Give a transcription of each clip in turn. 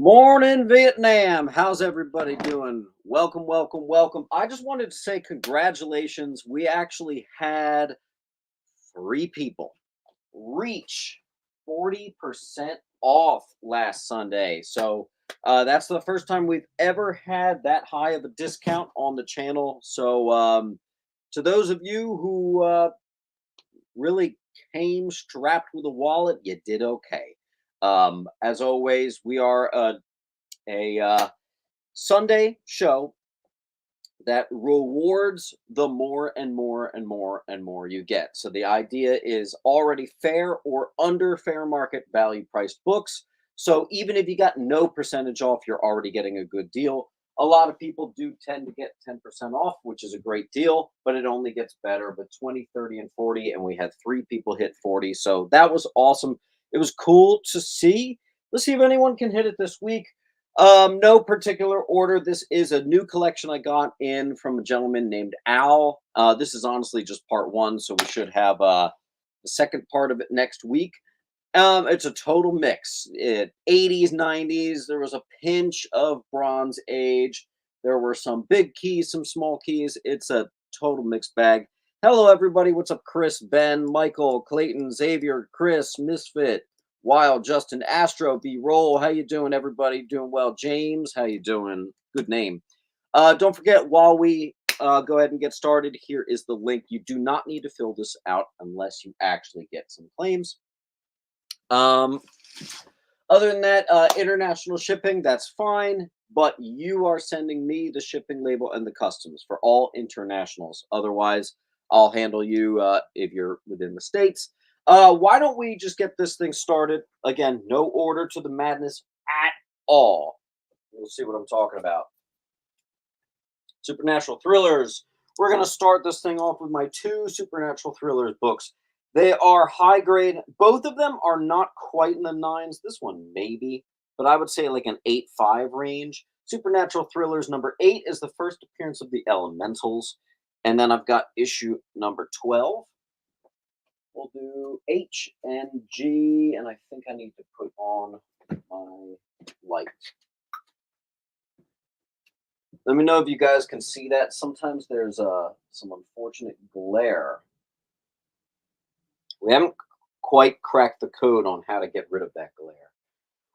Morning, Vietnam. How's everybody doing? Welcome, welcome, welcome. I just wanted to say congratulations. We actually had three people reach 40% off last Sunday. So that's the first time we've ever had that high of a discount on the channel. So to those of you who really came strapped with a wallet, you did okay. As always, we are a Sunday show that rewards the more and more and more and more you get. So the idea is already fair or under fair market value priced books. So even if you got no percentage off, you're already getting a good deal. A lot of people do tend to get 10% off, which is a great deal, but it only gets better. But 20, 30, and 40, and we had three people hit 40. So that was awesome. It was cool to see. Let's see if anyone can hit it this week. No particular order. This is a new collection I got in from a gentleman named Al. This is honestly just part one, so we should have the second part of it next week. It's a total mix. 80s, 90s. There was a pinch of Bronze Age. There were some big keys, some small keys. It's a total mixed bag. Hello, everybody. What's up, Chris, Ben, Michael, Clayton, Xavier, Chris, Misfit, Wild, Justin, Astro, B. Roll. How you doing, everybody? Doing well. James, how you doing? Good name. Don't forget, while we go ahead and get started, here is the link. You do not need to fill this out unless you actually get some claims. Um, Other than that, international shipping, that's fine, but you are sending me the shipping label and the customs for all internationals. Otherwise, I'll handle you if you're within the States. Why don't we just get this thing started? Again, no order to the madness at all. You'll see what I'm talking about. Supernatural thrillers. We're going to start this thing off with my two supernatural thrillers books. They are high grade. Both of them are not quite in the nines. This one maybe, but I would say like an 8.5 range. Supernatural thrillers number 8 is the first appearance of the Elementals, and then I've got issue number 12. We'll do H and G, and I think I need to put on my light. Let me know if you guys can see that. Sometimes there's some unfortunate glare. We haven't quite cracked the code on how to get rid of that glare.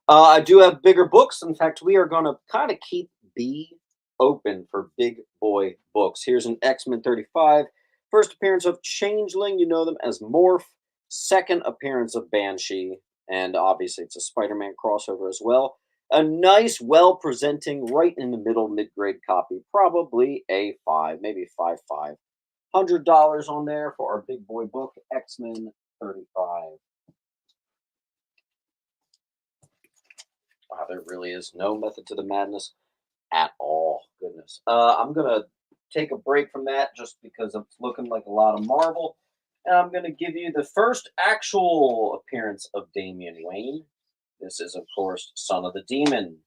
I do have bigger books. In fact, we are going to kind of keep B open for big boy books. Here's an X-Men 35. First appearance of Changeling. You know them as Morph. Second appearance of Banshee. And obviously, it's a Spider-Man crossover as well. A nice, well-presenting, right in the middle mid-grade copy. Probably a 5, maybe 5.5. $100 on there for our big boy book, X-Men 35. Wow, there really is no method to the madness at all. Goodness. I'm going to take a break from that just because it's looking like a lot of Marvel. And I'm going to give you the first actual appearance of Damian Wayne. This is, of course, Son of the Demon,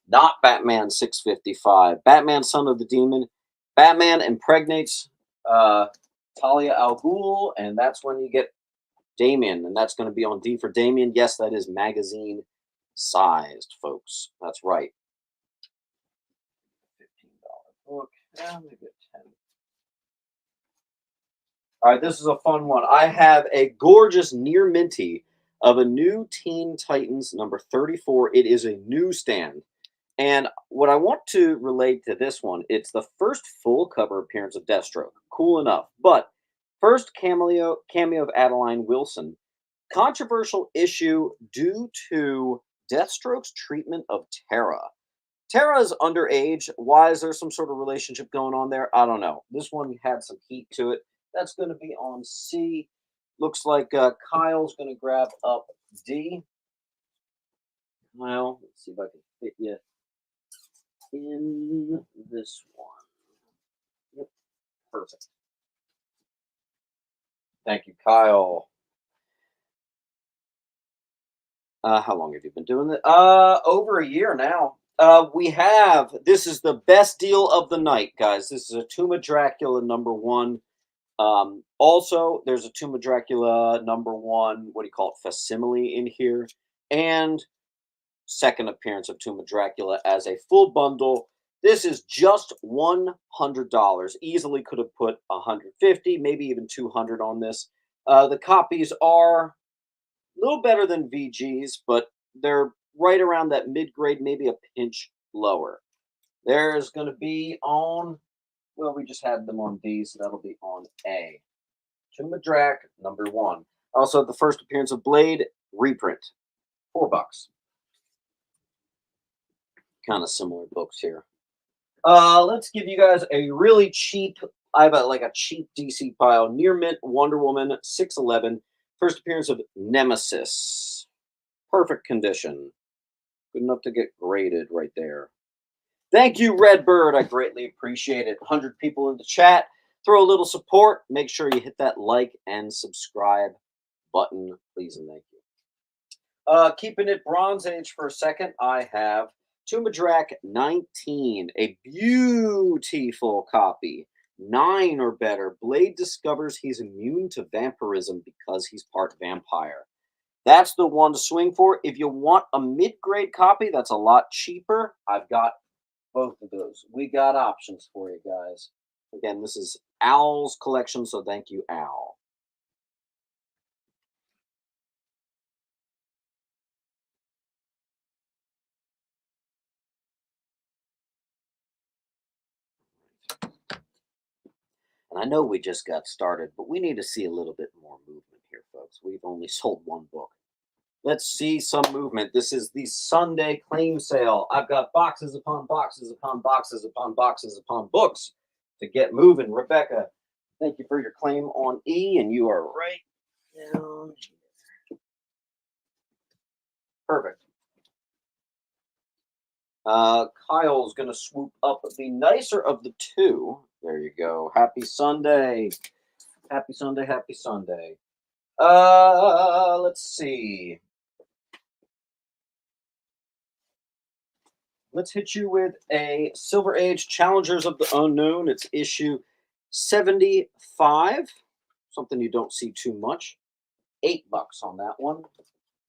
not Batman 655. Batman, Son of the Demon. Batman impregnates Talia al Ghul, and that's when you get Damien, and that's going to be on D for Damien. Yes, that is magazine sized, folks. That's right. $15 book. Yeah, maybe a 10. All right, this is a fun one. I have a gorgeous near minty of a new Teen Titans number 34. It is a newsstand. And what I want to relate to this one, it's the first full cover appearance of Deathstroke. Cool enough. But first cameo of Adeline Wilson. Controversial issue due to Deathstroke's treatment of Tara. Tara is underage. Why is there some sort of relationship going on there? I don't know. This one had some heat to it. That's going to be on C. Looks like Kyle's going to grab up D. Kyle, let's see if I can fit you in this one. Yep, perfect. Thank you, Kyle. How long have you been doing it? Over a year now. This is the best deal of the night, guys. This is a Tomb of Dracula number 1. Also, there's a Tomb of Dracula number 1, what do you call it, facsimile in here. And second appearance of Tomb of Dracula as a full bundle. This is just $100. Easily could have put 150, maybe even 200 on this. The copies are a little better than VGs, but they're right around that mid-grade, maybe a pinch lower. There's going to be on, well, we just had them on D, so that'll be on A. Tomb of Drac, #1. Also, the first appearance of Blade, reprint, $4. Kind of similar books here. Let's give you guys a really cheap. I have like a cheap DC pile. Near mint Wonder Woman 611. First appearance of Nemesis. Perfect condition. Good enough to get graded right there. Thank you, Redbird. I greatly appreciate it. 100 people in the chat. Throw a little support. Make sure you hit that like and subscribe button, please and thank you. Keeping it Bronze Age for a second, I have Tomb of Drac 19, a beautiful copy. 9 or better. Blade discovers he's immune to vampirism because he's part vampire. That's the one to swing for. If you want a mid-grade copy that's a lot cheaper, I've got both of those. We got options for you guys. Again, this is Al's collection, so thank you, Al. And I know we just got started, but we need to see a little bit more movement here, folks. We've only sold one book. Let's see some movement. This is the Sunday claim sale. I've got boxes upon boxes upon boxes upon boxes upon books to get moving. Rebecca, thank you for your claim on E, and you are right down here. Perfect. Kyle's going to swoop up the nicer of the two. There you go. Happy Sunday. Happy Sunday. Happy Sunday. Let's see. Let's hit you with a Silver Age Challengers of the Unknown. It's issue 75. Something you don't see too much. $8 on that one.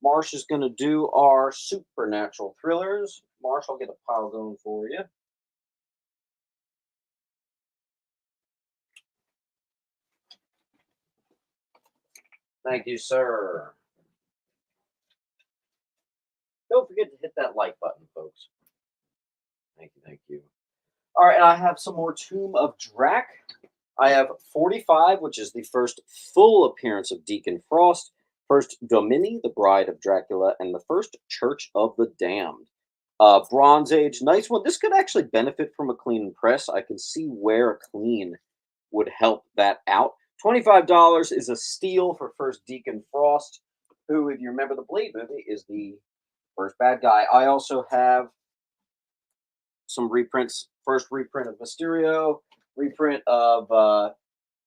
Marsh is going to do our supernatural thrillers. Marsh, I'll get a pile going for you. Thank you, sir. Don't forget to hit that like button, folks. Thank you, thank you. All right, and I have some more Tomb of Drac. I have 45, which is the first full appearance of Deacon Frost, first Domini, the Bride of Dracula, and the first Church of the Damned. Bronze Age, nice one. This could actually benefit from a clean press. I can see where a clean would help that out. $25 is a steal for first Deacon Frost, who, if you remember the Blade movie, is the first bad guy. I also have some reprints. First reprint of Mysterio, reprint of,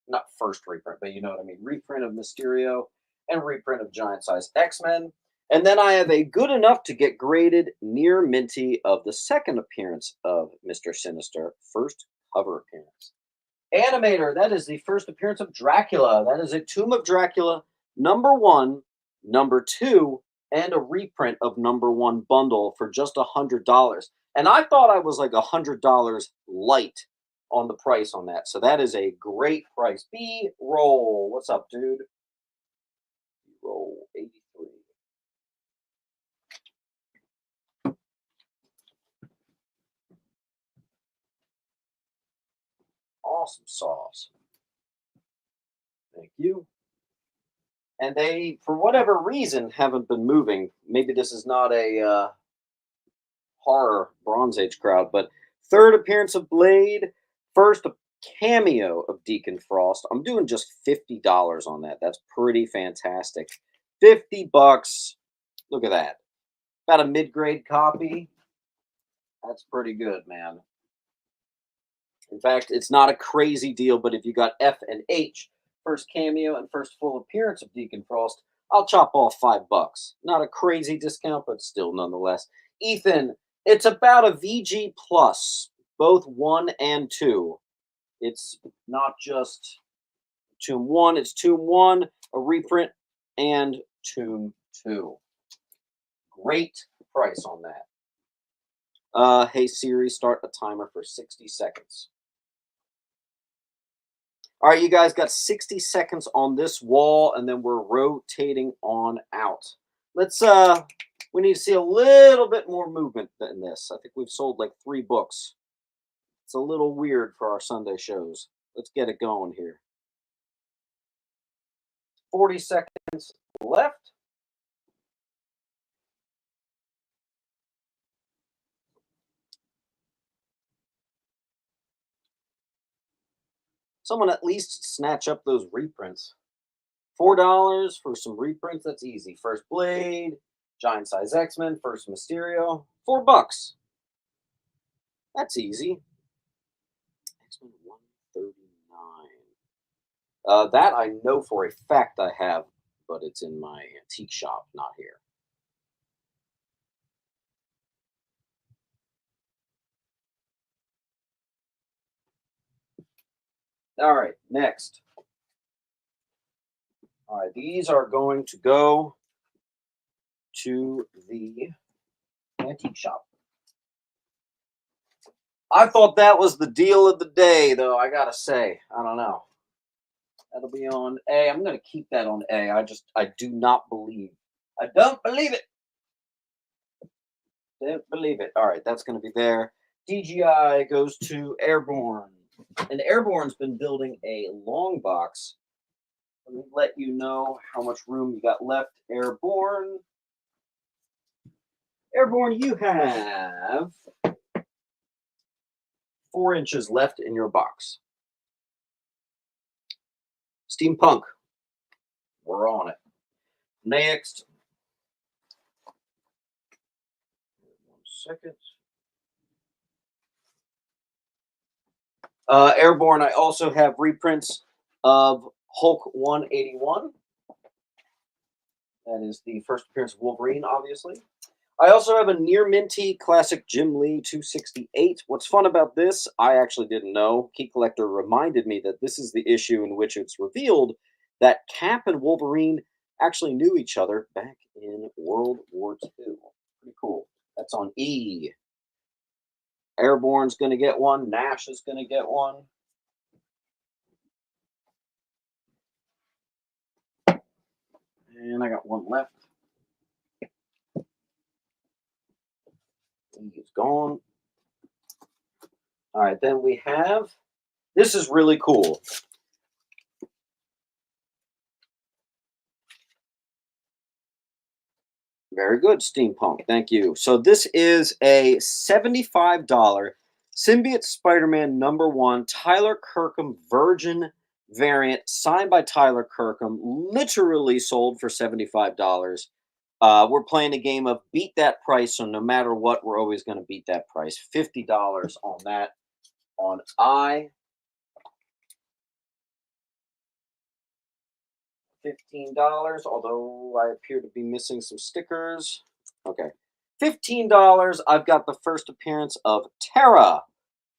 not first reprint, but you know what I mean, reprint of Mysterio, and reprint of Giant Size X-Men. And then I have a good enough to get graded near minty of the second appearance of Mr. Sinister, first cover appearance. Animator, that is the first appearance of Dracula. That is a Tomb of Dracula, #1, #2, and a reprint of #1 bundle for just $100. And I thought I was like $100 light on the price on that. So that is a great price. B-roll. What's up, dude? B-roll 83. Awesome sauce. Thank you. And they, for whatever reason, haven't been moving. Maybe this is not a horror Bronze Age crowd, but third appearance of Blade, first cameo of Deacon Frost. I'm doing just $50 on that. That's pretty fantastic. $50. Look at that. About a mid-grade copy. That's pretty good, man. In fact, it's not a crazy deal, but if you got F and H, first cameo and first full appearance of Deacon Frost, I'll chop off $5. Not a crazy discount, but still nonetheless. Ethan, it's about a VG plus, both 1 and 2. It's not just Tomb 1, it's Tomb 1, a reprint, and Tomb 2. Great price on that. Hey Siri, start a timer for 60 seconds. All right, you guys got 60 seconds on this wall, and then we're rotating on out. Let's we need to see a little bit more movement than this. I think we've sold like 3 books. It's a little weird for our Sunday shows. Let's get it going here. 40 seconds left. Someone at least snatch up those reprints. $4 for some reprints. That's easy. First Blade, Giant Size X-Men, First Mysterio. $4. That's easy. X-Men 139. That I know for a fact I have, but it's in my antique shop, not here. All right, next. All right, these are going to go to the antique shop. I thought that was the deal of the day, though, I gotta say. I don't know. That'll be on A. I'm gonna keep that on A. I do not believe. I don't believe it. Don't believe it. All right, that's gonna be there. DGI goes to Airborne. And Airborne's been building a long box. Let me let you know how much room you got left. Airborne. Airborne, you have 4 inches left in your box. Steampunk. We're on it. Next. 1 second. Airborne, I also have reprints of Hulk 181. That is the first appearance of Wolverine, obviously. I also have a near minty classic Jim Lee 268. What's fun about this, I actually didn't know. Key Collector reminded me that this is the issue in which it's revealed that Cap and Wolverine actually knew each other back in World War II. Pretty cool. That's on E. Airborne's going to get one. Nash is going to get one. And I got one left. He's gone. All right, then we have, this is really cool. Very good, Steampunk. Thank you. So this is a $75 Symbiote Spider-Man #1 Tyler Kirkham Virgin variant signed by Tyler Kirkham, literally sold for $75. We're playing a game of beat that price, so no matter what, we're always going to beat that price. $50 on that. On I, $15, although I appear to be missing some stickers. Okay. $15, I've got the first appearance of Terra.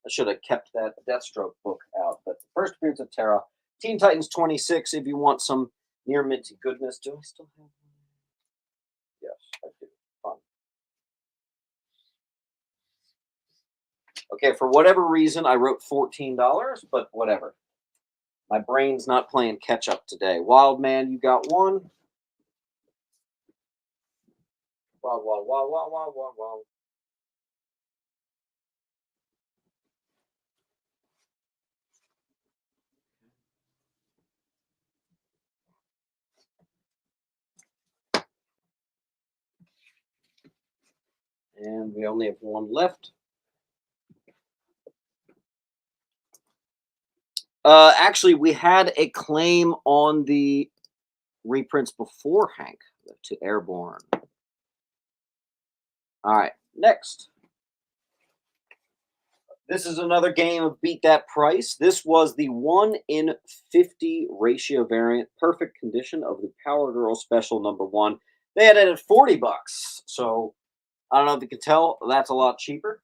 I should have kept that Deathstroke book out, but the first appearance of Terra. Teen Titans 26, if you want some near minty goodness. Do I still have one? Yes, I do. Fun. Okay, for whatever reason, I wrote $14, but whatever. My brain's not playing catch up today. Wild Man, you got one. Wow, wow, wow, wow, wow, wow, wow. And we only have one left. Actually, we had a claim on the reprints before Hank to Airborne. All right, next. This is another game of Beat That Price. This was the 1 in 50 ratio variant, perfect condition of the Power Girl Special #1. They had it at $40. So I don't know if you can tell, that's a lot cheaper.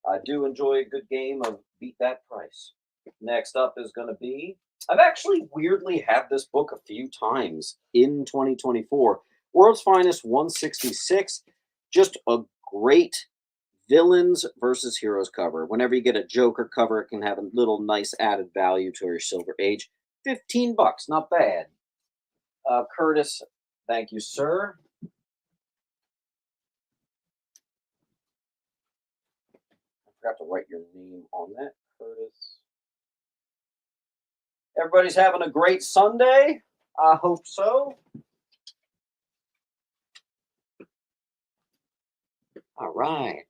I do enjoy a good game of Beat That Price. Next up is going to be, I've actually weirdly had this book a few times in 2024. World's Finest 166. Just a great villains versus heroes cover. Whenever you get a Joker cover, it can have a little nice added value to your Silver Age. 15 bucks, not bad. Curtis, thank you, sir. I forgot to write your name on that, Curtis. Everybody's having a great Sunday. I hope so. All right.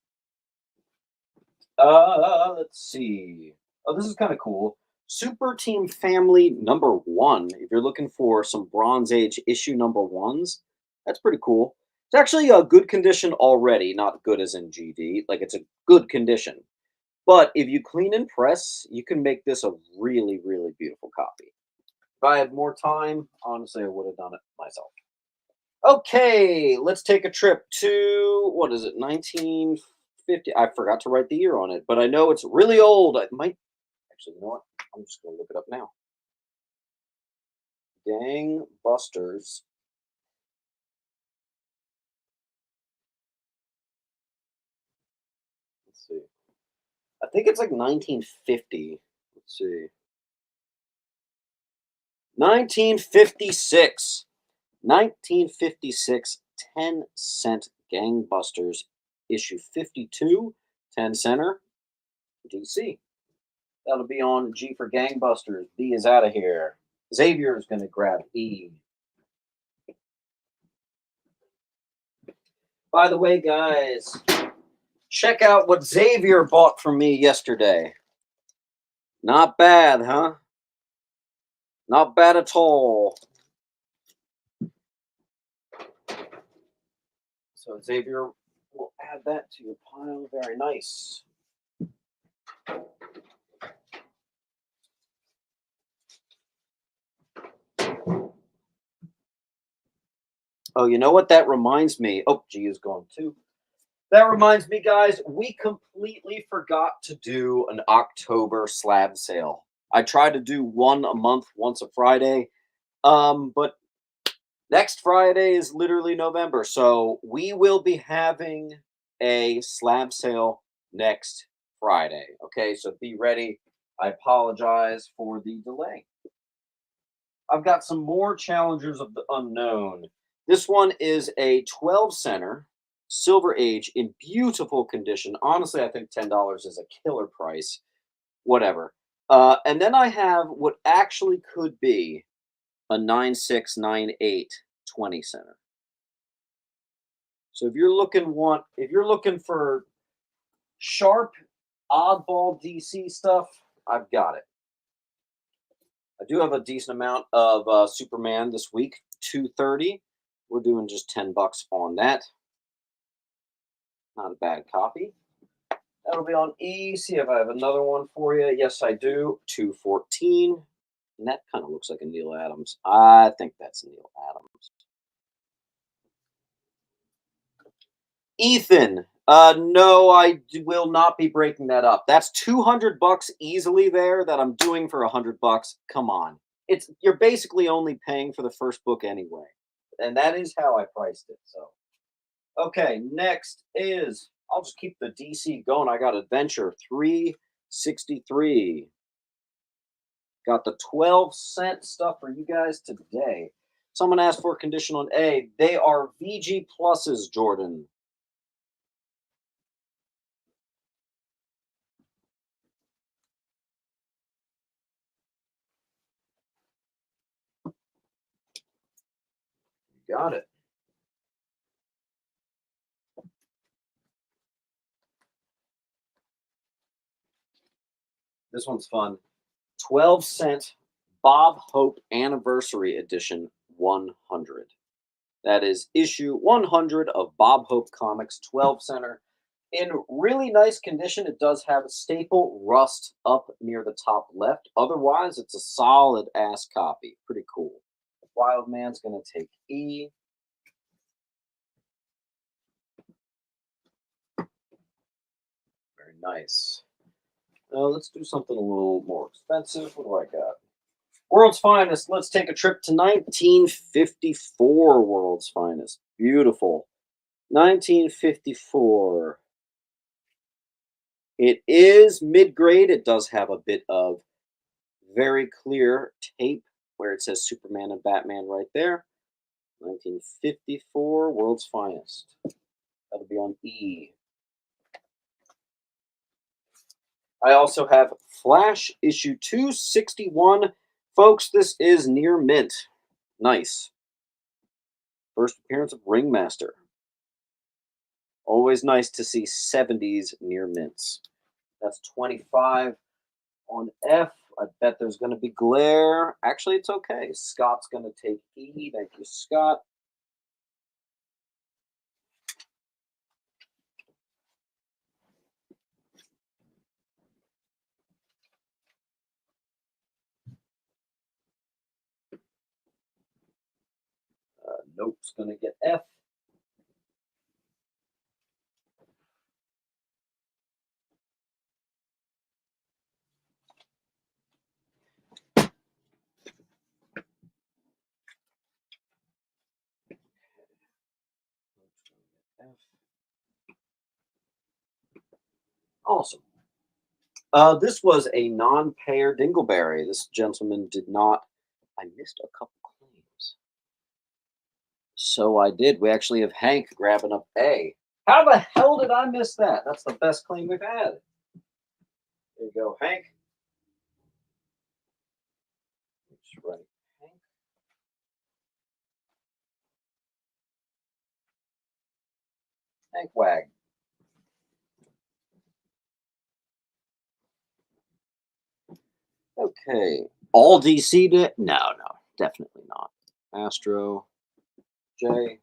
Let's see. Oh, this is kind of cool. Super Team Family #1. If you're looking for some Bronze Age issue #1s, that's pretty cool. It's actually a good condition already, not good as in GD. Like it's a good condition. But if you clean and press, you can make this a really, really beautiful copy. If I had more time, honestly, I would have done it myself. Okay, let's take a trip to what is it, 1950? I forgot to write the year on it, but I know it's really old. I might actually, you know what? I'm just going to look it up now. Gangbusters. Let's see. I think it's like 1950. Let's see. 1956. 1956 10-cent Gangbusters issue 52, 10 center, DC. That'll be on G for Gangbusters. B is out of here. Xavier is going to grab E. By the way, guys, check out what Xavier bought from me yesterday. Not bad, huh? Not bad at all. So Xavier will add that to your pile. Very nice. Oh, you know what? That reminds me. Oh, G is gone too. That reminds me, guys, we completely forgot to do an October slab sale. I try to do one a month, once a Friday. But next Friday is literally November. So we will be having a slab sale next Friday. Okay, so be ready. I apologize for the delay. I've got some more Challengers of the Unknown. This one is a 12 center Silver Age in beautiful condition. Honestly, I think $10 is a killer price. Whatever. And then I have what actually could be a 9698 20 center. So if you're looking for sharp oddball DC stuff, I've got it. I do have a decent amount of Superman this week, 230. We're doing just 10 bucks on that. Not a bad copy. That'll be on E. See if I have another one for you. Yes, I do. 214. And that kind of looks like a Neil Adams. I think that's Neil Adams. Ethan. No, will not be breaking that up. That's 200 bucks easily there that I'm doing for 100 bucks. Come on. You're basically only paying for the first book anyway. And that is how I priced it. So, okay, next is I'll just keep the DC going. I got Adventure 363. Got the 12-cent stuff for you guys today. Someone asked for a condition on A. They are VG pluses, Jordan. Got it. This one's fun. 12-cent Bob Hope Anniversary Edition 100. That is issue 100 of Bob Hope Comics 12 center. In really nice condition. It does have a staple rust up near the top left. Otherwise, it's a solid ass copy. Pretty cool. Wild Man's going to take E. Very nice. Now let's do something a little more expensive. What do I got? World's Finest. Let's take a trip to 1954. World's Finest. Beautiful. 1954. It is mid-grade. It does have a bit of very clear tape where it says Superman and Batman right there. 1954, World's Finest. That'll be on E. I also have Flash issue 261. Folks, this is near mint. Nice. First appearance of Ringmaster. Always nice to see 70s near mints. That's 25 on F. I bet there's going to be glare. Actually, it's okay. Scott's going to take E. Thank you, Scott. Nope's going to get F. Awesome. This was a non-payer dingleberry. This gentleman did not. I missed a couple claims. So I did. We actually have Hank grabbing up A. How the hell did I miss that? That's the best claim we've had. There you go, Hank. That's right, Hank. Hank Wag. Okay. All DC to no, definitely not. Astro J.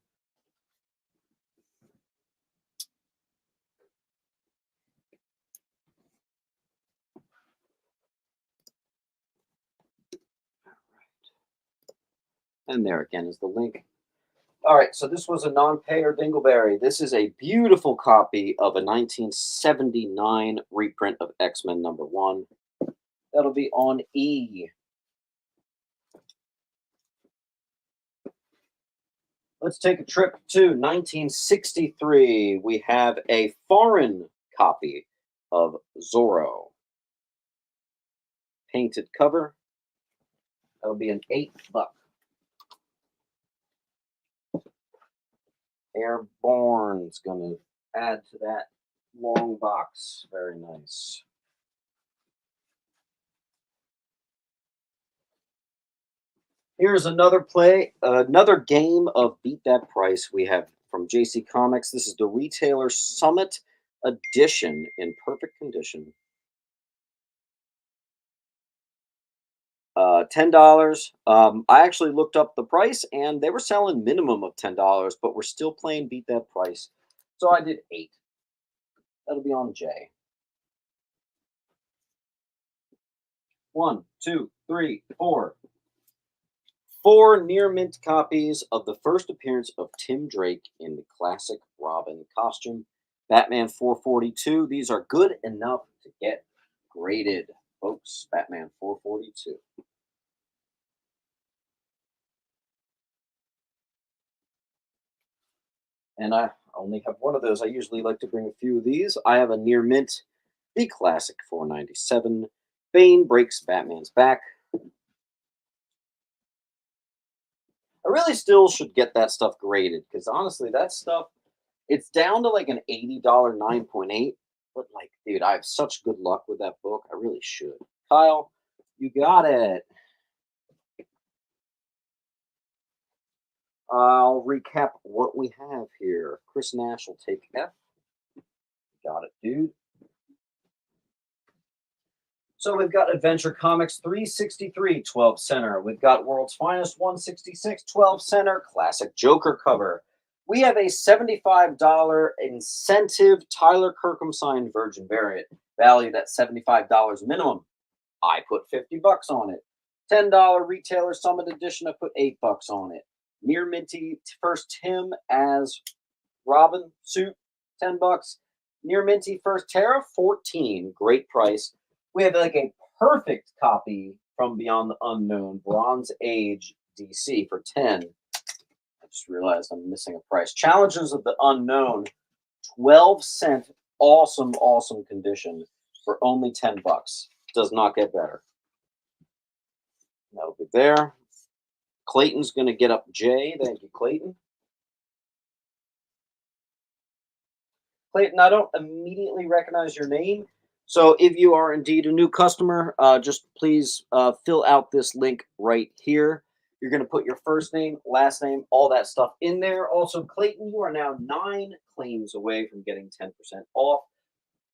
And there again is the link. All right, so this was a non-payer dingleberry. This is a beautiful copy of a 1979 reprint of X-Men #1. That'll be on E. Let's take a trip to 1963. We have a foreign copy of Zorro. Painted cover. That'll be an $8. Airborne's going to add to that long box. Very nice. Here's another another game of Beat That Price we have from JC Comics. This is the Retailer Summit Edition in perfect condition. $10. I actually looked up the price and they were selling minimum of $10, but we're still playing Beat That Price. So I did 8. That'll be on J. 1, 2, 3, 4. 4 near mint copies of the first appearance of Tim Drake in the classic Robin costume. Batman 442. These are good enough to get graded, folks. Batman 442. And I only have one of those. I usually like to bring a few of these. I have a near mint, the classic 497. Bane breaks Batman's back. I really still should get that stuff graded because honestly, that stuff, it's down to like an $80 9.8. But like, dude, I have such good luck with that book. I really should. Kyle, you got it. I'll recap what we have here. Chris Nash will take F. Got it, dude. So we've got Adventure Comics 363, 12 center. We've got World's Finest 166, 12 center. Classic Joker cover. We have a $75 incentive Tyler Kirkham signed Virgin variant, valued at $75 minimum. I put $50 on it. $10 Retailer Summit Edition, I put $8 on it. Near Minty First Tim as Robin suit, $10. Near Minty First Terra, 14. Great price. We have like a perfect copy from Beyond the Unknown, Bronze Age DC for 10. I just realized I'm missing a price. Challenges of the Unknown, 12-cent, awesome, awesome condition for only 10 bucks. Does not get better. That'll be there. Clayton's going to get up J. Thank you, Clayton. Clayton, I don't immediately recognize your name. So if you are indeed a new customer, just please fill out this link right here. You're going to put your first name, last name, all that stuff in there. Also, Clayton, you are now 9 claims away from getting 10% off.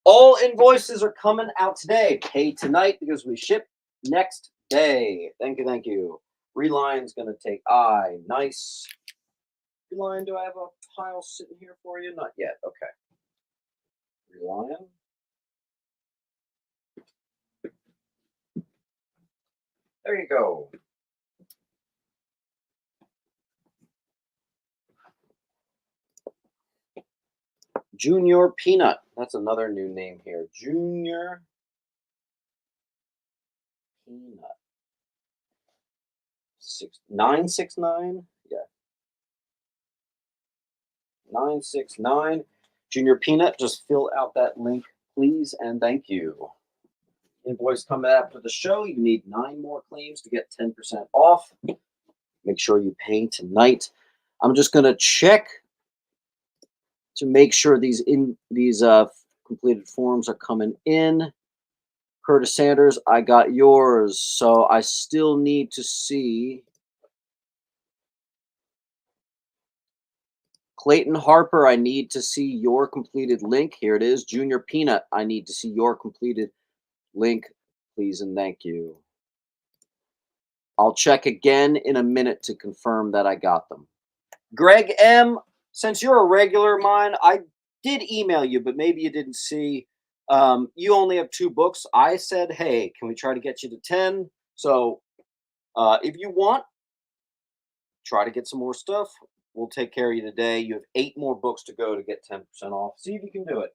All invoices are coming out today. Pay tonight because we ship next day. Thank you, thank you. Reline's going to take I. Nice. Reline, do I have a pile sitting here for you? Not yet. Okay. Reline. There you go. Junior Peanut. That's another new name here. Junior Peanut. 969? Yeah. 969. Junior Peanut, just fill out that link, please, and thank you. Invoice coming after the show. You need 9 more claims to get 10% off. Make sure you pay tonight. I'm just going to check to make sure these completed forms are coming in. Curtis Sanders, I got yours. So I still need to see Clayton Harper. I need to see your completed link. Here it is. Junior Peanut, I need to see your completed link, please and thank you. I'll check again in a minute to confirm that I got them. Greg M., since you're a regular of mine, I did email you, but maybe you didn't see. You only have 2 books. I said, hey, can we try to get you to 10? So if you want, try to get some more stuff. We'll take care of you today. You have 8 more books to go to get 10% off. See if you can do it.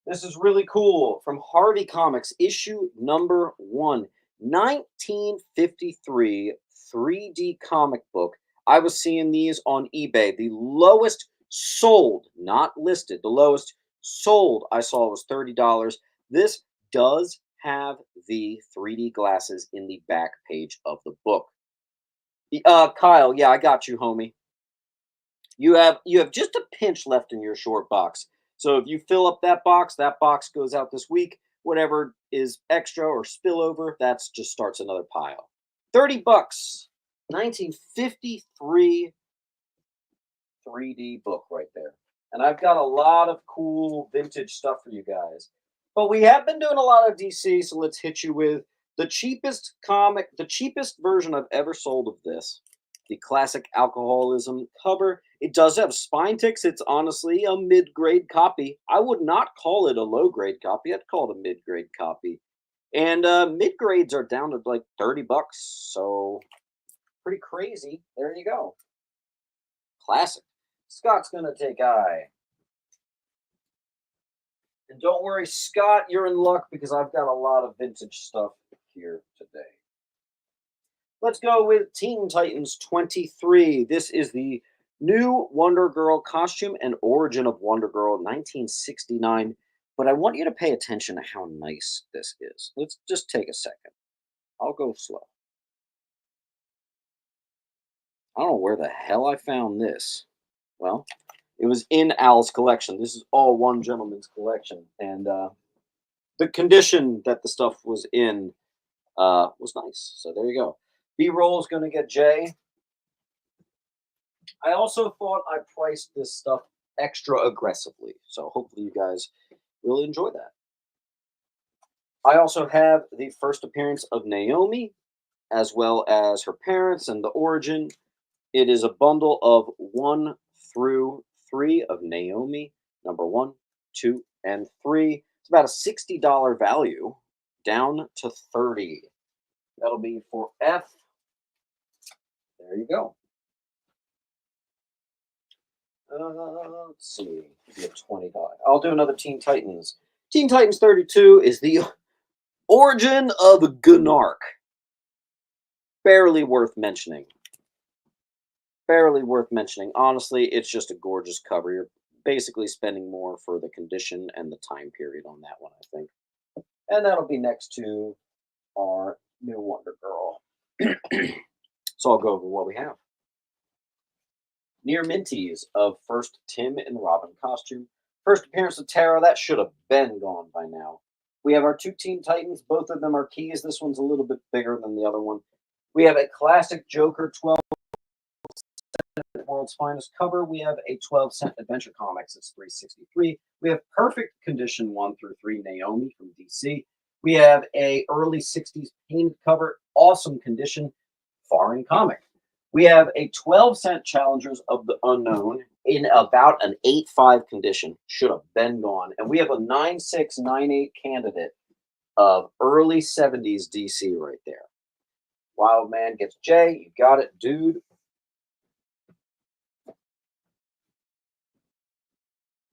This is really cool. From Harvey Comics, issue number 1, 1953 3D comic book. I was seeing these on eBay. The lowest sold, not listed, the lowest sold I saw was $30. This does have the 3D glasses in the back page of the book. Kyle, yeah, I got you, homie. You have just a pinch left in your short box. So if you fill up that box goes out this week. Whatever is extra or spillover, that's just starts another pile. 30 bucks. 1953 3D book right there. And I've got a lot of cool vintage stuff for you guys. But we have been doing a lot of DC, so let's hit you with the cheapest version I've ever sold of this. The classic alcoholism cover. It does have spine ticks. It's honestly a mid-grade copy. I would not call it a low-grade copy. I'd call it a mid-grade copy. And mid-grades are down to like 30 bucks. So pretty crazy. There you go. Classic. Scott's going to take I. And don't worry, Scott, you're in luck because I've got a lot of vintage stuff here today. Let's go with Teen Titans 23. This is the new Wonder Girl costume and origin of Wonder Girl 1969. But I want you to pay attention to how nice this is. Let's just take a second. I'll go slow. I don't know where the hell I found this. Well, it was in Al's collection. This is all one gentleman's collection. And the condition that the stuff was in was nice. So there you go. B-roll is going to get J. I also thought I priced this stuff extra aggressively. So hopefully you guys will enjoy that. I also have the first appearance of Naomi, as well as her parents and the origin. It is a bundle of 1 through 3 of Naomi, number 1, 2, and 3. It's about a $60 value, down to 30. That'll be for F. There you go. Let's see. Get $20. I'll do another Teen Titans. Teen Titans 32 is the origin of Gnark. Barely worth mentioning. Barely worth mentioning. Honestly, it's just a gorgeous cover. You're basically spending more for the condition and the time period on that one, I think. And that'll be next to our new Wonder Girl. So I'll go over what we have. Near Minties of first Tim and Robin costume. First appearance of Tara, that should have been gone by now. We have our two Teen Titans. Both of them are keys. This one's a little bit bigger than the other one. We have a classic Joker 12 World's Finest cover. We have a 12-cent Adventure Comics. It's $3.63. We have Perfect Condition 1 through 3 Naomi from DC. We have a early 60s painted cover, awesome condition, foreign comic. We have a 12-cent Challengers of the Unknown in about an 8.5 condition. Should have been gone. And we have a 9.6, 9.8 candidate of early 70s DC right there. Wild Man gets J. You got it, dude.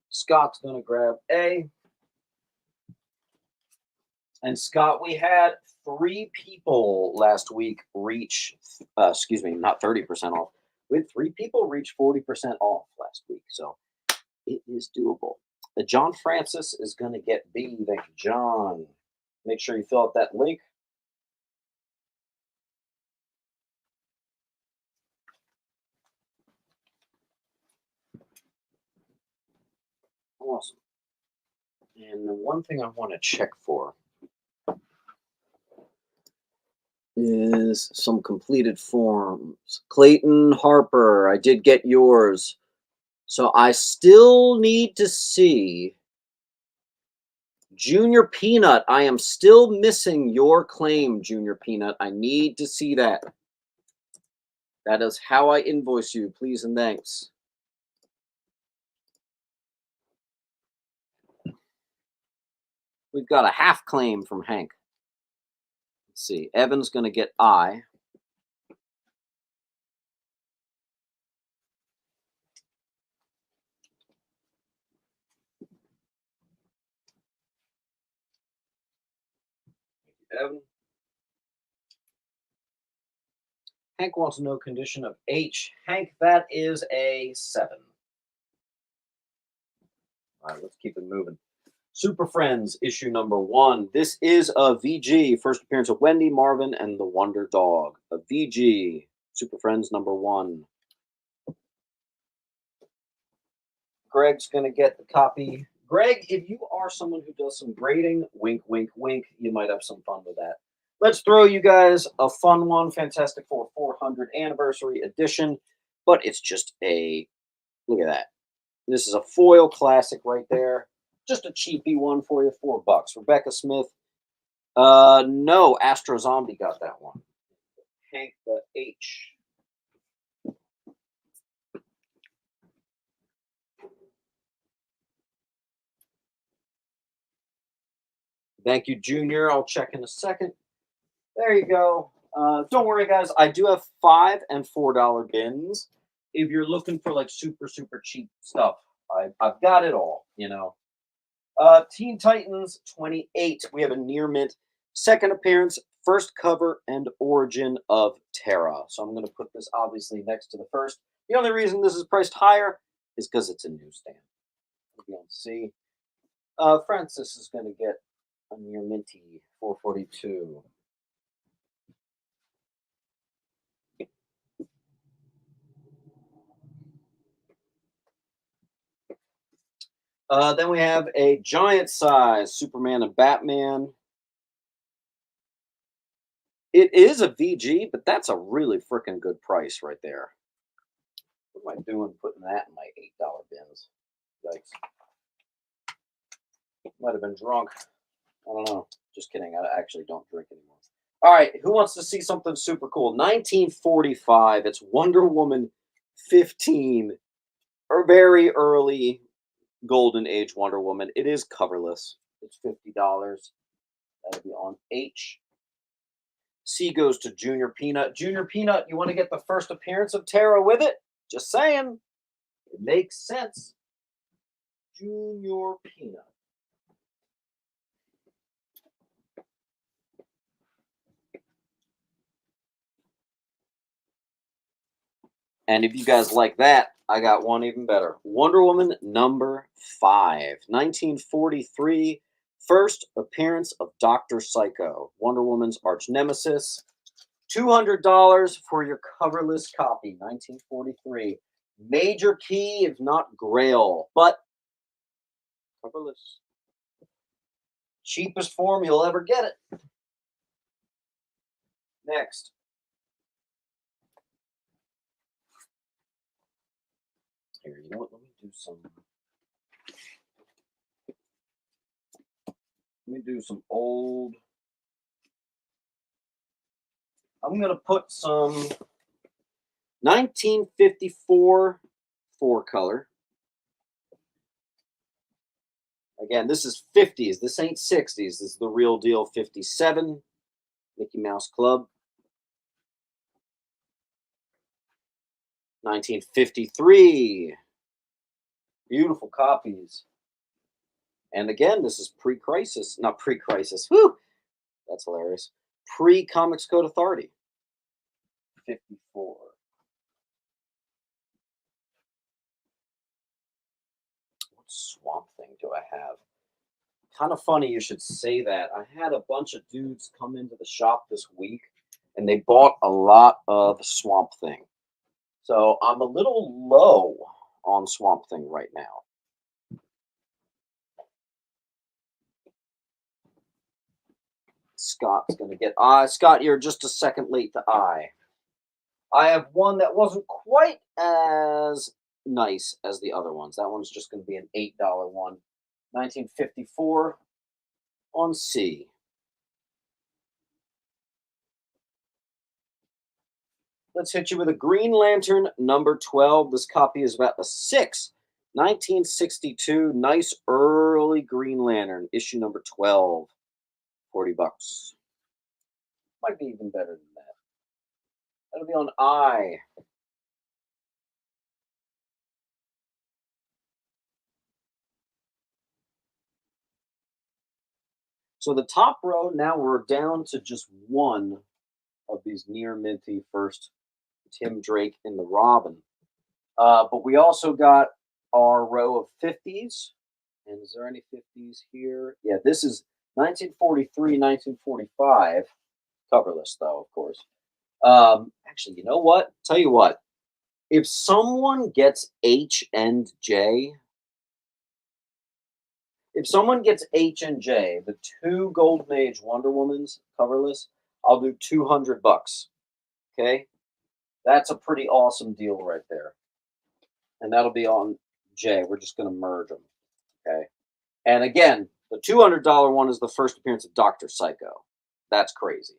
Scott's going to grab A. And Scott, we had 3 people last week reach, not 30% off. We had 3 people reach 40% off last week. So it is doable. John Francis is going to get B. Thank you, John. Make sure you fill out that link. Awesome. And the one thing I want to check for is some completed forms. Clayton Harper, I did get yours. So I still need to see Junior Peanut. I am still missing your claim, Junior Peanut. I need to see that. That is how I invoice you. Please and thanks. We've got a half claim from Hank. Let's see. Evan's going to get I. Evan. Hank wants to know condition of H. Hank, that is a 7. All right, let's keep it moving. Super Friends, issue number 1. This is a VG. First appearance of Wendy, Marvin, and the Wonder Dog. A VG. Super Friends number 1. Greg's going to get the copy. Greg, if you are someone who does some grading, wink, wink, wink, you might have some fun with that. Let's throw you guys a fun one. Fantastic Four 400 anniversary edition. But it's just a, look at that. This is a foil classic right there. Just a cheapy one for you, $4. Rebecca Smith. No, Astro Zombie got that one. Hank the H. Thank you, Junior. I'll check in a second. There you go. Don't worry, guys. I do have $5 and $4 bins. If you're looking for like super, super cheap stuff, I've got it all, you know. Teen Titans 28. We have a near mint. Second appearance, first cover, and origin of Terra. So I'm going to put this obviously next to the first. The only reason this is priced higher is because it's a newsstand. You can see. Francis is going to get a near minty 442. Then we have a giant size Superman and Batman. It is a VG, but that's a really freaking good price right there. What am I doing putting that in my $8 bins? Yikes. Might have been drunk. I don't know. Just kidding. I actually don't drink anymore. All right. Who wants to see something super cool? 1945. It's Wonder Woman 15. Or very early Golden Age Wonder Woman. It is coverless. It's $50. That'll be on H. C goes to Junior Peanut. Junior Peanut, you want to get the first appearance of Terra with it? Just saying. It makes sense. Junior Peanut. And if you guys like that, I got one even better. Wonder Woman number 5, 1943, first appearance of Dr. Psycho, Wonder Woman's arch nemesis. $200 for your coverless copy, 1943. Major key, if not grail, but coverless. Cheapest form you'll ever get it. Next. Here, you know what? Let me do some old. I'm gonna put some 1954 4-color. Again, this is 50s. This ain't 60s. This is the real deal 57. Mickey Mouse Club. 1953. Beautiful copies. And again, this is pre-crisis. Not pre-crisis. Whew! That's hilarious. Pre-Comics Code Authority. 54. What Swamp Thing do I have? Kind of funny you should say that. I had a bunch of dudes come into the shop this week, and they bought a lot of Swamp Thing. So I'm a little low on Swamp Thing right now. Scott's going to get Scott, you're just a second late to I have one that wasn't quite as nice as the other ones. That one's just going to be an $8 one. 1954 on C. Let's hit you with a Green Lantern number 12. This copy is about a 6. 1962. Nice early Green Lantern. Issue number 12. $40. Might be even better than that. That'll be on I. So the top row, now we're down to just one of these near minty first Tim Drake and the Robin. But we also got our row of 50s. And is there any 50s here? Yeah, this is 1943, 1945. Coverless, though, of course. Actually, you know what? Tell you what. If someone gets H and J, the two Golden Age Wonder Womans coverless, I'll do $200. Okay, that's a pretty awesome deal right there, and that'll be on J. We're just going to merge them. Okay, and again, the $200 one is the first appearance of Dr. Psycho. That's crazy.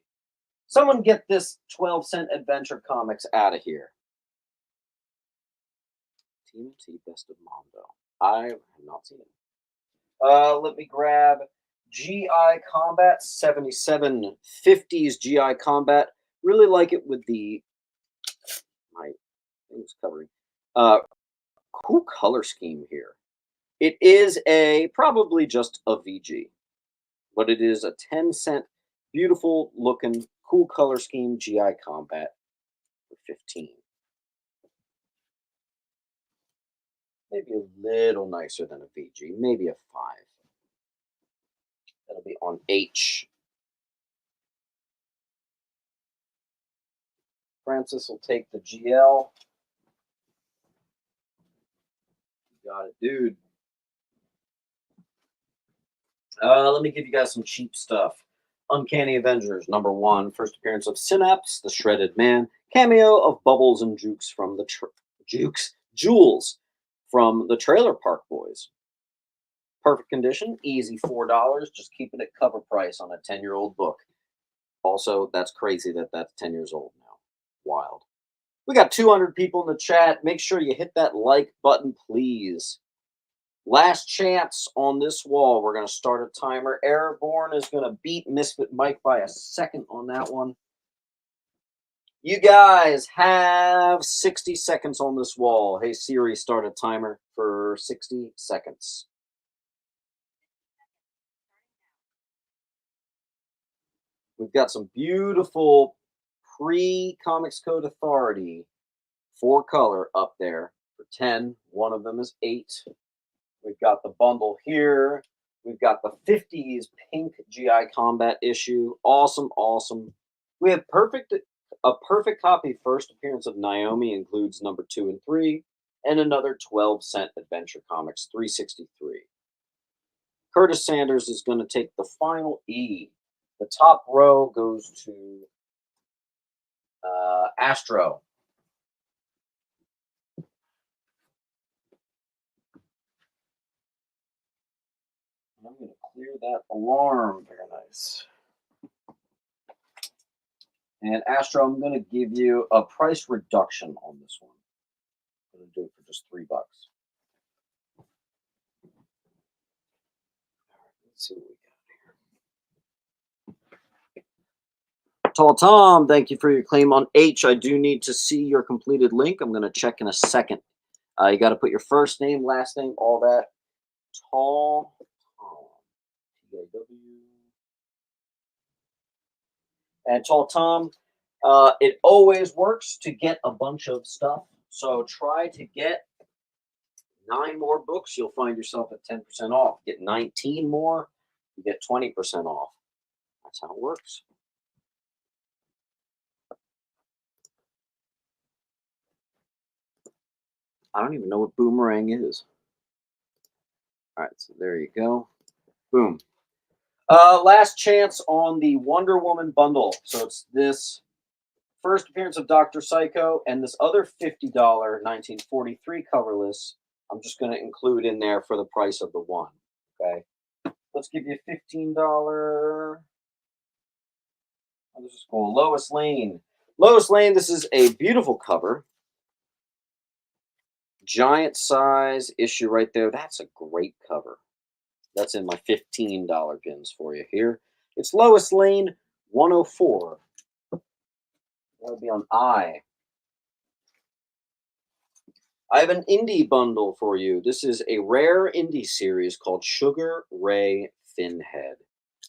Someone get this 12-cent Adventure Comics out of here. TMT Best of Mondo. I have not seen it. Let me grab GI Combat 77 50s GI Combat. Really like it with the my thing's covering. Cool color scheme here. It is probably just a VG, but it is a 10-cent, beautiful looking, cool color scheme GI Combat for 15. Maybe a little nicer than a VG, maybe a 5. That'll be on H. Francis will take the GL. You got it, dude. Let me give you guys some cheap stuff. Uncanny Avengers number 1, first appearance of Synapse, the Shredded Man, cameo of Bubbles and Jukes from the Jules from the Trailer Park Boys. Perfect condition, easy $4, just keeping it cover price on a 10-year-old book. Also, that's crazy that that's 10 years old now. Wild. We got 200 people in the chat. Make sure you hit that like button, please. Last chance on this wall. We're going to start a timer. Airborne is going to beat Misfit Mike by a second on that one. You guys have 60 seconds on this wall. Hey, Siri, start a timer for 60 seconds. We've got some beautiful pre-Comics Code Authority four color up there for 10. One of them is 8. We've got the bundle here. We've got the 50s pink GI Combat issue. Awesome, awesome. We have a perfect copy. First appearance of Naomi includes number 2 and 3, and another 12-cent Adventure Comics 363. Curtis Sanders is going to take the final E. The top row goes to Astro. I'm going to clear that alarm. Very nice. And Astro, I'm going to give you a price reduction on this one. I'm going to do it for just $3. All right, let's see what we got here. Tall Tom, thank you for your claim on H. I do need to see your completed link. I'm going to check in a second. You got to put your first name, last name, all that. Tall Tom. T-A-W. And Tall Tom, it always works to get a bunch of stuff. So try to get 9 more books. You'll find yourself at 10% off. Get 19 more, you get 20% off. That's how it works. I don't even know what Boomerang is. All right, so there you go. Boom. Last chance on the Wonder Woman bundle. So it's this first appearance of Dr. Psycho and this other $50 1943 coverless. I'm just going to include in there for the price of the one. Okay. Let's give you $15. Let's just go Lois Lane. Lois Lane, this is a beautiful cover. Giant size issue right there. That's a great cover. That's in my $15 bins for you here. It's Lois Lane 104. That'll be on I. I have an indie bundle for you. This is a rare indie series called Sugar Ray Finhead.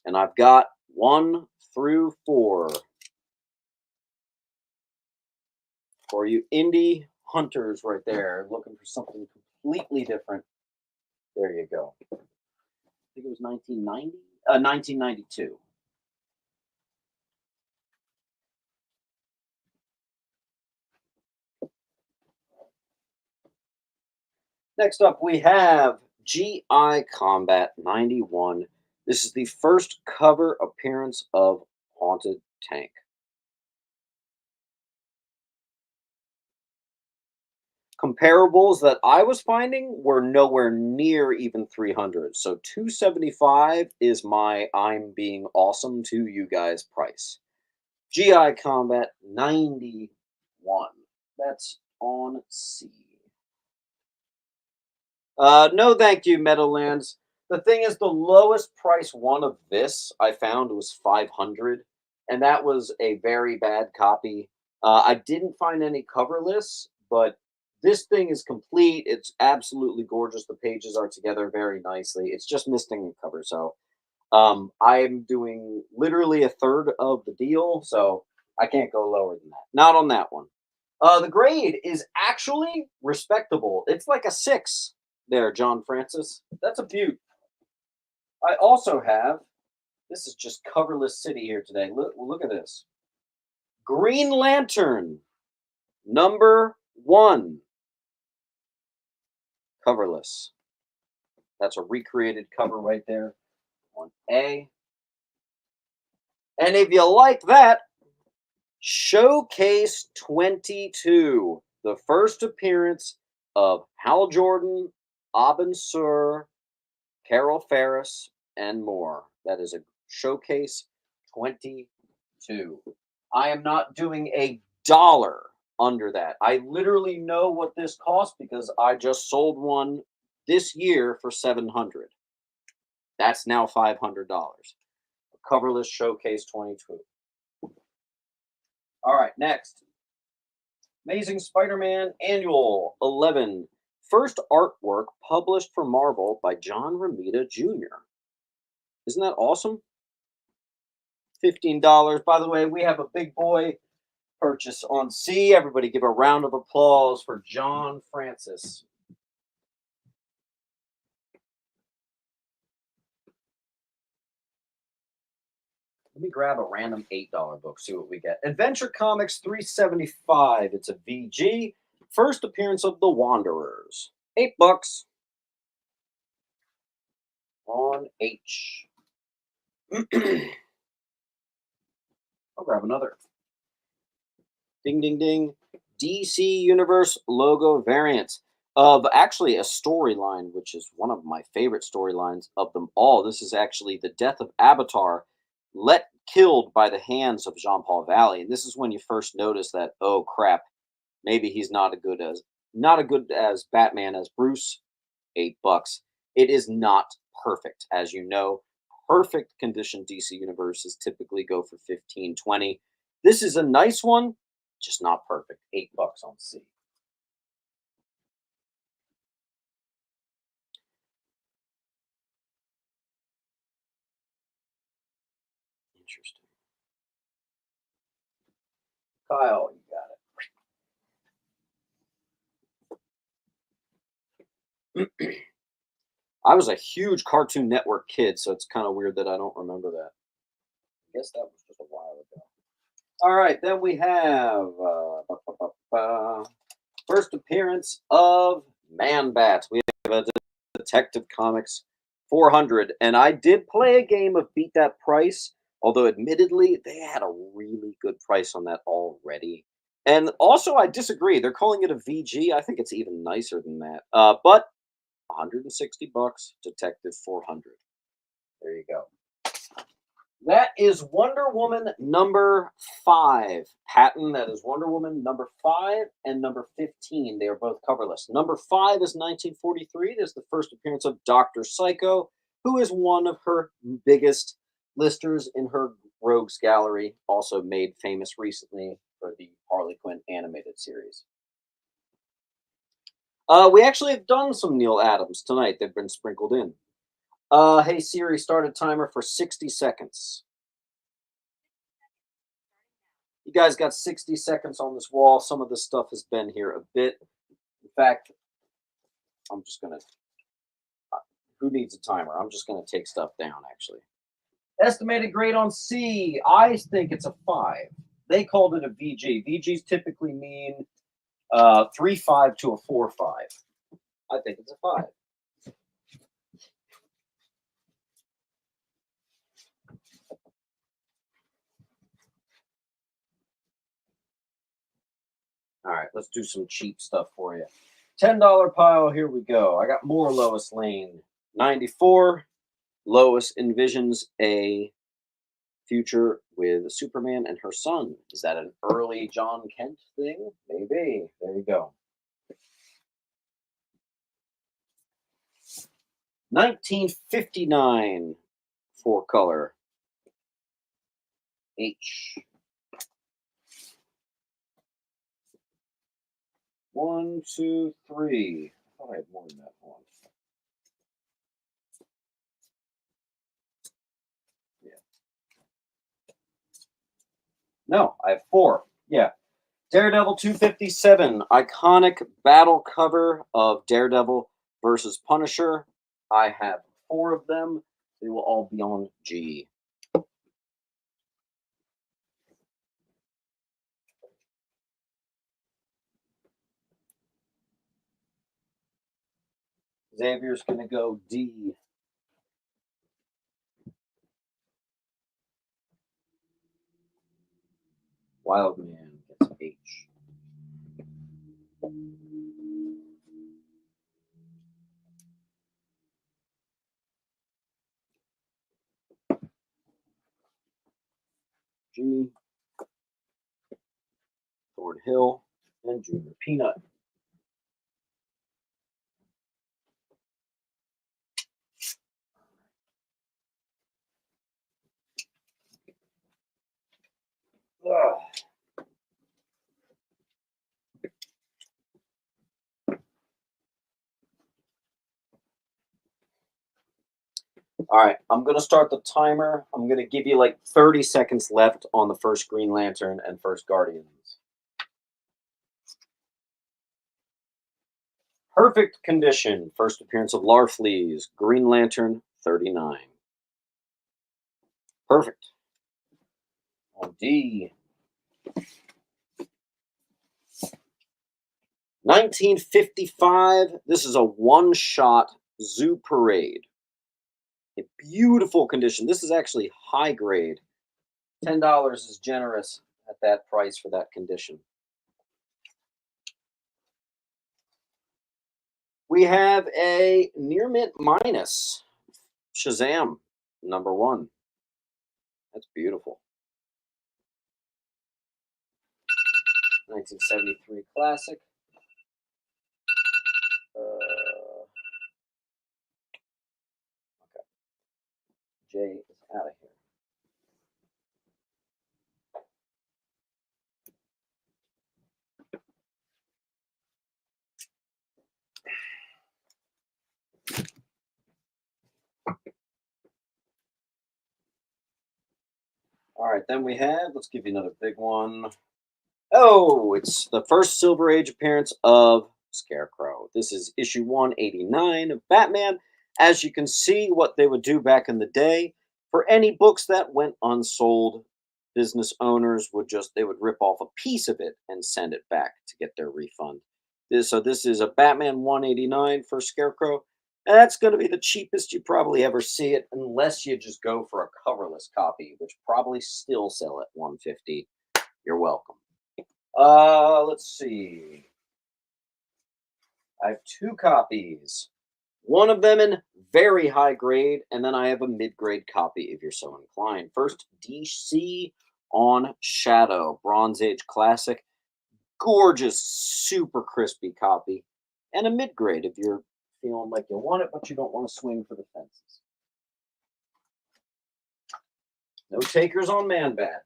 And I've got 1 through 4 for you indie hunters right there, looking for something completely different. There you go. I think it was 1992. Next up, we have GI Combat 91. This is the first cover appearance of Haunted Tank. Comparables that I was finding were nowhere near even 300. So 275 is my I'm being awesome to you guys price. GI Combat 91. That's on C. No, thank you, Meadowlands. The thing is, the lowest price one of this I found was 500, and that was a very bad copy. I didn't find any coverless, but this thing is complete. It's absolutely gorgeous. The pages are together very nicely. It's just missing a cover, so I'm doing literally a third of the deal, so I can't go lower than that. Not on that one. The grade is actually respectable. It's like a 6 there, John Francis. That's a beaut. I also have, this is just coverless city here today. Look at this. Green Lantern, number 1. Coverless. That's a recreated cover right there on A. And if you like that, Showcase 22, the first appearance of Hal Jordan, Abin Sur, Carol Ferris, and more. That is a Showcase 22. I am not doing a dollar under that. I literally know what this cost because I just sold one this year for $700. That's now $500. A coverless Showcase 22. All right, next. Amazing Spider-Man Annual 11. First artwork published for Marvel by John Romita Jr. Isn't that awesome? $15. By the way, we have a big boy purchase on C. Everybody give a round of applause for John Francis. Let me grab a random $8 book, see what we get. Adventure Comics 375. It's a VG. First appearance of the Wanderers. $8 on H. I'll grab another. Ding, ding, ding. DC Universe logo variant of actually a storyline, which is one of my favorite storylines of them all. This is actually the death of Avatar, killed by the hands of Jean-Paul Valley. And this is when you first notice that, oh crap, maybe he's not a good as Batman as Bruce. $8. It is not perfect, as you know. Perfect condition DC universes typically go for 15, 20. This is a nice one, just not perfect. $8 on C. Interesting. Kyle, you got it. I was a huge Cartoon Network kid, so it's kind of weird that I don't remember that. I guess that was just a while ago. All right, then we have first appearance of Man Bat. We have a Detective Comics 400, and I did play a game of Beat That Price, although admittedly they had a really good price on that already. And also, I disagree. They're calling it a VG. I think it's even nicer than that. But $160, Detective 400. There you go. That is Wonder Woman number 5. Patton, that is Wonder Woman number 5 and number 15. They are both coverless. Number 5 is 1943. This is the first appearance of Dr. Psycho, who is one of her biggest listers in her Rogues Gallery, also made famous recently for the Harley Quinn animated series. We actually have done some Neil Adams tonight. They've been sprinkled in. Hey Siri, start a timer for 60 seconds. You guys got 60 seconds on this wall. Some of this stuff has been here a bit. In fact, I'm just going to. Who needs a timer? I'm just going to take stuff down, actually. Estimated grade on C. I think it's a 5. They called it a VG. VGs typically mean 3.5 to a 4.5. I think it's a 5. All right, let's do some cheap stuff for you. $10 pile, here we go. I got more Lois Lane. 94. Lois envisions a future with Superman and her son. Is that an early John Kent thing? Maybe. There you go. 1959. 4-color. H. 1, 2, 3. I thought I had more than that one. Yeah. No, I have 4. Yeah. Daredevil 257. Iconic battle cover of Daredevil versus Punisher. I have 4 of them. They will all be on G. Xavier's going to go D. Wildman gets H. G. Thornhill and Junior Peanut. Ugh. All right, I'm going to start the timer. I'm going to give you like 30 seconds left on the first Green Lantern and first Guardians. Perfect condition. First appearance of Larfleeze, Green Lantern 39. Perfect. On D. 1955. This is a one-shot Zoo Parade. A beautiful condition. This is actually high grade. $10 is generous at that price for that condition. We have a near mint minus Shazam #1. That's beautiful. 1973 classic. Okay. Jay is out of here. All right, then we have, let's give you another big one. Oh, it's the first Silver Age appearance of Scarecrow. This is issue 189 of Batman. As you can see, what they would do back in the day, for any books that went unsold, business owners would they would rip off a piece of it and send it back to get their refund. This is a Batman 189 for Scarecrow. And that's going to be the cheapest you probably ever see it, unless you just go for a coverless copy, which probably still sell at 150. You're welcome. Let's see. I have two copies. One of them in very high grade, and then I have a mid-grade copy if you're so inclined. First, DC on Shadow, Bronze Age classic. Gorgeous, super crispy copy. And a mid-grade if you're feeling like you want it, but you don't want to swing for the fences. No takers on Man Bat.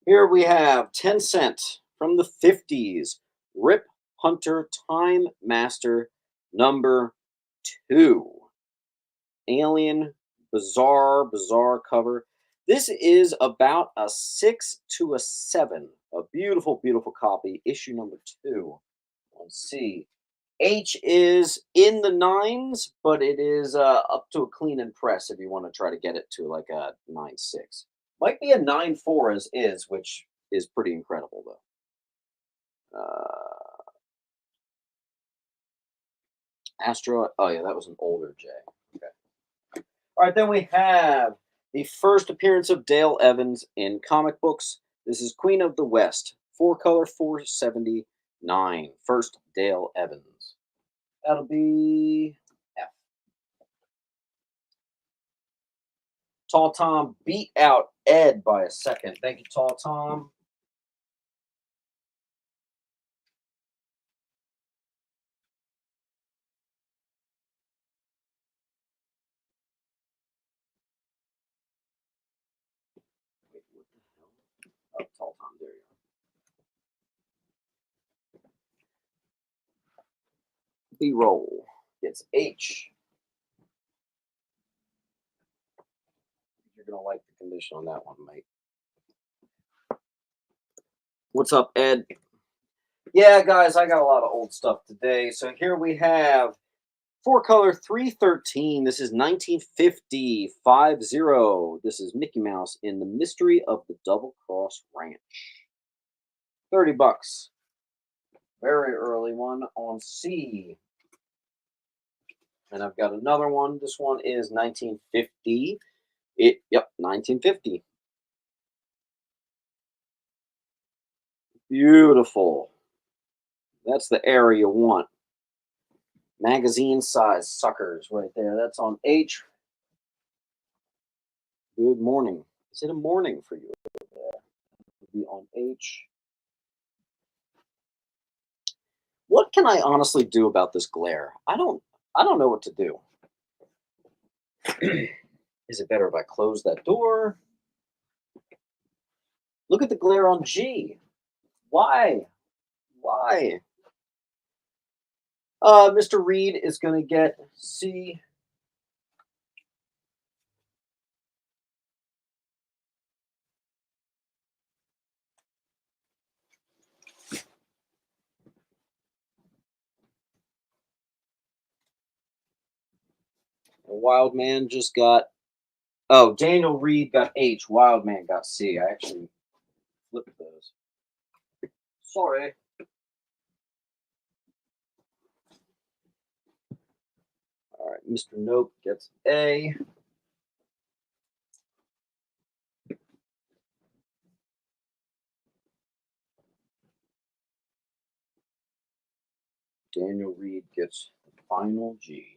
Here we have 10 cent from the 50s, Rip Hunter Time Master #2. Alien, bizarre cover. This is about a 6 to a 7. A beautiful, beautiful copy, issue #2. Let's see. H is in the 9s, but it is up to a clean and press if you want to try to get it to like a 9.6. Might be a 9.4 as is, which is pretty incredible though. Astro. Oh yeah, that was an older J. Okay. All right, then we have the first appearance of Dale Evans in comic books. This is Queen of the West, 4-color, 479. First Dale Evans. That'll be F. Tall Tom beat out Ed by a second. Thank you, Tall Tom. Wait, what the hell? Oh, Tall Tom, there you are. B-roll gets H. You're gonna like the condition on that one, mate. What's up, Ed? Yeah, guys, I got a lot of old stuff today. So here we have 4-color 313. This is 1950 50. This is Mickey Mouse in the Mystery of the Double Cross Ranch. $30. Very early one on C. And I've got another one. This one is 1950. 1950. Beautiful. That's the area you want. Magazine size suckers right there. That's on H. Good morning. Is it a morning for you over there? It'll be on H. What can I honestly do about this glare? I don't know what to do. Is it better if I close that door? Look at the glare on G. Why? Why? Mr. Reed is going to get C. Wildman just got. Oh, Daniel Reed got H. Wildman got C. I actually flipped those. Sorry. All right, Mr. Nope gets A. Daniel Reed gets the final G.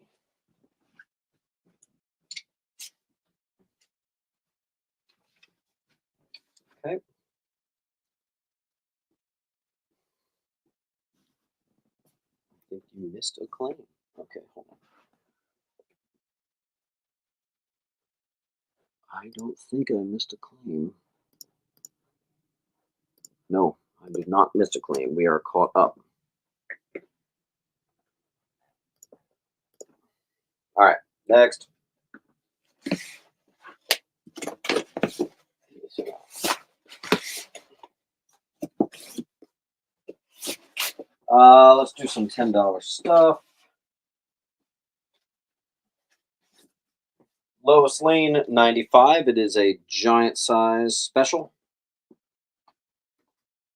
Okay. I think you missed a claim. Okay, hold on. I don't think I missed a claim. No, I did not miss a claim. We are caught up. All right, next. Let's do some $10 stuff. Lois Lane 95. It is a giant size special.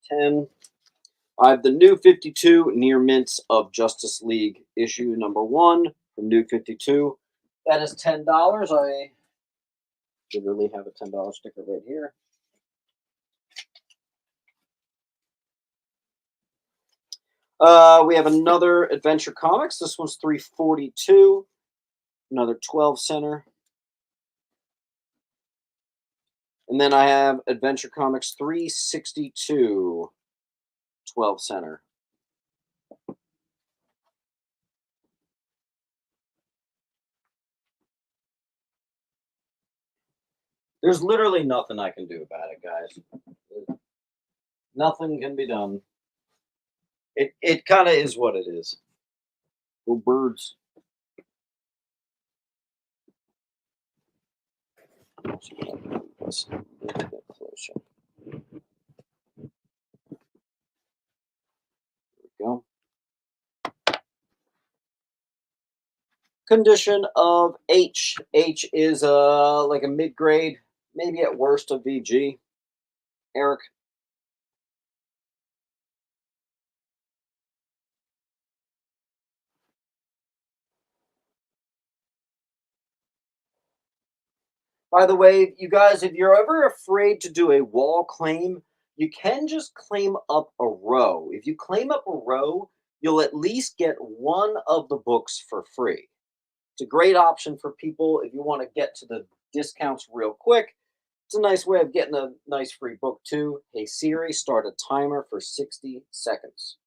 10. I have the New 52 Near Mints of Justice League issue number 1 from New 52. That is $10. I literally have a $10 sticker right here. We have another Adventure Comics. This one's $3.42. Another 12 center. And then I have Adventure Comics $3.62. 12 center. There's literally nothing I can do about it, guys. Nothing can be done. It kind of is what it is. Go birds. Let's get a bit closer. There we go. Condition of H. H is like a mid-grade, maybe at worst a VG. Eric. By the way, you guys, if you're ever afraid to do a wall claim, you can just claim up a row. If you claim up a row, you'll at least get one of the books for free. It's a great option for people if you want to get to the discounts real quick. It's a nice way of getting a nice free book too. Hey Siri, start a timer for 60 seconds.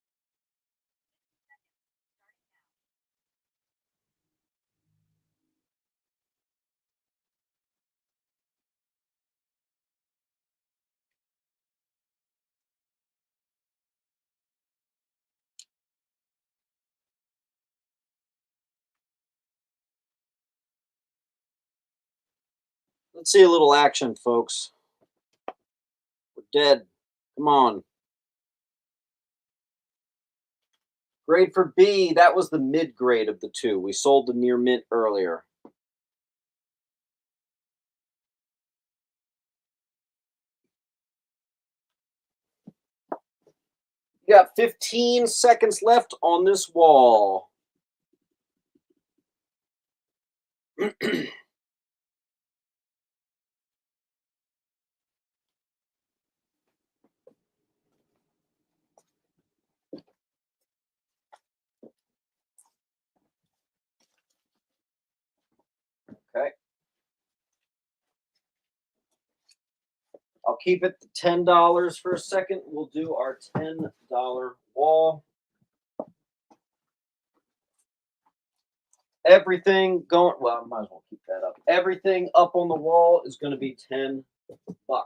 Let's see a little action, folks. We're dead. Come on. Grade for B, that was the mid grade of the two. We sold the near mint earlier. You got 15 seconds left on this wall. Okay. I'll keep it to $10 for a second. We'll do our $10 wall. Everything going, well, I might as well keep that up. Everything up on the wall is going to be $10.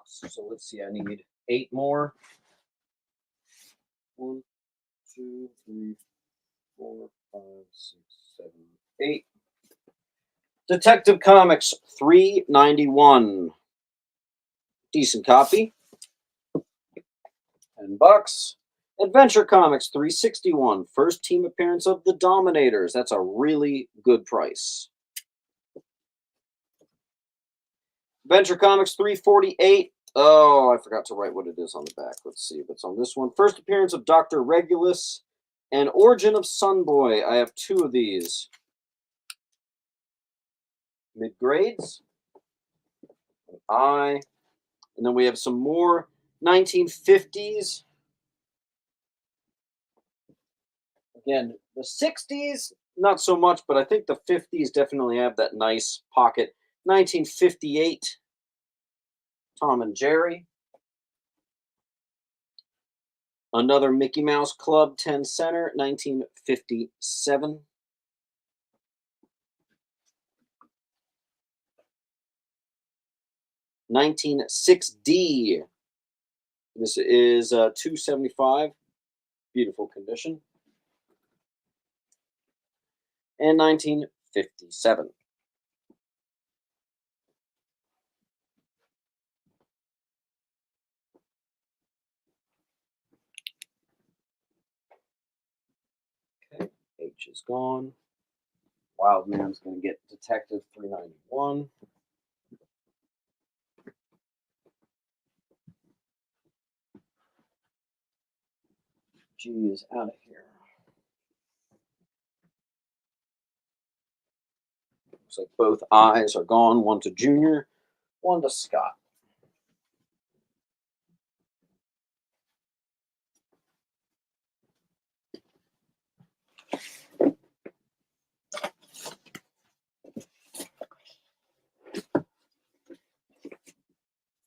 So let's see, I need 8 more. 1, 2, 3, 4, 5, 6, 7, 8. Detective Comics $3.91. Decent copy. $10. Adventure Comics $3.61. First team appearance of the Dominators. That's a really good price. Venture Comics 348. Oh, I forgot to write what it is on the back. Let's see if it's on this one. First appearance of Dr. Regulus and Origin of Sunboy. I have 2 of these. Mid-grades. And then we have some more 1950s. Again, the 60s, not so much, but I think the 50s definitely have that nice pocket. 1958, Tom and Jerry. Another Mickey Mouse Club 10 Center, 1957. $19.6D. This is 275. Beautiful condition. And 1957. Okay, H is gone. Wild Man's going to get Detective 391. G is out of here. Looks like both I's are gone. One to Junior, one to Scott.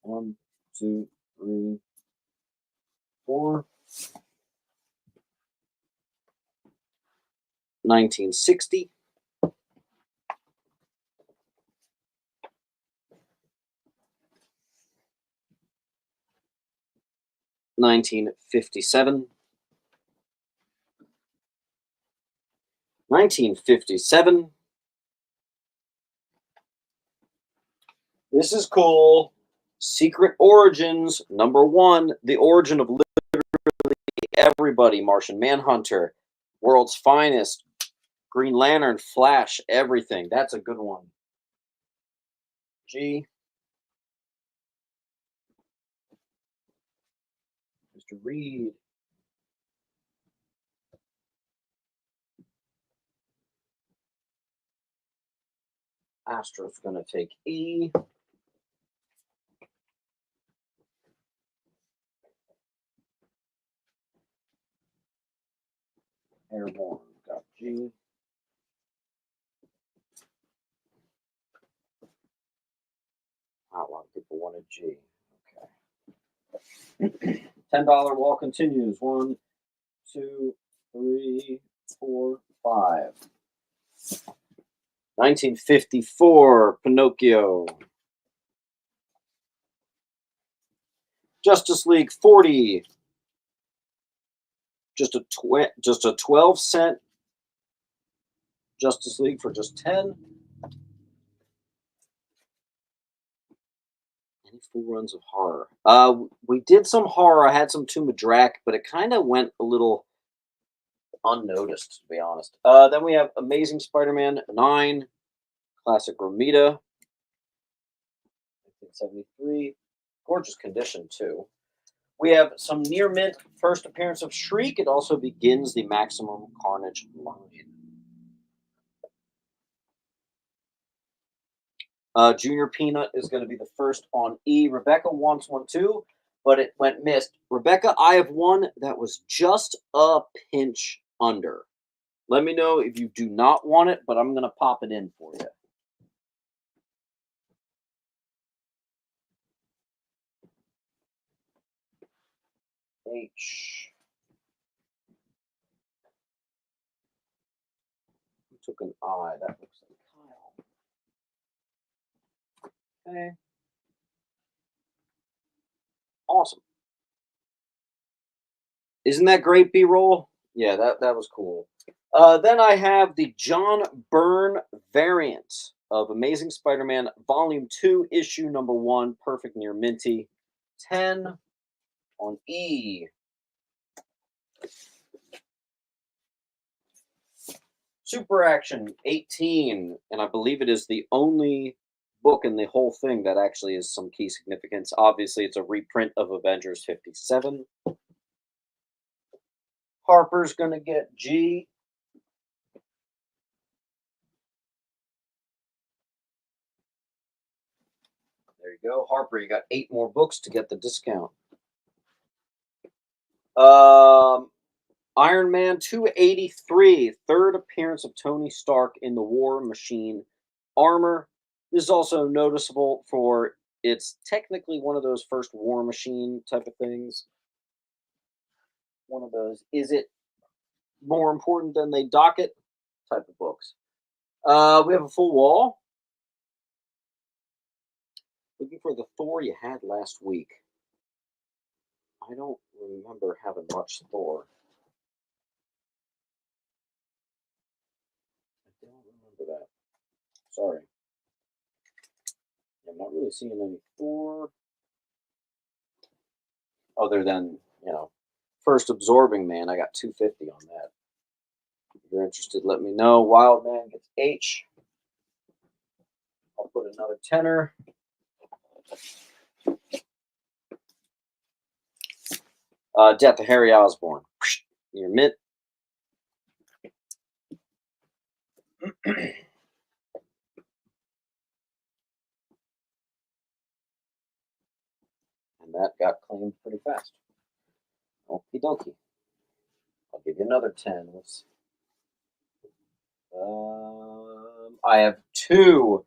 One, two, three, four. 1960. $19.57. $19.57. This is cool. Secret Origins, #1. The origin of literally everybody. Martian Manhunter, World's Finest, Green Lantern, Flash, everything. That's a good one. G. Mr. Reed. Astro's going to take E. Airborne got G. A lot of people wanted G. Okay. $10 wall continues. 1, 2, 3, 4, 5. 1954, Pinocchio. Justice League 40. Just a 12-cent Justice League for just 10. Any full runs of horror? We did some horror. I had some Tomb of Drac, but it kind of went a little unnoticed, to be honest. Then we have Amazing Spider-Man 9, classic Romita, 1973. Gorgeous condition, too. We have some near mint first appearance of Shriek. It also begins the Maximum Carnage line. Junior Peanut is going to be the first on E. Rebecca wants one too, but it went missed. Rebecca, I have one that was just a pinch under. Let me know if you do not want it, but I'm going to pop it in for you. H. Who took an I? That looks like Kyle. Okay. Awesome. Isn't that great, B-roll? Yeah, that was cool. Then I have the John Byrne variant of Amazing Spider-Man Volume 2, Issue #1, Perfect Near Minty. 10 on E. Super Action 18, and I believe it is the only book in the whole thing that actually is some key significance. Obviously, it's a reprint of Avengers 57. Harper's gonna get G. There you go, Harper. You got 8 more books to get the discount. Um, Iron Man 283, third appearance of Tony Stark in the War Machine armor. This is also noticeable for it's technically one of those first War Machine type of things. One of those, is it more important than they dock it type of books. We have a full wall. Looking for the Thor you had last week. I don't remember having much Thor. I don't remember that. Sorry. I'm not really seeing any Thor. Other than, first Absorbing Man. I got 250 on that. If you're interested, let me know. Wild Man gets H. I'll put another tenner. Death of Harry Osborn. Your mint. And that got claimed pretty fast. Okie dokie. I'll give you another 10. Let's. I have 2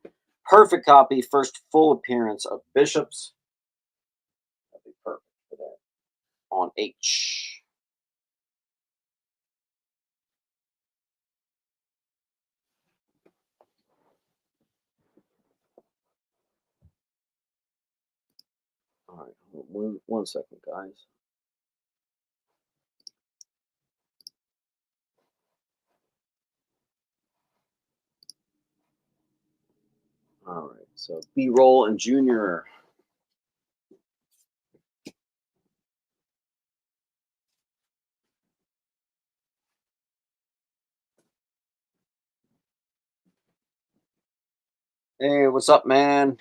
perfect copy. First full appearance of Bishops. That'd be perfect for that. On H. All right, one second, guys. All right, so B-roll and Junior. Hey, what's up, man?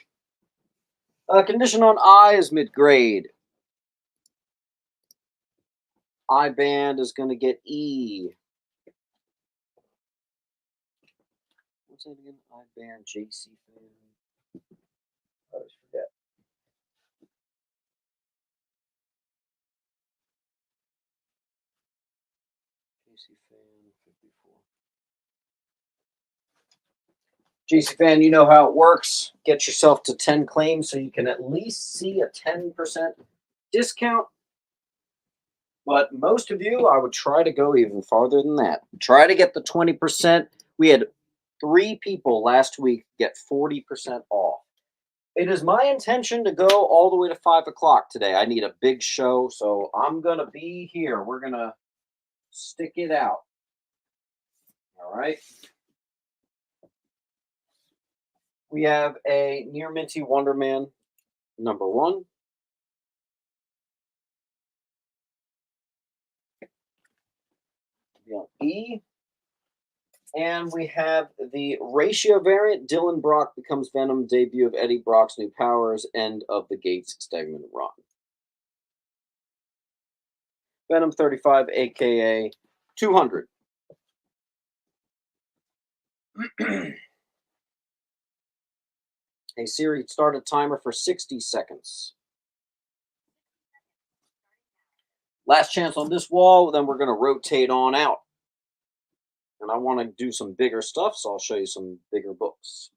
Condition on I is mid-grade. I band is going to get E. What's that again? I band, JC fan. I always forget. JC fan 54. JC fan, you know how it works. Get yourself to 10 claims so you can at least see a 10% discount. But most of you, I would try to go even farther than that. Try to get the 20%. We had 3 people last week get 40% off. It is my intention to go all the way to 5 o'clock today. I need a big show, so I'm going to be here. We're going to stick it out. All right. We have a Near Minty Wonder Man number 1. E. And we have the ratio variant. Dylan Brock becomes Venom. Debut of Eddie Brock's new powers. End of the Gates Stegman run. Venom 35, aka 200. Hey Siri, start a timer for 60 seconds. Last chance on this wall, then we're going to rotate on out. And I want to do some bigger stuff, so I'll show you some bigger books.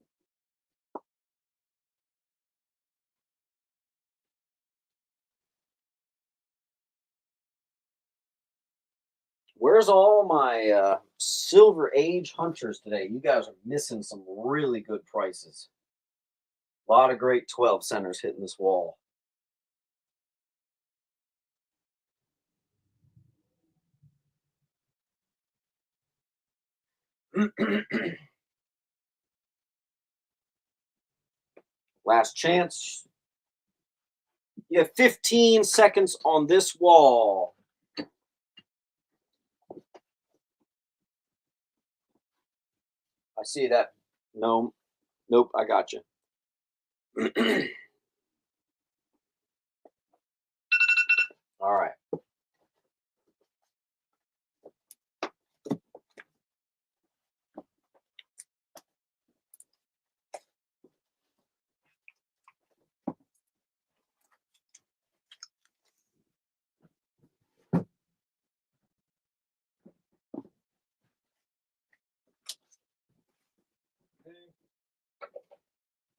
Where's all my Silver Age hunters today? You guys are missing some really good prices. A lot of great 12 centers hitting this wall. Last chance. You have 15 seconds on this wall. I see that. No, nope, I got you. All right.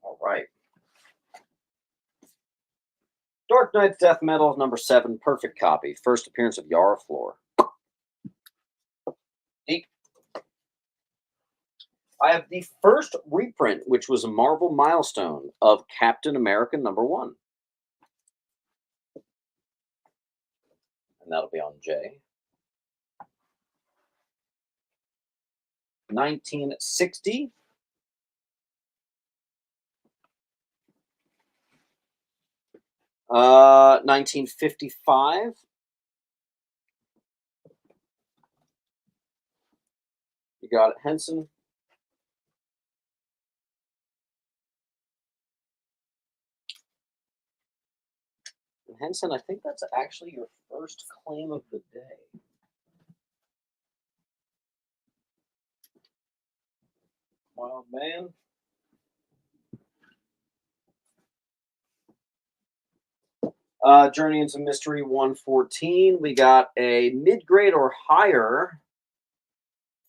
All right. Dark Knight's Death Metal #7, perfect copy. First appearance of Yara Flor. Deep. I have the first reprint, which was a Marvel milestone, of Captain America #1. And that'll be on J. 1960. 1955. You got it, Henson. Henson, I think that's actually your first claim of the day. Wild man. Journey into Mystery 114. We got a mid-grade or higher.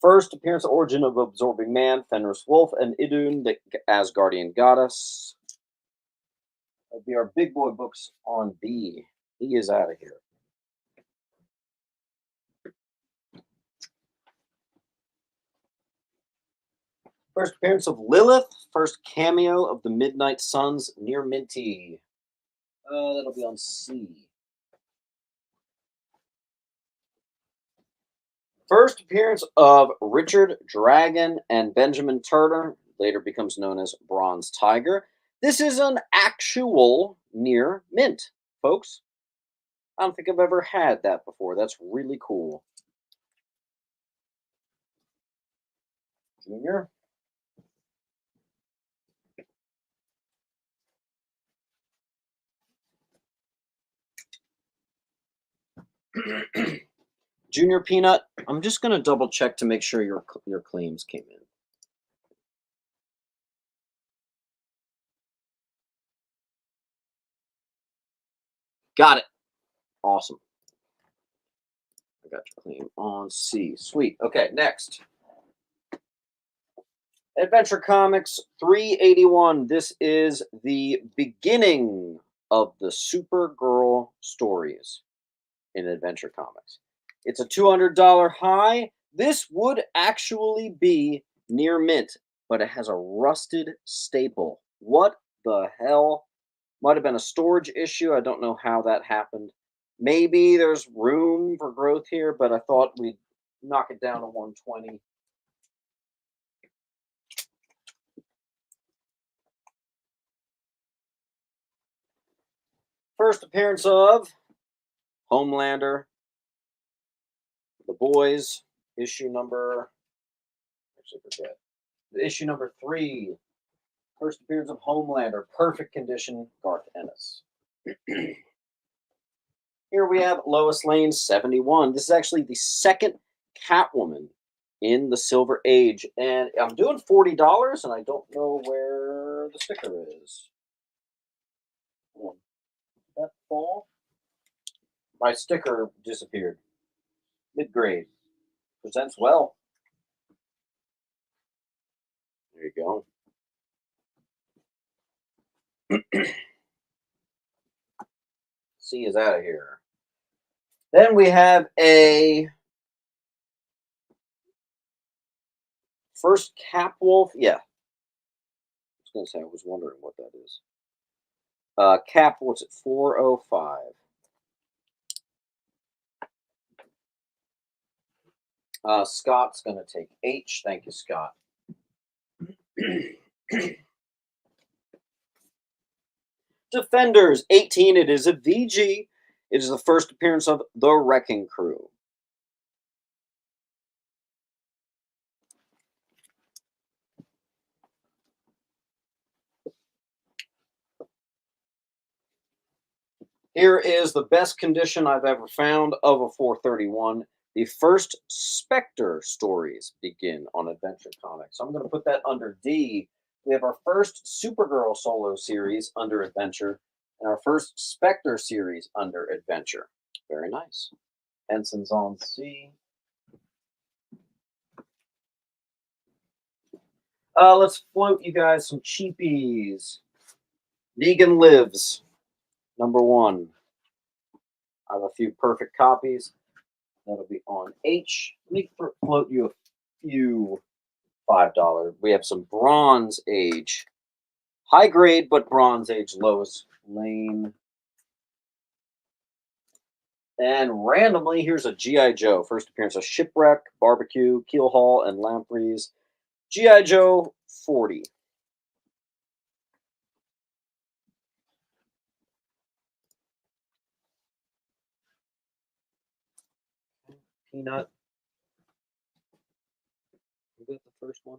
First appearance, Origin of Absorbing Man, Fenris Wolf, and Idun, the Asgardian goddess. That'll be our big boy books on B. He is out of here. First appearance of Lilith. First cameo of the Midnight Suns, near Minty. That'll be on C. First appearance of Richard Dragon and Benjamin Turner, later becomes known as Bronze Tiger. This is an actual near mint, folks. I don't think I've ever had that before. That's really cool. Junior. Junior Peanut, I'm just going to double check to make sure your claims came in. Got it. Awesome. I got your claim on C. Sweet. Okay, next. Adventure Comics 381. This is the beginning of the Supergirl stories in Adventure Comics. It's a $200 high. This would actually be near mint, but it has a rusted staple. What the hell? Might have been a storage issue. I don't know how that happened. Maybe there's room for growth here, but I thought we'd knock it down to 120. First appearance of Homelander, The Boys, issue number, actually forget, issue number 3. First appearance of Homelander, perfect condition, Garth Ennis. Here we have Lois Lane 71. This is actually the second Catwoman in the Silver Age, and I'm doing $40, and I don't know where the sticker is. Did that fall? My sticker disappeared. Mid-grade. Presents well. There you go. C is out of here. Then we have a first Capwolf. Yeah. I was going to say, I was wondering what that is. Capwolf's at 405. Scott's going to take H. Thank you, Scott. Defenders 18. It is a VG. It is the first appearance of the Wrecking Crew. Here is the best condition I've ever found of a 431. The first Spectre stories begin on Adventure Comics. So I'm going to put that under D. We have our first Supergirl solo series under Adventure, and our first Spectre series under Adventure. Very nice. Henson's on C. Let's float you guys some cheapies. Negan Lives, #1. I have a few perfect copies. That'll be on H. Let me float you a few $5. We have some Bronze Age. High grade, but Bronze Age Lois Lane. And randomly, here's a G.I. Joe. First appearance of Shipwreck, Barbecue, Keel Hall, and Lampreys. G.I. Joe 40. Peanut. You got the first one?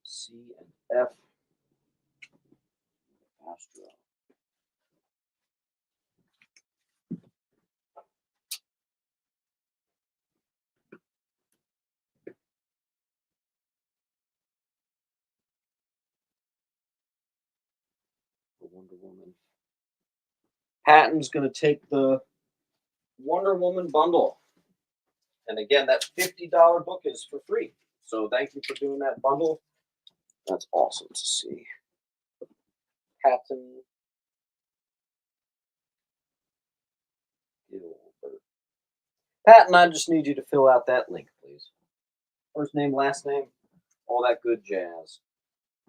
C and F. Astro. The Wonder Woman. Patton's going to take the Wonder Woman bundle. And again, that $50 book is for free. So thank you for doing that bundle. That's awesome to see. Patton Gilbert. Patton, I just need you to fill out that link, please. First name, last name, all that good jazz.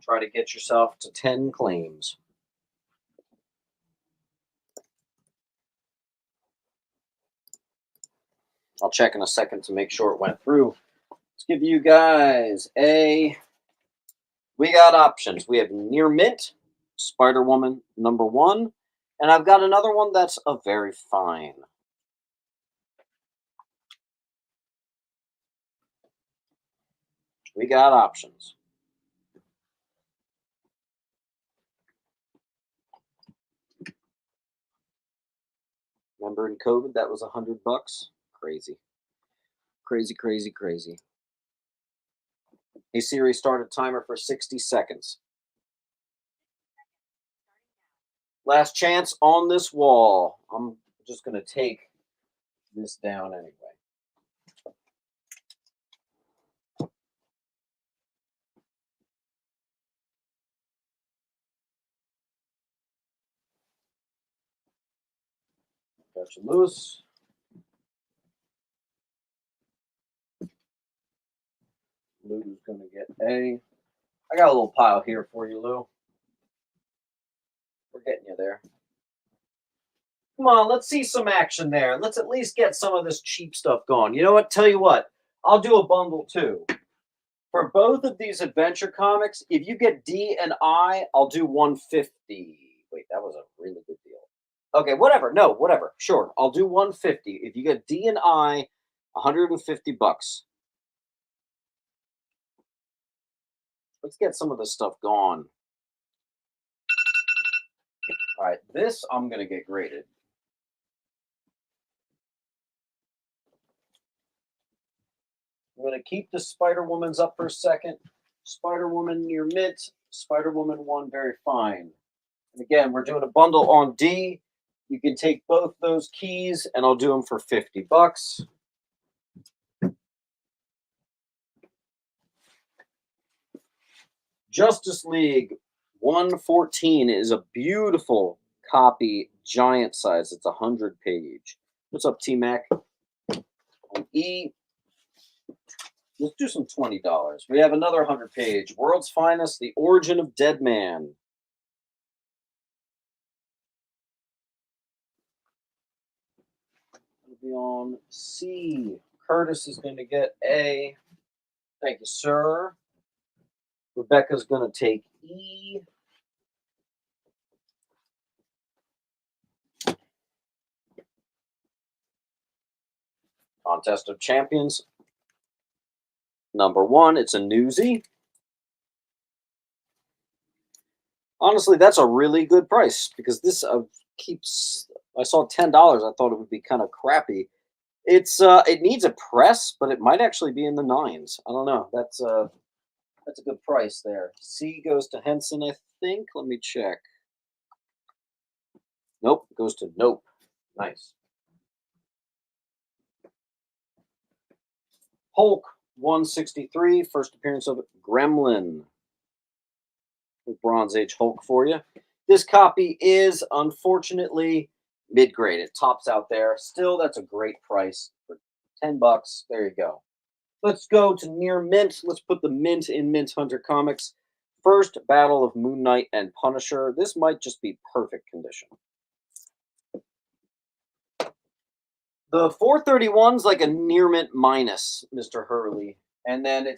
Try to get yourself to 10 claims. I'll check in a second to make sure it went through. Let's give you guys a... We got options. We have Near Mint, Spider-Woman #1, and I've got another one that's a very fine. We got options. Remember in COVID, that was $100. Crazy. Crazy, crazy, crazy. Hey Siri, start a timer for 60 seconds. Last chance on this wall. I'm just going to take this down anyway. Got you loose. Lou's going to get A. I got a little pile here for you, Lou. We're getting you there. Come on, let's see some action there. Let's at least get some of this cheap stuff going. You know what? Tell you what, I'll do a bundle too. For both of these adventure comics, if you get D and I, I'll do 150. Wait, that was a really good deal. Okay, whatever. No, whatever. Sure, I'll do 150. If you get D and I, $150. Let's get some of this stuff gone. All right, this I'm going to get graded. I'm going to keep the Spider-Woman's up for a second. Spider-Woman Near Mint, Spider-Woman 1 very fine. And again, we're doing a bundle on D. You can take both those keys, and I'll do them for $50. Justice League 114 is a beautiful copy, giant size. It's 100-page. What's up, T-Mac? On E, let's do some $20. We have another 100-page. World's Finest, The Origin of Dead Man. It'll be on C. Curtis is going to get A. Thank you, sir. Rebecca's going to take E. Contest of Champions #1. It's a newsie. Honestly, that's a really good price because this keeps. I saw $10. I thought it would be kind of crappy. It needs a press, but it might actually be in the nines. I don't know. That's a good price there. C goes to Henson, I think. Let me check. Nope, it goes to Nope. Nice. Hulk 163, first appearance of Gremlin. Bronze Age Hulk for you. This copy is unfortunately mid grade. It tops out there. Still, that's a great price for $10. There you go. Let's go to near mint. Let's put the mint in Mint Hunter Comics. First Battle of Moon Knight and Punisher. This might just be perfect condition. The 431's like a near mint minus, Mr. Hurley. And then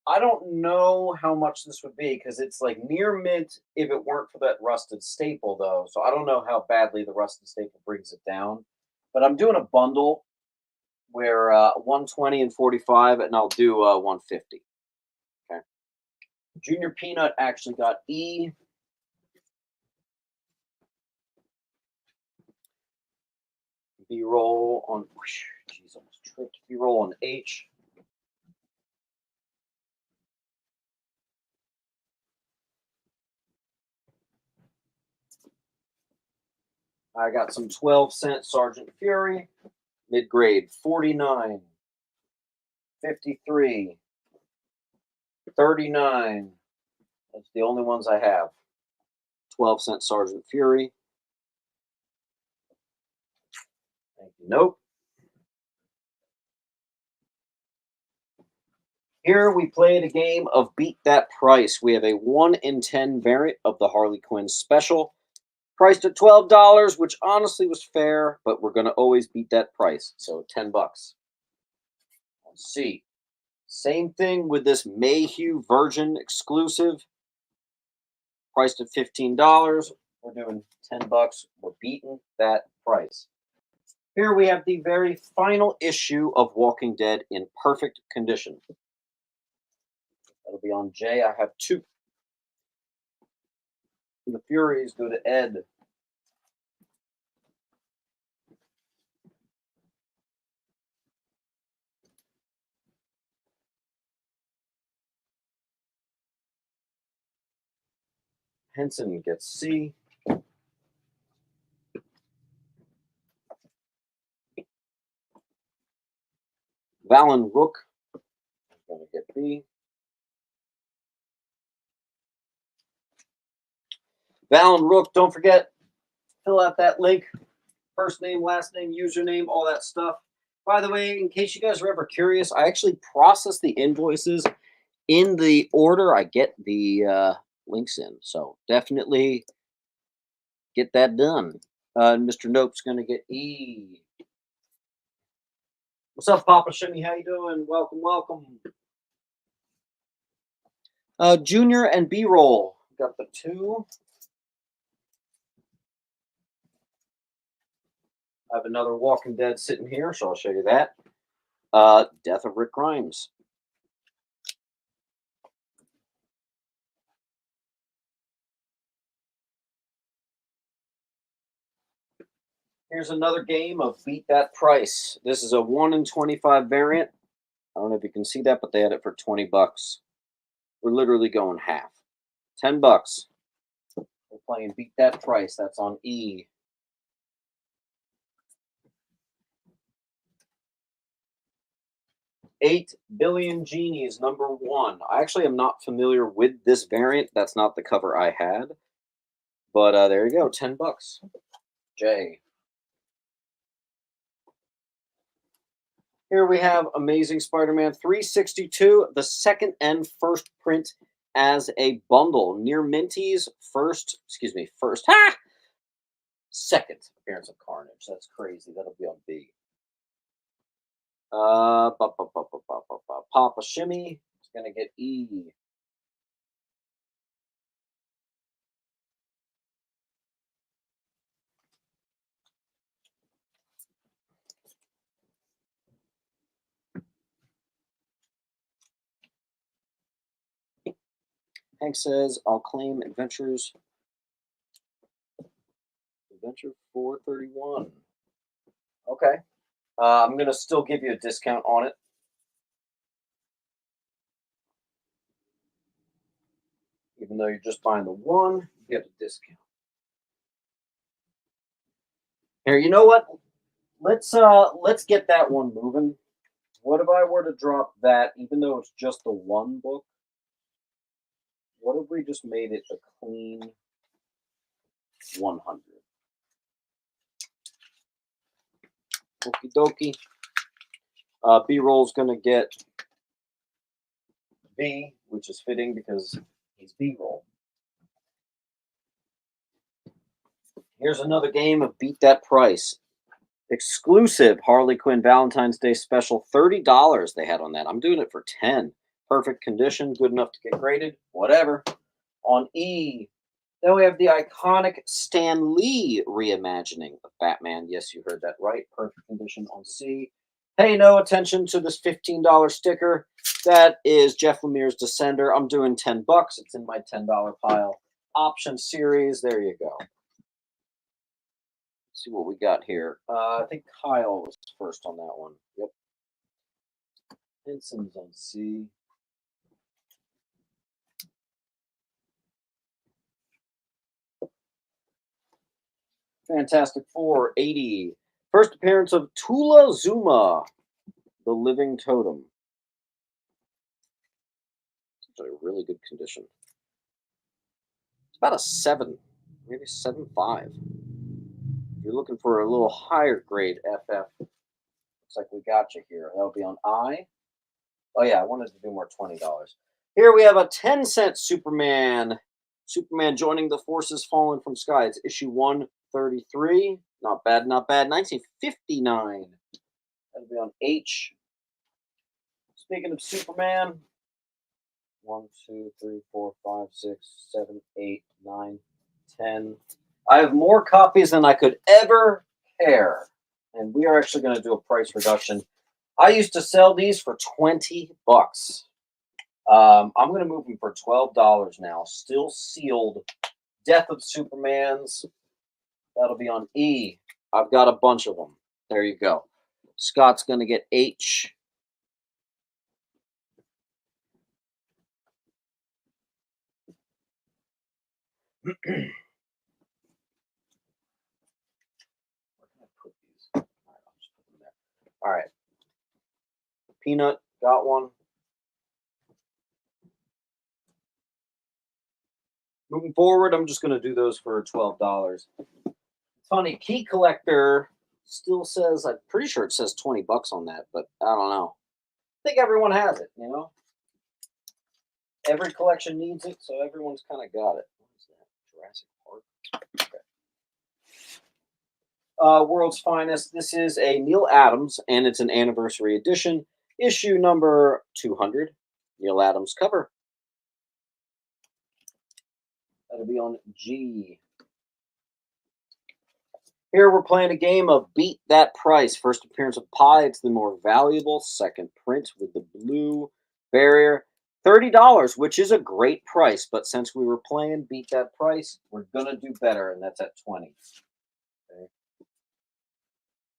I don't know how much this would be because it's like near mint if it weren't for that rusted staple, though. So I don't know how badly the rusted staple brings it down. But I'm doing a bundle where 120 and 45, and I'll do 150. Okay. Junior Peanut actually got E. B-roll on, jeez, almost tripped. B-roll on H. I got some 12-cent Sergeant Fury. Mid-grade 49, 53, 39. That's the only ones I have. 12-cent Sergeant Fury. Thank you. Nope. Here we played a game of Beat That Price. We have a 1 in 10 variant of the Harley Quinn special, priced at $12, which honestly was fair, but we're going to always beat that price. So $10. Let's see. Same thing with this Mayhew Virgin exclusive, priced at $15. We're doing $10. We're beating that price. Here we have the very final issue of Walking Dead in perfect condition. That'll be on J. I have 2. The Furies go to Ed. Henson gets C. Valen Rook is going to get B. Valen Rook, don't forget, fill out that link. First name, last name, username, all that stuff. By the way, in case you guys are ever curious, I actually process the invoices in the order I get the links in. So definitely get that done. Mr. Nope's going to get E. What's up, Papa Shimmy? How you doing? Welcome, welcome. Junior and B-roll. Got the 2. I have another Walking Dead sitting here, so I'll show you that. Death of Rick Grimes. Here's another game of Beat That Price. This is a 1 in 25 variant. I don't know if you can see that, but they had it for $20. We're literally going half. $10. We're playing Beat That Price. That's on E. $8 Billion Genies, number 1. I actually am not familiar with this variant. That's not the cover I had. But there you go, $10. J. Here we have Amazing Spider-Man 362, the second and first print as a bundle. Near Minty's second appearance of Carnage. That's crazy. That'll be on B. Papa Shimmy is going to get E. Hank says, I'll claim Adventures Adventure 431. Okay. I'm going to still give you a discount on it. Even though you're just buying the one, you get a discount. Here, you know what? Let's get that one moving. What if I were to drop that, even though it's just the one book? What if we just made it a clean 100? Okie dokie. B-roll's gonna get B, which is fitting because he's B-roll. Here's another game of Beat That Price. Exclusive Harley Quinn Valentine's Day special, $30 they had on that. I'm doing it for 10. Perfect condition, good enough to get graded, whatever. On E, then we have the iconic Stan Lee reimagining of Batman. Yes, you heard that right. Perfect condition on C. Pay no attention to this $15 sticker. That is Jeff Lemire's Descender. I'm doing 10 bucks. It's in my $10 pile. Option series. There you go. Let's see what we got here. I think Kyle was first on that one. Yep. Henson's on C. Fantastic Four, 80. First appearance of Tula Zuma, the living totem. It's a really good condition. It's about a 7, maybe 7.5. If you're looking for a little higher grade FF, looks like we got you here. That'll be on I. Oh yeah, I wanted to do more $20. Here we have a 10-cent Superman. Superman joining the forces fallen from sky. It's issue 133. Not bad, not bad. 1959. That'll be on H. Speaking of Superman, 1, 2, 3, 4, 5, 6, 7, 8, 9, 10. I have more copies than I could ever care. And we are actually going to do a price reduction. I used to sell these for 20 bucks. I'm going to move them for $12 now. Still sealed. Death of Supermans. That'll be on E. I've got a bunch of them. There you go. Scott's going to get H. Where can I put these? All right, I'll just put them there. All right. Peanut, got one. Moving forward, I'm just going to do those for $12. Funny, Key Collector still says, I'm pretty sure it says 20 bucks on that, but I don't know. I think everyone has it, you know? Every collection needs it, so everyone's kind of got it. What is that? Jurassic Park? Okay. World's Finest. This is a Neil Adams, and it's an anniversary edition. Issue number 200. Neil Adams cover. That'll be on G. Here we're playing a game of Beat That Price. First appearance of Pi. It's the more valuable second print with the blue barrier. $30, which is a great price. But since we were playing Beat That Price, we're going to do better, and that's at 20. Okay.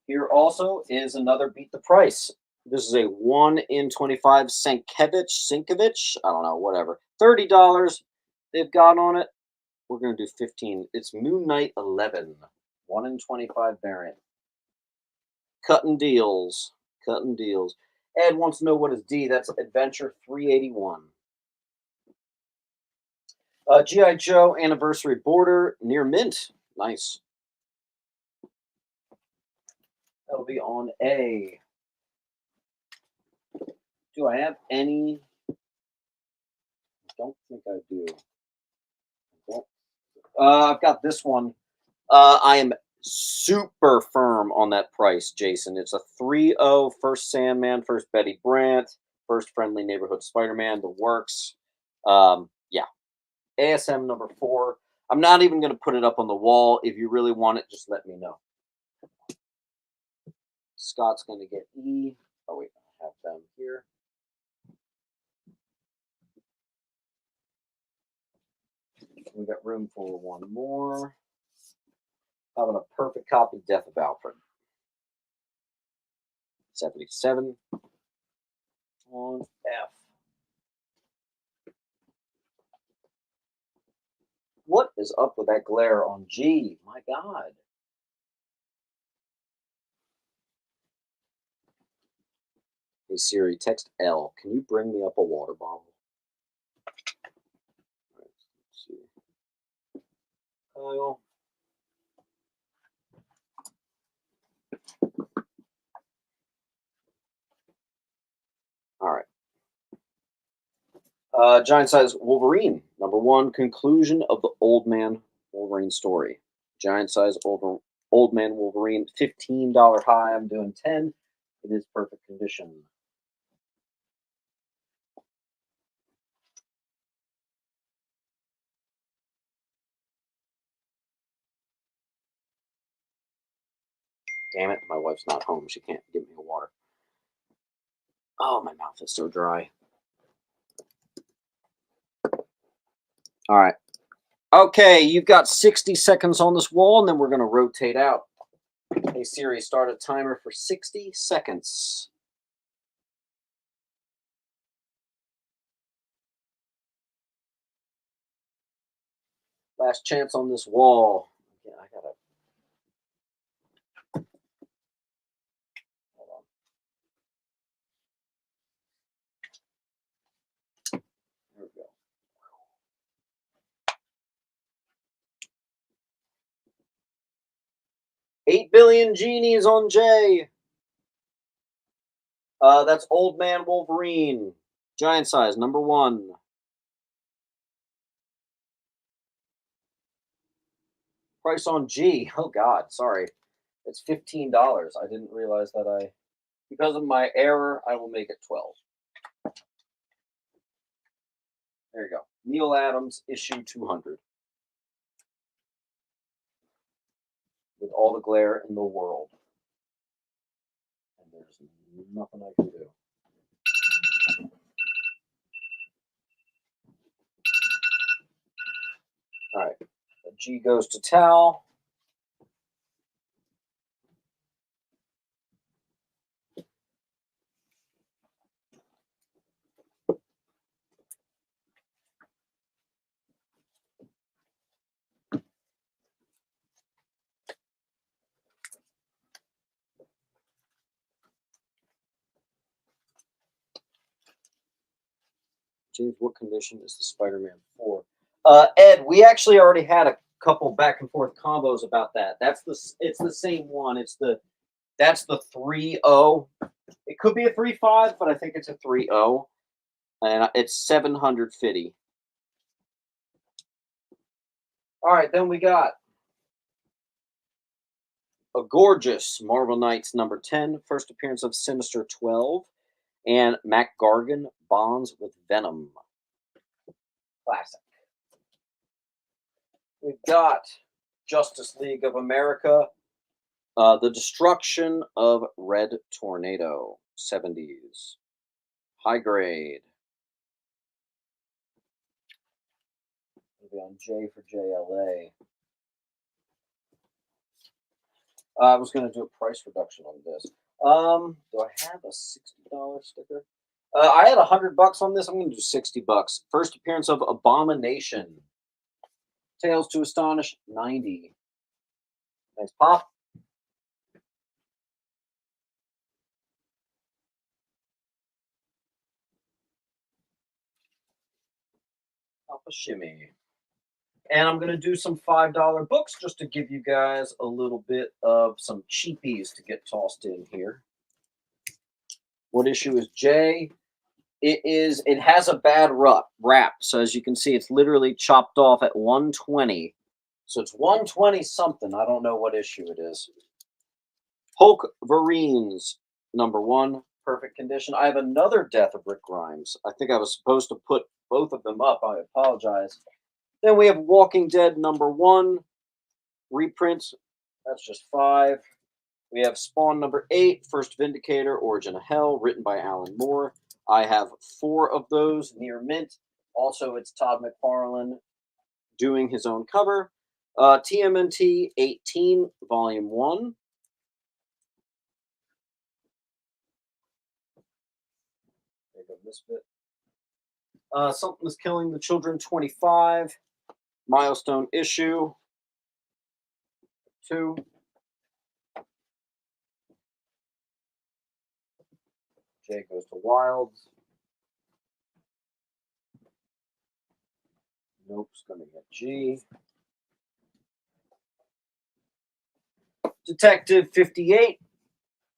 Here also is another Beat the Price. This is a 1 in 25 Sienkiewicz. I don't know, whatever. $30 they've got on it. We're going to do 15. It's Moon Knight 11. 1 in 25 variant. Cutting deals. Cutting deals. Ed wants to know what is D. That's Adventure 381. G.I. Joe Anniversary Border near mint. Nice. That'll be on A. Do I have any? I don't think I do. I've got this one. I am super firm on that price, Jason. It's a 3-0, first Sandman, first Betty Brant, first Friendly Neighborhood Spider-Man, the works. Yeah. ASM number 4. I'm not even going to put it up on the wall. If you really want it, just let me know. Scott's going to get E. Oh, wait. I have them here. We got room for one more. Having a perfect copy Death of Alfred. 77 on F. What is up with that glare on G? My God. Hey Siri, text L. Can you bring me up a water bottle? All right, let's see. Kyle. All right. Giant size Wolverine. Number 1, conclusion of the Old Man Wolverine story. Giant size Old Man Wolverine, $15 high. I'm doing 10. It is perfect condition. Damn it, my wife's not home. She can't give me a water. Oh, my mouth is so dry. All right. Okay, you've got 60 seconds on this wall, and then we're going to rotate out. Hey Siri, start a timer for 60 seconds. Last chance on this wall. Yeah, I gotta. Hold on. There we go. 8 billion genies on J. That's Old Man Wolverine. Giant size, number 1. Price on G. Oh God, sorry. It's $15. I didn't realize that because of my error, I will make it 12. There you go. Neil Adams, issue 200. With all the glare in the world. And there's nothing I can do. All right. G goes to Tal. James, what condition is the Spider-Man 4? Ed, we actually already had a couple back and forth combos about that. It's the same one. That's the 3.0. It could be a 3.5, but I think it's a 3.0. And it's 750. All right, then we got a gorgeous Marvel Knights number 10, first appearance of Sinister 12, and Mac Gargan bonds with Venom. Classic. We've got Justice League of America, The Destruction of Red Tornado, 70s. High grade. Maybe on J for JLA. I was going to do a price reduction on this. Do I have a $60 sticker? I had $100 on this. I'm going to do $60. First appearance of Abomination. Tales to Astonish, 90. Thanks, Pop. Papa Shimmy. And I'm going to do some $5 books just to give you guys a little bit of some cheapies to get tossed in here. What issue is J? It has a bad wrap. So as you can see, it's literally chopped off at 120. So it's 120 something. I don't know what issue it is. Hulk Verines, number 1, perfect condition. I have another Death of Rick Grimes. I think I was supposed to put both of them up. I apologize. Then we have Walking Dead number 1, reprint. That's just 5. We have Spawn number 8, First Vindicator, Origin of Hell, written by Alan Moore. I have 4 of those near mint. Also, it's Todd McFarlane doing his own cover. TMNT 18, Volume 1. There you go, Misfit. Something is Killing the Children 25, Milestone Issue 2. J Goes to Wilds. Nope's going to get G. Detective 58,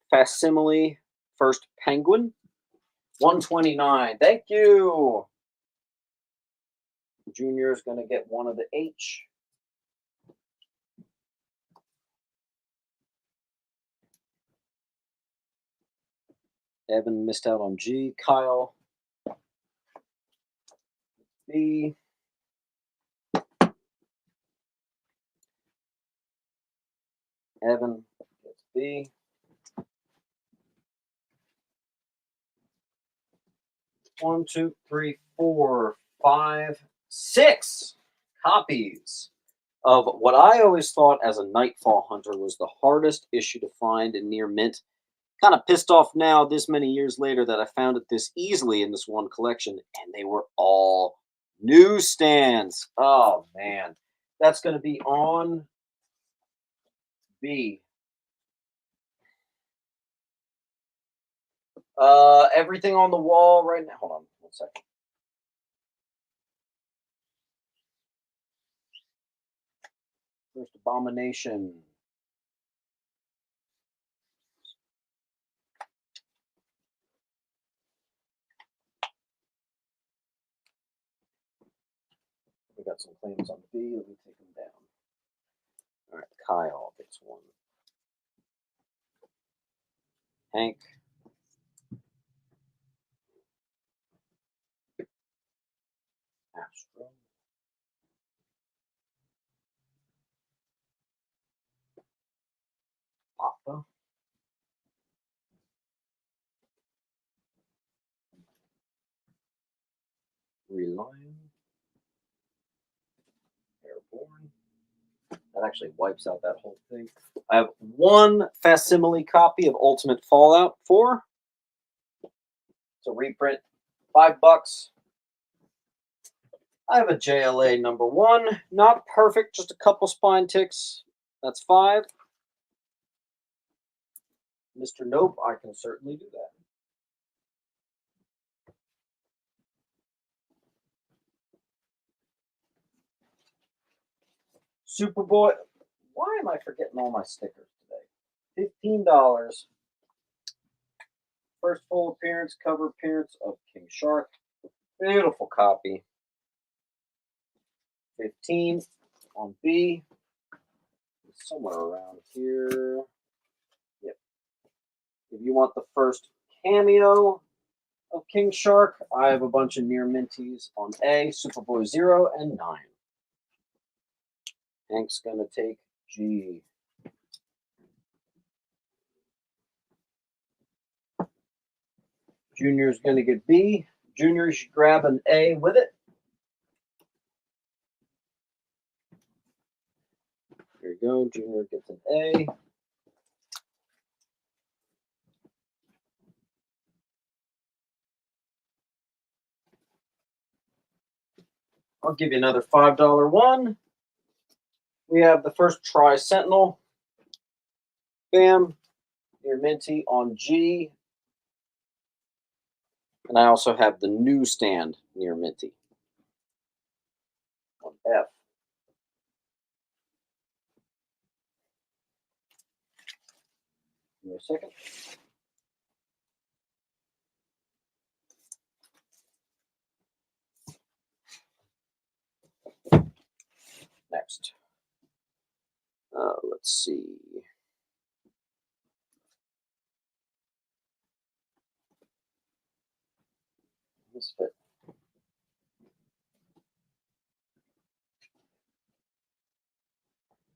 Facsimile, First Penguin, 129. Thank you. Junior is going to get one of the H. Evan missed out on G. Kyle, B. Evan gets B. One, two, three, four, five, 6 copies of what I always thought as a Nightfall Hunter was the hardest issue to find in near mint. Kind of pissed off now this many years later that I found it this easily in this one collection, and they were all newsstands. Oh man, that's going to be on B. Everything on the wall right now. Hold on one second. First Abomination. We got some claims on B. Let me take them down. All right, Kyle gets one. Hank. Astro. Papa. Relion. Airborne. That actually wipes out that whole thing. I have one facsimile copy of Ultimate Fallout 4. It's a reprint, $5. I have a JLA number 1. Not perfect, just a couple spine ticks. That's 5. Mr. Nope, I can certainly do that. Superboy. Why am I forgetting all my stickers today? $15. First full appearance, cover appearance of King Shark. Beautiful copy. 15 on B. Somewhere around here. Yep. If you want the first cameo of King Shark, I have a bunch of near minties on A, Superboy 0 and 9. Hank's gonna take G. Junior's gonna get B. Junior should grab an A with it. There you go. Junior gets an A. I'll give you another $5 one. We have the first Tri-Sentinel. Bam. Near minty on G. And I also have the newsstand near minty on F. Give me a second. Next. Let's see. Misfit.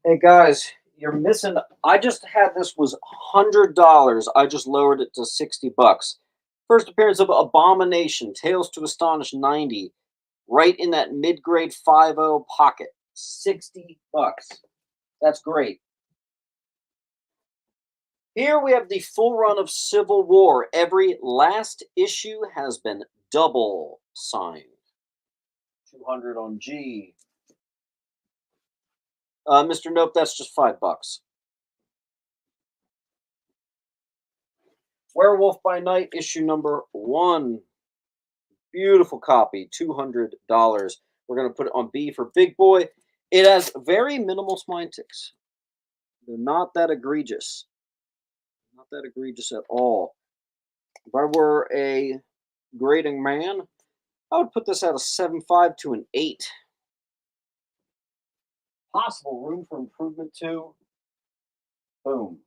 Hey guys, you're missing. I just had this was $100. I just lowered it to $60. First appearance of Abomination, Tales to Astonish 90, right in that mid-grade 5.0 pocket. $60. That's great. Here we have the full run of Civil War. Every last issue has been double signed. 200 on G. Mr. Nope, that's just $5. Werewolf by Night, issue number 1. Beautiful copy, $200. We're going to put it on B for Big Boy. It has very minimal spine ticks. They're not that egregious. Not that egregious at all. If I were a grading man, I would put this at a 7.5 to an 8. Possible room for improvement too. Boom.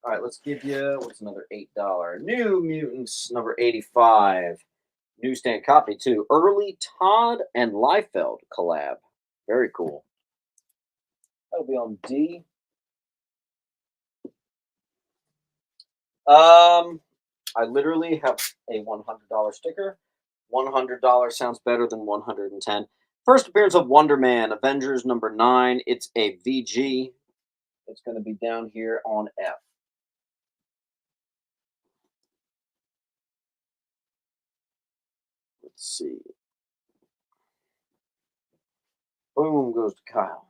All right, let's give you, what's another $8? New Mutants, number 85. Newsstand copy too. Early Todd and Liefeld collab. Very cool. That'll be on D. I literally have a $100 sticker. $100 sounds better than 110. First appearance of Wonder Man, Avengers number 9. It's a VG. It's going to be down here on F. Let's see. Boom goes to Kyle.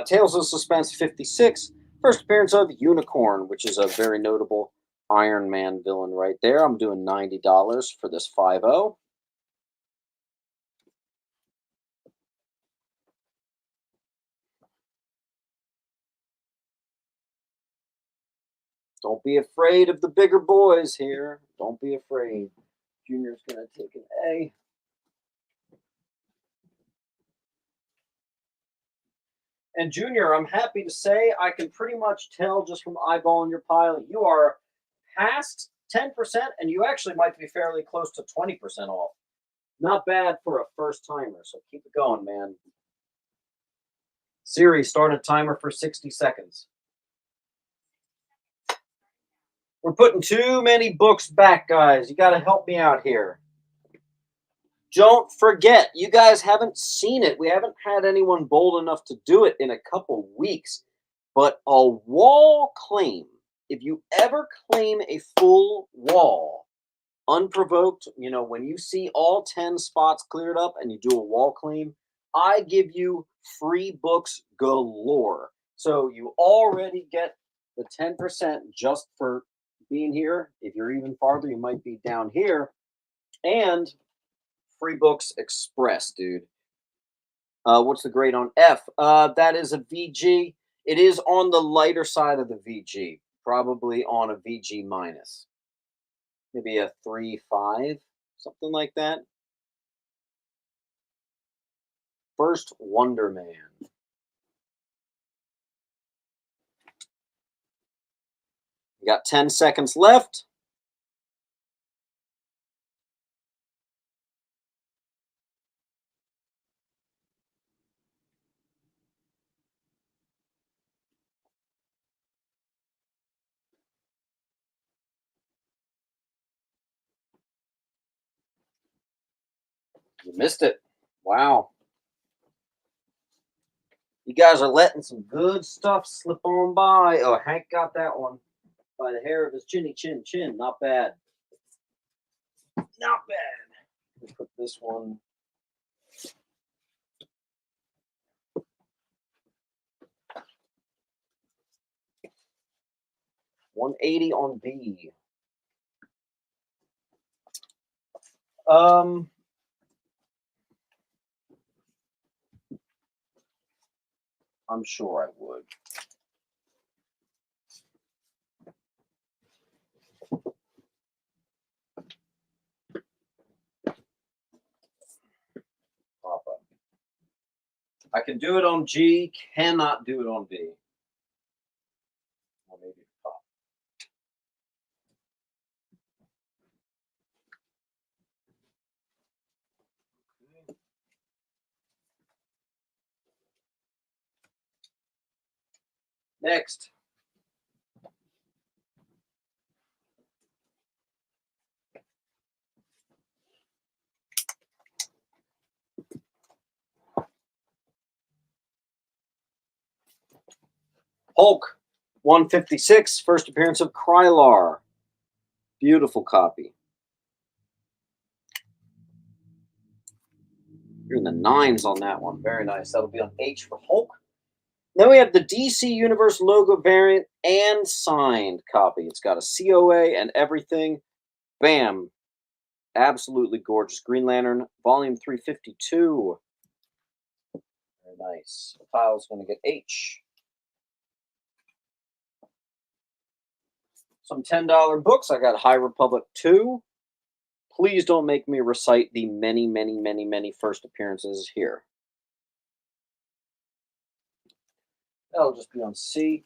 Tales of Suspense 56. First appearance of Unicorn, which is a very notable Iron Man villain right there. I'm doing $90 for this 5.0. Don't be afraid of the bigger boys here. Don't be afraid. Junior's going to take an A. And Junior, I'm happy to say I can pretty much tell just from eyeballing your pile, you are past 10%, and you actually might be fairly close to 20% off. Not bad for a first timer, so keep it going, man. Siri, start a timer for 60 seconds. We're putting too many books back, guys. You got to help me out here. Don't forget, you guys haven't seen it. We haven't had anyone bold enough to do it in a couple weeks. But a wall claim, if you ever claim a full wall, unprovoked, you know, when you see all 10 spots cleared up and you do a wall claim, I give you free books galore. So you already get the 10% just for being here. If you're even farther, you might be down here. And free books express, dude. What's the grade on F? That is a VG. It is on the lighter side of the VG, probably on a VG minus. Maybe a 3.5, something like that. First Wonder Man. You got 10 seconds left. You missed it. Wow. You guys are letting some good stuff slip on by. Oh, Hank got that one by the hair of his chinny chin chin. Not bad. Not bad. Let me put this one. $180 on B. I'm sure I would. Papa. I can do it on G, cannot do it on B. Or maybe pop. Next. Hulk 156, first appearance of Krylar. Beautiful copy. You're in the nines on that one. Very nice. That'll be on H for Hulk. Then we have the DC Universe logo variant and signed copy. It's got a COA and everything. Bam. Absolutely gorgeous. Green Lantern, volume 352. Very nice. The file's going to get H. Some $10 books. I got High Republic 2. Please don't make me recite the many, many, many, many first appearances here. That'll just be on C.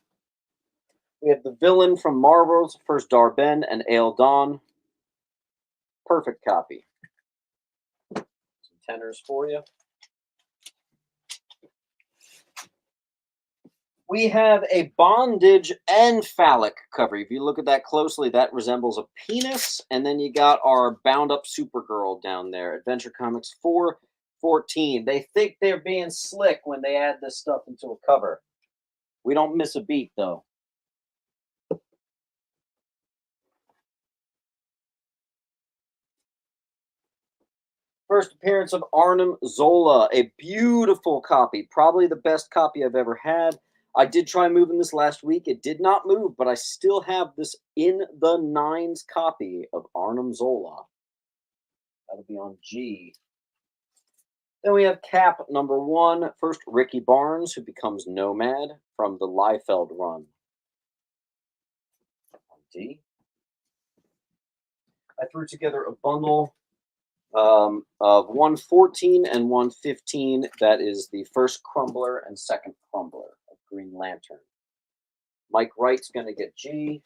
We have the villain from Marvel's, first Dar-Ben and Ale Dawn. Perfect copy. Some tenors for you. We have a bondage and phallic cover. If you look at that closely, that resembles a penis. And then you got our bound up Supergirl down there. Adventure Comics 414. They think they're being slick when they add this stuff into a cover. We don't miss a beat, though. First appearance of Arnim Zola, a beautiful copy, probably the best copy I've ever had. I did try moving this last week. It did not move, but I still have this in the nines copy of Arnim Zola. That'll be on G. Then we have Cap #1, first Ricky Barnes, who becomes Nomad from the Liefeld run. On D. I threw together a bundle of 114 and 115. That is the first Crumbler and second Crumbler of Green Lantern. Mike Wright's going to get G.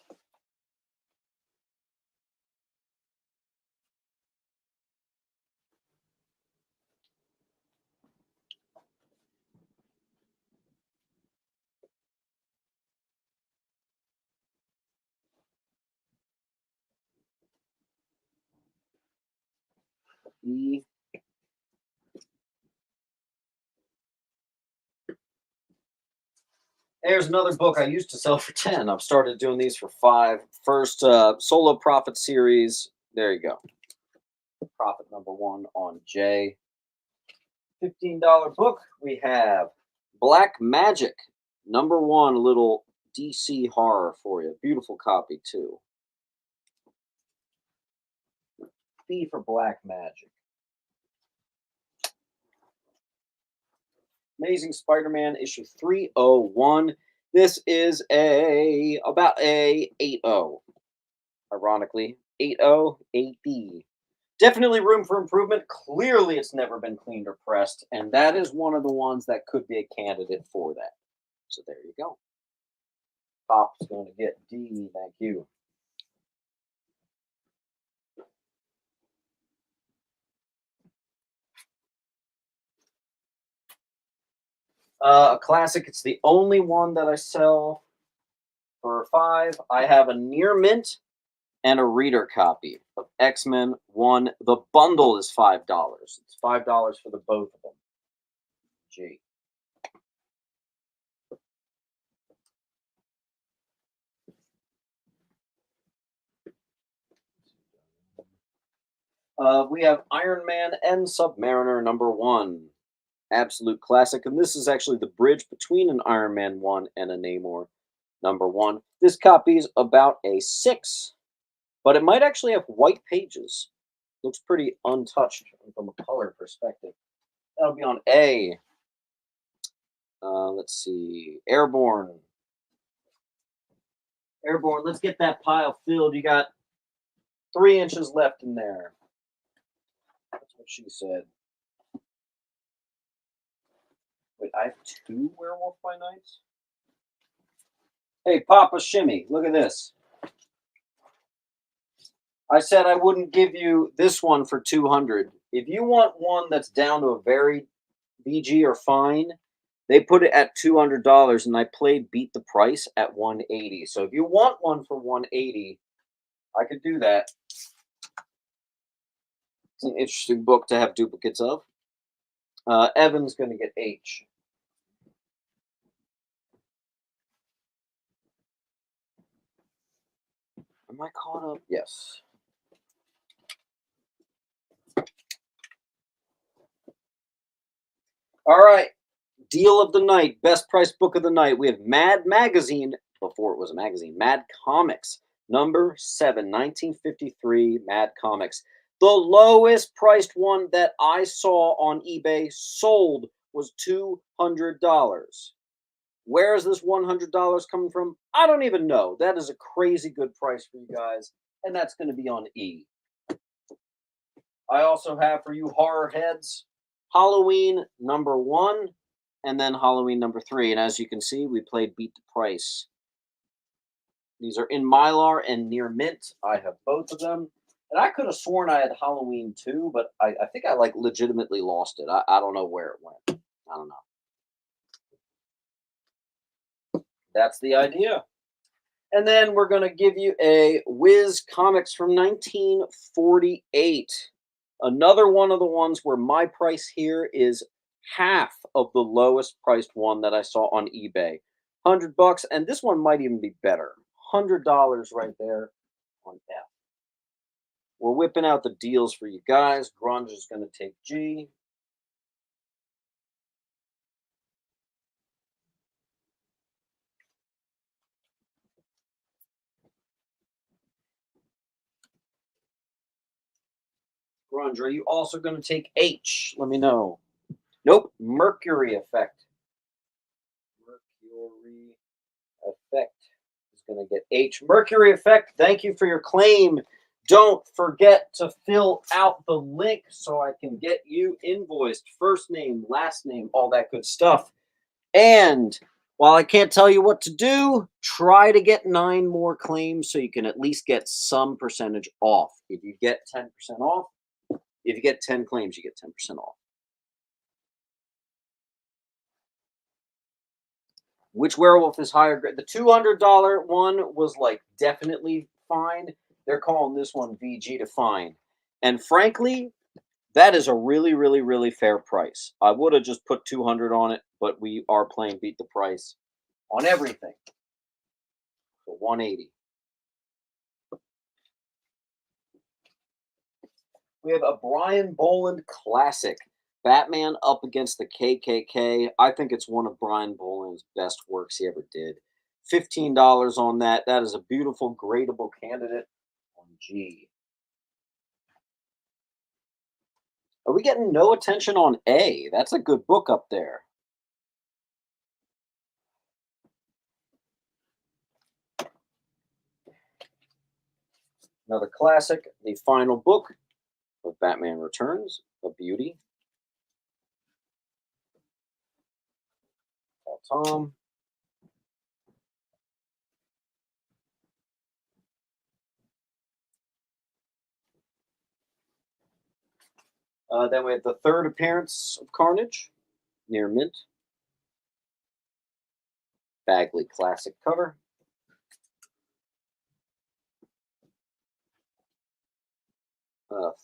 E. There's another book I used to sell for 10. I've started doing these for 5. First Solo Prophet series. There you go. Prophet #1 on J. $15 book. We have Black Magic #1, little DC horror for you. Beautiful copy too. B for Black Magic. Amazing Spider-Man issue 301. This is about a 8.0. Ironically, 8.0 8B. Definitely room for improvement. Clearly, it's never been cleaned or pressed, and that is one of the ones that could be a candidate for that. So there you go. Pop's going to get D. Thank you. A classic. It's the only one that I sell for 5. I have a near mint and a reader copy of X-Men 1. The bundle is $5. It's $5 for the both of them. G. We have Iron Man and Submariner #1. Absolute classic. And this is actually the bridge between an Iron Man 1 and a Namor #1. This copy is about a 6, but it might actually have white pages. Looks pretty untouched from a color perspective. That'll be on A. Let's see. Airborne. Airborne, let's get that pile filled. You got 3 inches left in there. That's what she said. Wait, I have 2 Werewolf by Nights? Hey, Papa Shimmy, look at this. I said I wouldn't give you this one for 200. If you want one that's down to a very BG or fine, They put it at $200, and I played Beat the Price at 180. So if you want one for 180, I could do that. It's an interesting book to have duplicates of. Evan's going to get H. Am I caught up? Yes. All right. Deal of the night. Best price book of the night. We have Mad Magazine, before it was a magazine, Mad Comics, number 7, 1953, Mad Comics. The lowest priced one that I saw on eBay sold was $200. Where is this $100 coming from? I don't even know. That is a crazy good price for you guys, and that's going to be on E. I also have for you horror heads, Halloween number 1, and then Halloween number 3. And as you can see, we played Beat the Price. These are in Mylar and near mint. I have both of them. And I could have sworn I had Halloween too, but I think I like legitimately lost it. I don't know where it went. I don't know. That's the idea. And then we're going to give you a Wiz Comics from 1948. Another one of the ones where my price here is half of the lowest priced one that I saw on eBay. $100, and this one might even be better. $100 right there on F. We're whipping out the deals for you guys. Grunge is going to take G. Grunge, are you also going to take H? Let me know. Nope. Mercury Effect. Mercury Effect is going to get H. Mercury Effect, thank you for your claim. Don't forget to fill out the link so I can get you invoiced. First name, last name, all that good stuff. And while I can't tell you what to do, try to get 9 more claims so you can at least get some percentage off. If you get 10% off, if you get 10 claims, you get 10% off. Which werewolf is higher grade? The $200 one was like definitely fine. They're calling this one VG to fine. And frankly, that is a really, really, really fair price. I would have just put 200 on it, but we are playing Beat the Price on everything. So 180. We have a Brian Boland classic, Batman up against the KKK. I think it's one of Brian Boland's best works he ever did. $15 on that. That is a beautiful, gradable candidate on G. Are we getting no attention on A? That's a good book up there. Another classic, the final book of Batman Returns, a beauty. Tom. Then we have the third appearance of Carnage, near mint. Bagley classic cover.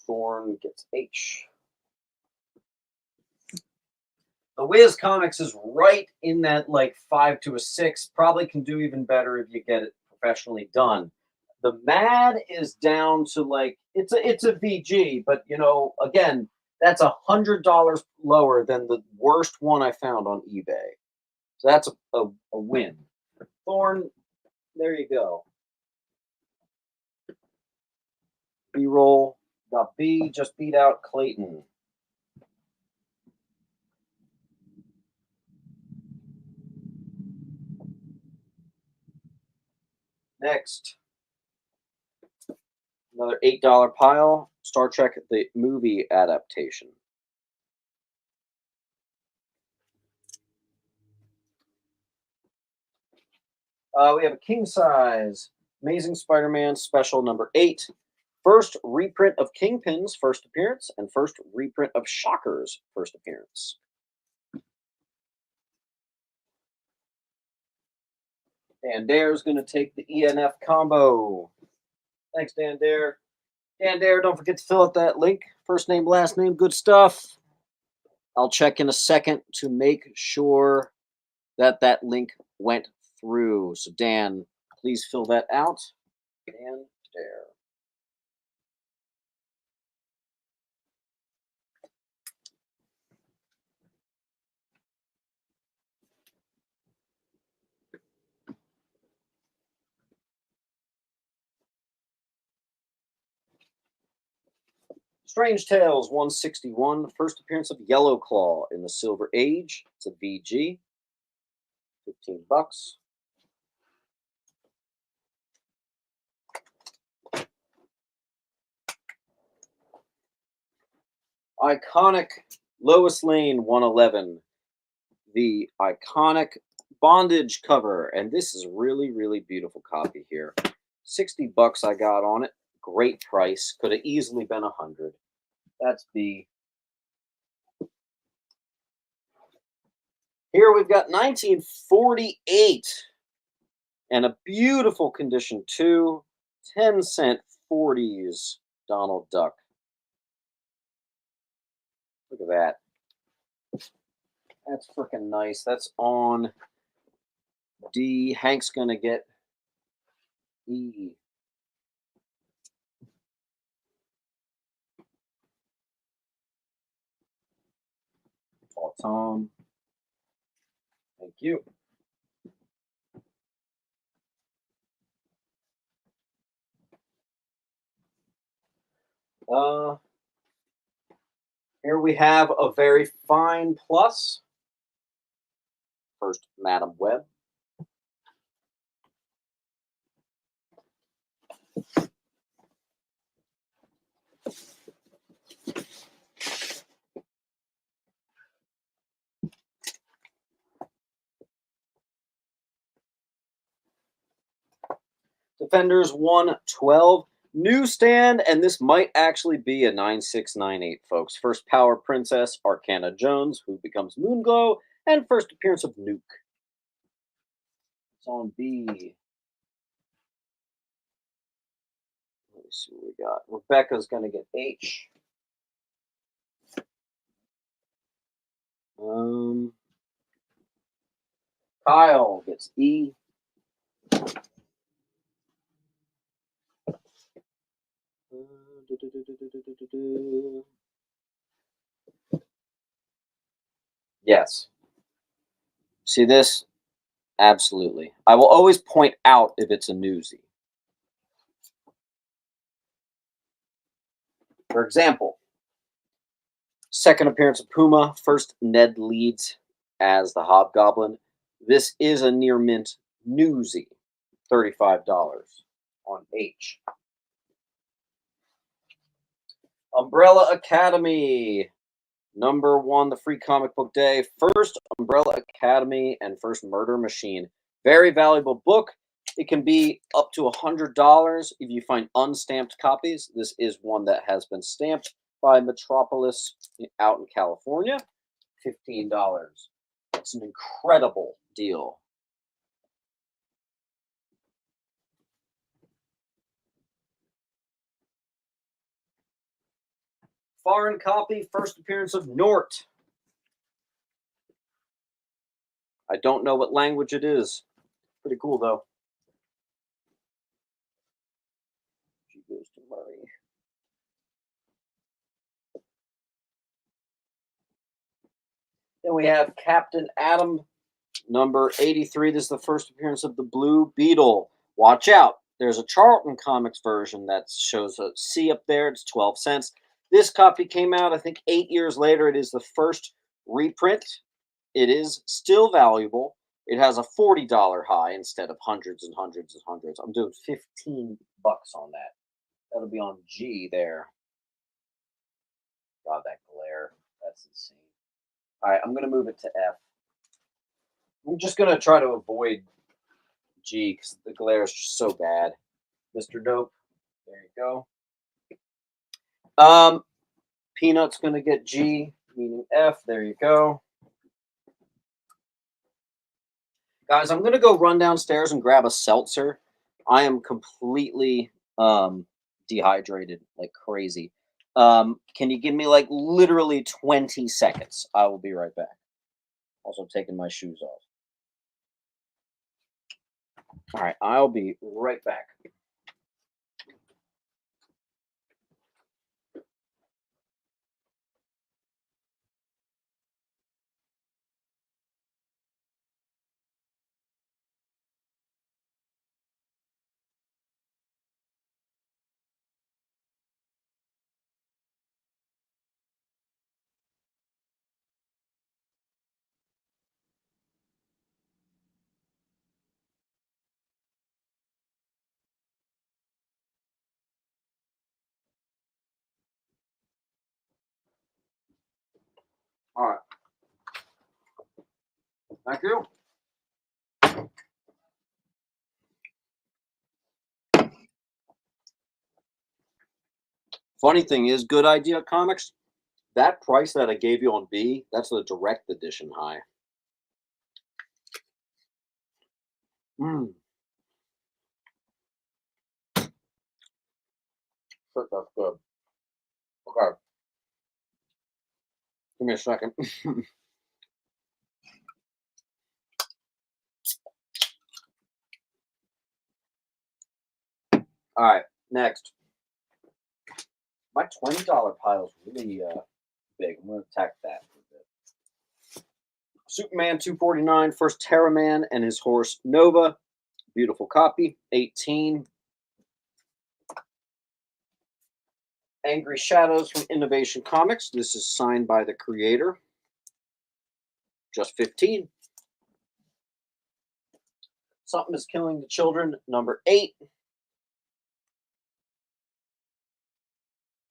Thorn gets H. The Wiz Comics is right in that like 5 to a 6. Probably can do even better if you get it professionally done. The Mad is down to like it's a VG, but you know, again, that's $100 lower than the worst one I found on eBay. So that's a win. Thorn, there you go. B-roll. Got B, just beat out Clayton. Next. Another $8 pile. Star Trek, the movie adaptation. We have a king size Amazing Spider-Man special number 8. First reprint of Kingpin's first appearance, and first reprint of Shocker's first appearance. Dan Dare's going to take the ENF combo. Thanks, Dan Dare. Dan Dare, don't forget to fill out that link. First name, last name, good stuff. I'll check in a second to make sure that that link went through. So, Dan, please fill that out. Dan Dare. Strange Tales 161, first appearance of Yellow Claw in the Silver Age. It's a VG, 15 bucks. Iconic Lois Lane 111, the iconic bondage cover, and this is a really, really beautiful copy here. 60 bucks I got on it. Great price. Could have easily been 100. That's B. Here we've got 1948 and a beautiful condition too. 10-cent 40s Donald Duck. Look at that. That's freaking nice. That's on D. Hank's gonna get E. Paul Tom. Thank you. Here we have a very fine plus. First, Madam Web. Defenders 112. Newsstand, and this might actually be a 9698, folks. First Power Princess, Arcana Jones, who becomes Moonglow, and first appearance of Nuke. It's on B. Let me see what we got. Rebecca's going to get H. Kyle gets E. Yes. See this? Absolutely. I will always point out if it's a newsie. For example, second appearance of Puma. First, Ned Leeds as the Hobgoblin. This is a near mint newsie. $35 on H. Umbrella Academy. Number 1, the free comic book day. First Umbrella Academy and first Murder Machine. Very valuable book. It can be up to $100 if you find unstamped copies. This is one that has been stamped by Metropolis out in California. $15. It's an incredible deal. Foreign copy, first appearance of Nort. I don't know what language it is. Pretty cool, though. She goes to Murray. Then we have Captain Atom, number 83. This is the first appearance of the Blue Beetle. Watch out. There's a Charlton Comics version that shows a C up there. It's 12 cents. This copy came out, I think, 8 years later. It is the first reprint. It is still valuable. It has a $40 high instead of hundreds and hundreds and hundreds. I'm doing 15 bucks on that. That'll be on G there. God, that glare. That's insane. All right, I'm going to move it to F. I'm just going to try to avoid G because the glare is just so bad. Mr. Dope. There you go. Peanut's going to get G, meaning F. There you go. Guys, I'm gonna go run downstairs and grab a seltzer. I am completely dehydrated like crazy. Can you give me like literally 20 seconds? I will be right back. Also taking my shoes off. All right, I'll be right back. All right, thank you. Funny thing is, Good Idea Comics, that price that I gave you on B, that's the direct edition high. Mm, shit, that's good. Okay, give me a second. All right, next. My $20 pile is really big. I'm going to attack that for a bit. Superman 249, first Terra Man and his horse Nova. Beautiful copy. 18. Angry Shadows from Innovation Comics. This is signed by the creator. Just 15. Something is Killing the Children, number 8.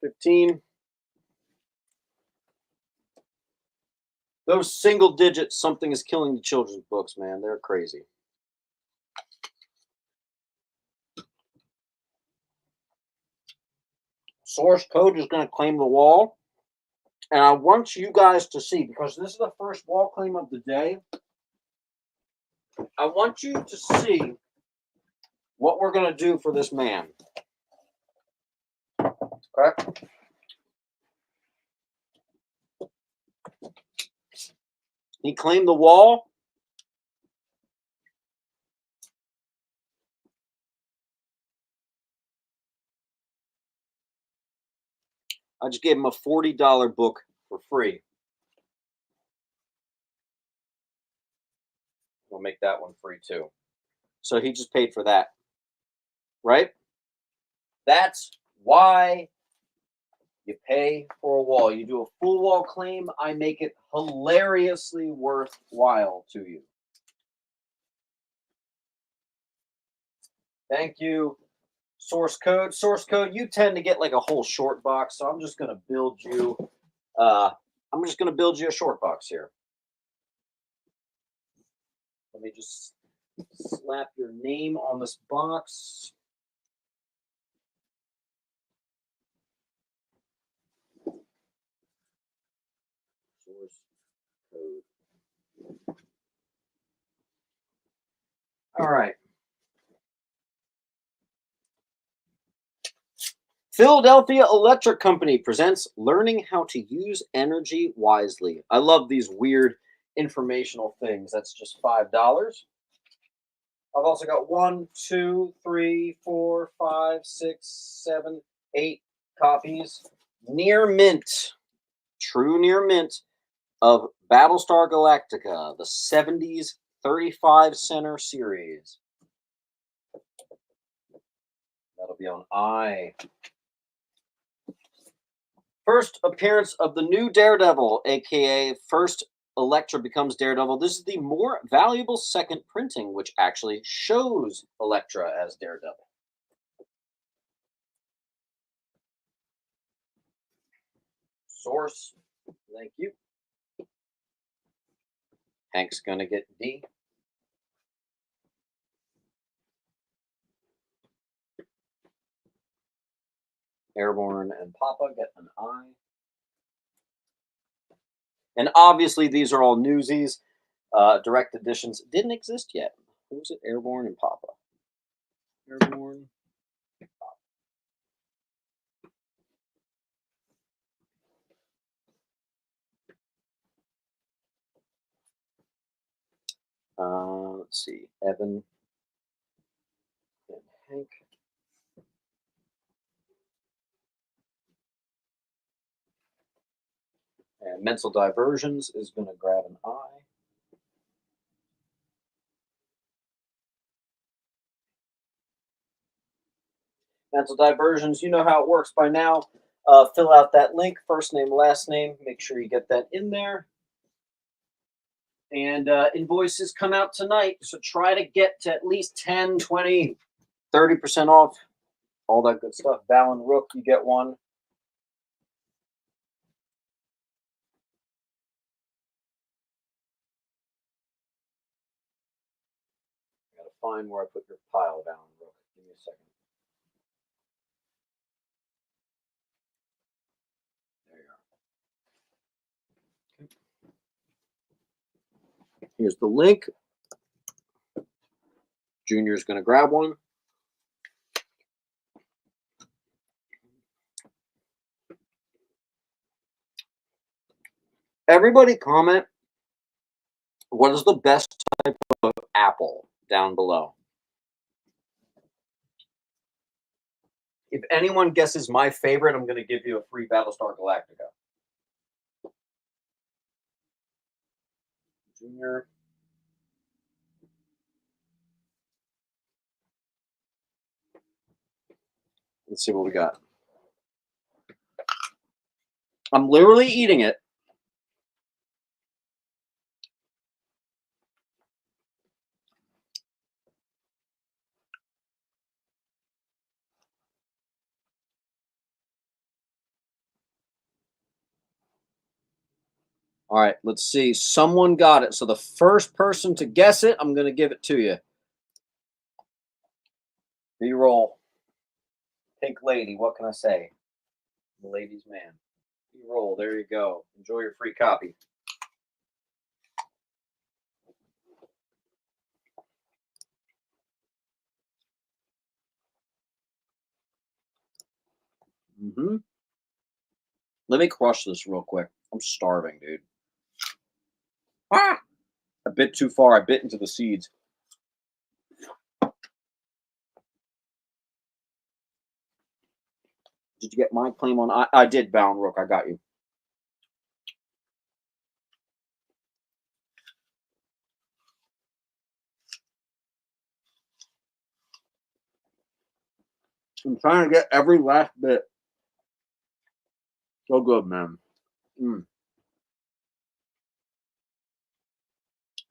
15. Those single digit Something is Killing the Children's books, man, they're crazy. Source Code is going to claim the wall. And I want you guys to see, because this is the first wall claim of the day, I want you to see what we're going to do for this man. Okay? He claimed the wall. I just gave him a $40 book for free. We'll make that one free too. So he just paid for that. Right? That's why you pay for a wall. You do a full wall claim, I make it hilariously worthwhile to you. Thank you. Source Code. Source Code, you tend to get like a whole short box, so I'm just going to build you a short box here. Let me just slap your name on this box. Source Code. All right. Philadelphia Electric Company presents Learning How to Use Energy Wisely. I love these weird informational things. That's just $5. I've also got 1, 2, 3, 4, 5, 6, 7, 8 copies. Near mint, true near mint of Battlestar Galactica, the 70s 35 center series. That'll be on I. First appearance of the new Daredevil, aka First Elektra becomes Daredevil. This is the more valuable second printing, which actually shows Elektra as Daredevil. Source, thank you. Hank's gonna get D. Airborne and Papa get an I. And obviously, these are all newsies. Direct editions didn't exist yet. Who was it? Airborne and Papa. Airborne. Let's see. Evan and Hank. And Mental Diversions is going to grab an eye. Mental Diversions, you know how it works by now. Fill out that link, first name, last name. Make sure you get that in there. And invoices come out tonight. So try to get to at least 10, 20, 30% off. All that good stuff. Val and Rook, you get one. I got to find where I put your pile, Val and Rook. Give me a second. There you are. Here's the link. Junior's going to grab one. Everybody comment what is the best type of apple down below. If anyone guesses my favorite, I'm going to give you a free Battlestar Galactica. Junior. Let's see what we got. I'm literally eating it. All right, let's see. Someone got it. So the first person to guess it, I'm going to give it to you. B-roll. Pink lady, what can I say? The ladies' man. B-roll, there you go. Enjoy your free copy. Let me crush this real quick. I'm starving, dude. Ah! I bit too far. I bit into the seeds. Did you get my claim on? I did, Bound Rook. I got you. I'm trying to get every last bit. So good, man.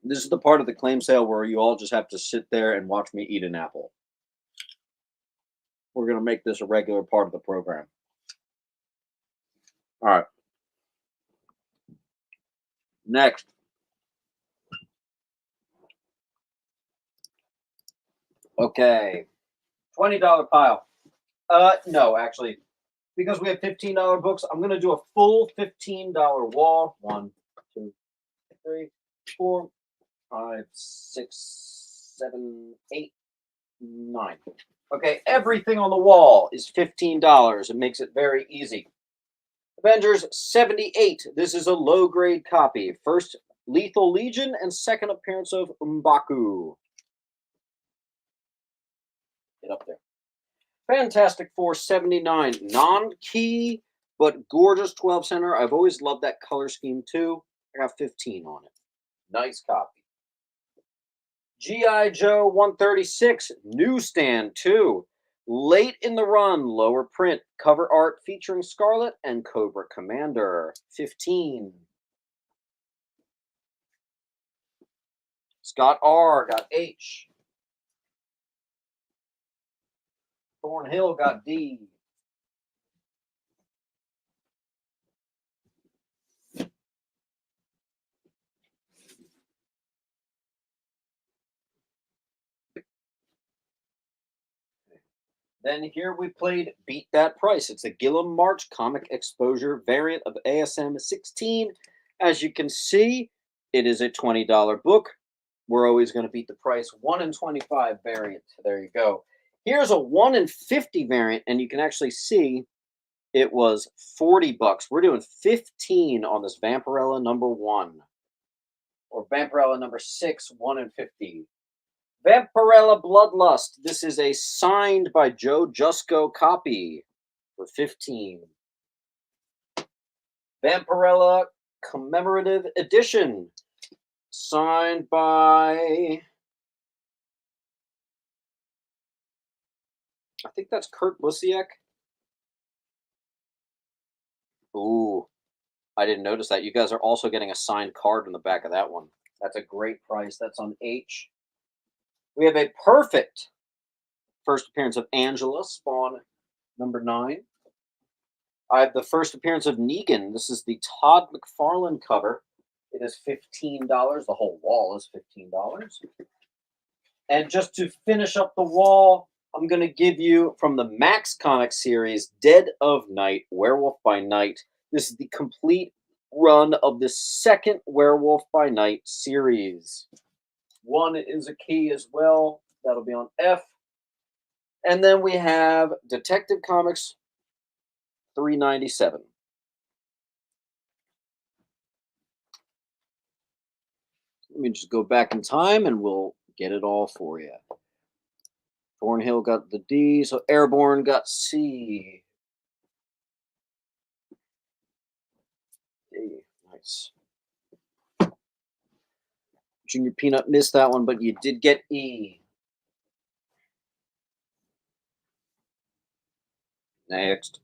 This is the part of the claim sale where you all just have to sit there and watch me eat an apple. We're going to make this a regular part of the program. All right. Next. Okay. $20 pile. No, actually. Because we have $15 books, I'm going to do a full $15 wall. 1, 2, 3, 4, 5, 6, 7, 8, 9. Okay, everything on the wall is $15. It makes it very easy. Avengers 78. This is a low-grade copy. First Lethal Legion and second appearance of M'Baku. Get up there. Fantastic Four 79. Non-key, but gorgeous 12 center. I've always loved that color scheme too. I got 15 on it. Nice copy. G.I. Joe 136. Newsstand 2. Late in the run, lower print, cover art featuring Scarlet and Cobra Commander. 15. Scott R. got H. Thornhill got D. Then here we played Beat That Price. It's a Gillum March comic exposure variant of ASM 16. As you can see, It is a $20 book. We're always going to beat the price. 1 in 25 variant. There you go. Here's a 1 in 50 variant, and you can actually see it was 40 bucks. We're doing 15 on this Vampirella #1 or Vampirella #6, 1 in 50. Vampirella Bloodlust. This is a signed by Joe Jusko copy for 15. Vampirella Commemorative Edition, signed by, I think that's Kurt Busiek. Ooh, I didn't notice that. You guys are also getting a signed card on the back of that one. That's a great price. That's on H. We have a perfect first appearance of Angela, Spawn #9. I have the first appearance of Negan. This is the Todd McFarlane cover. It is $15. The whole wall is $15. And just to finish up the wall, I'm going to give you from the Max comic series, Dead of Night, Werewolf by Night. This is the complete run of the second Werewolf by Night series. 1 is a key as well. That'll be on F. And then we have Detective Comics $3.97. Let me just go back in time and we'll get it all for you. Thornhill got the D, so Airborne got C. D, nice. Junior Peanut missed that one, but you did get E. Next.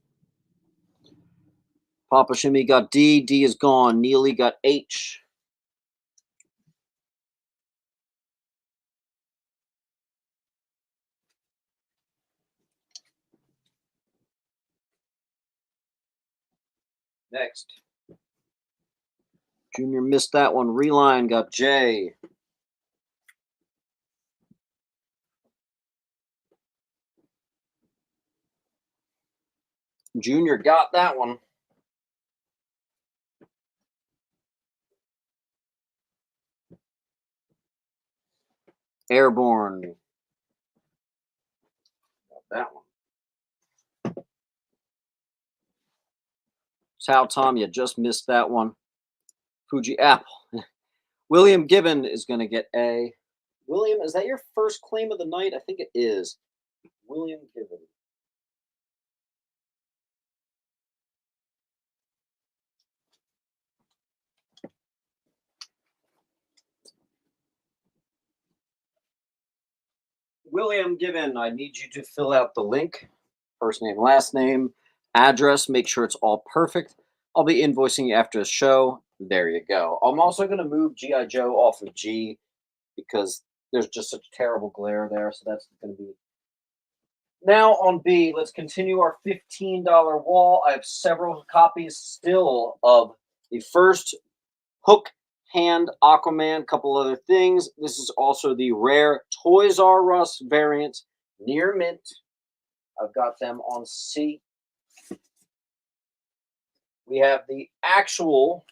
Papa Shimmy got D. D is gone. Neely got H. Next. Junior missed that one. Reline got J. Junior got that one. Airborne. Got that one. Sal Tom, you just missed that one. Fuji Apple. William Gibbon is going to get A. William, is that your first claim of the night? I think it is. William Gibbon. William Gibbon, I need you to fill out the link. First name, last name, address. Make sure it's all perfect. I'll be invoicing you after the show. There you go. I'm also going to move G.I. Joe off of G because there's just such terrible glare there. So that's going to be. Now on B, let's continue our $15 wall. I have several copies still of the first Hook Hand Aquaman, couple other things. This is also the rare Toys R Us variant, near mint. I've got them on C. We have the actual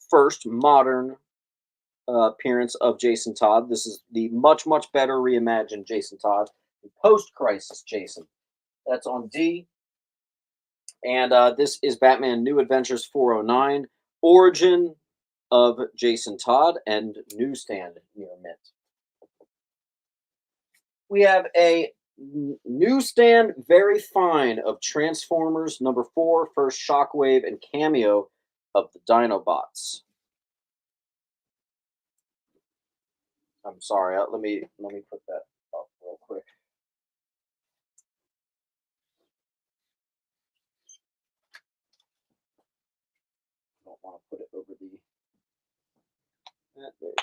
first modern appearance of Jason Todd. This is the much, much better reimagined Jason Todd, the post-crisis Jason. That's on D. And this is Batman New Adventures 409, Origin of Jason Todd, and Newsstand near mint. We have a Newsstand very fine of Transformers #4, first Shockwave and cameo of the Dinobots. I'm sorry, let me put that up real quick. I don't want to put it over the. There you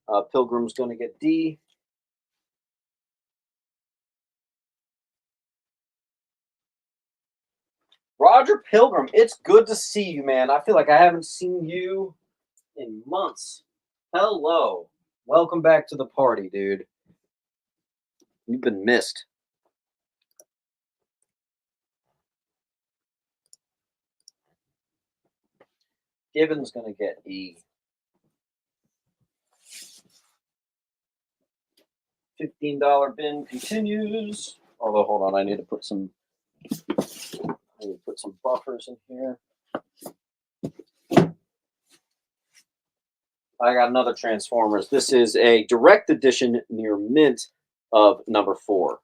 go. Pilgrim's going to get D. Roger Pilgrim, it's good to see you, man. I feel like I haven't seen you in months. Hello. Welcome back to the party, dude. You've been missed. Gibbon's going to get E. $15 bin continues. Although, hold on, I need to put some buffers in here. I got another Transformers. This is a direct edition near mint of number 4.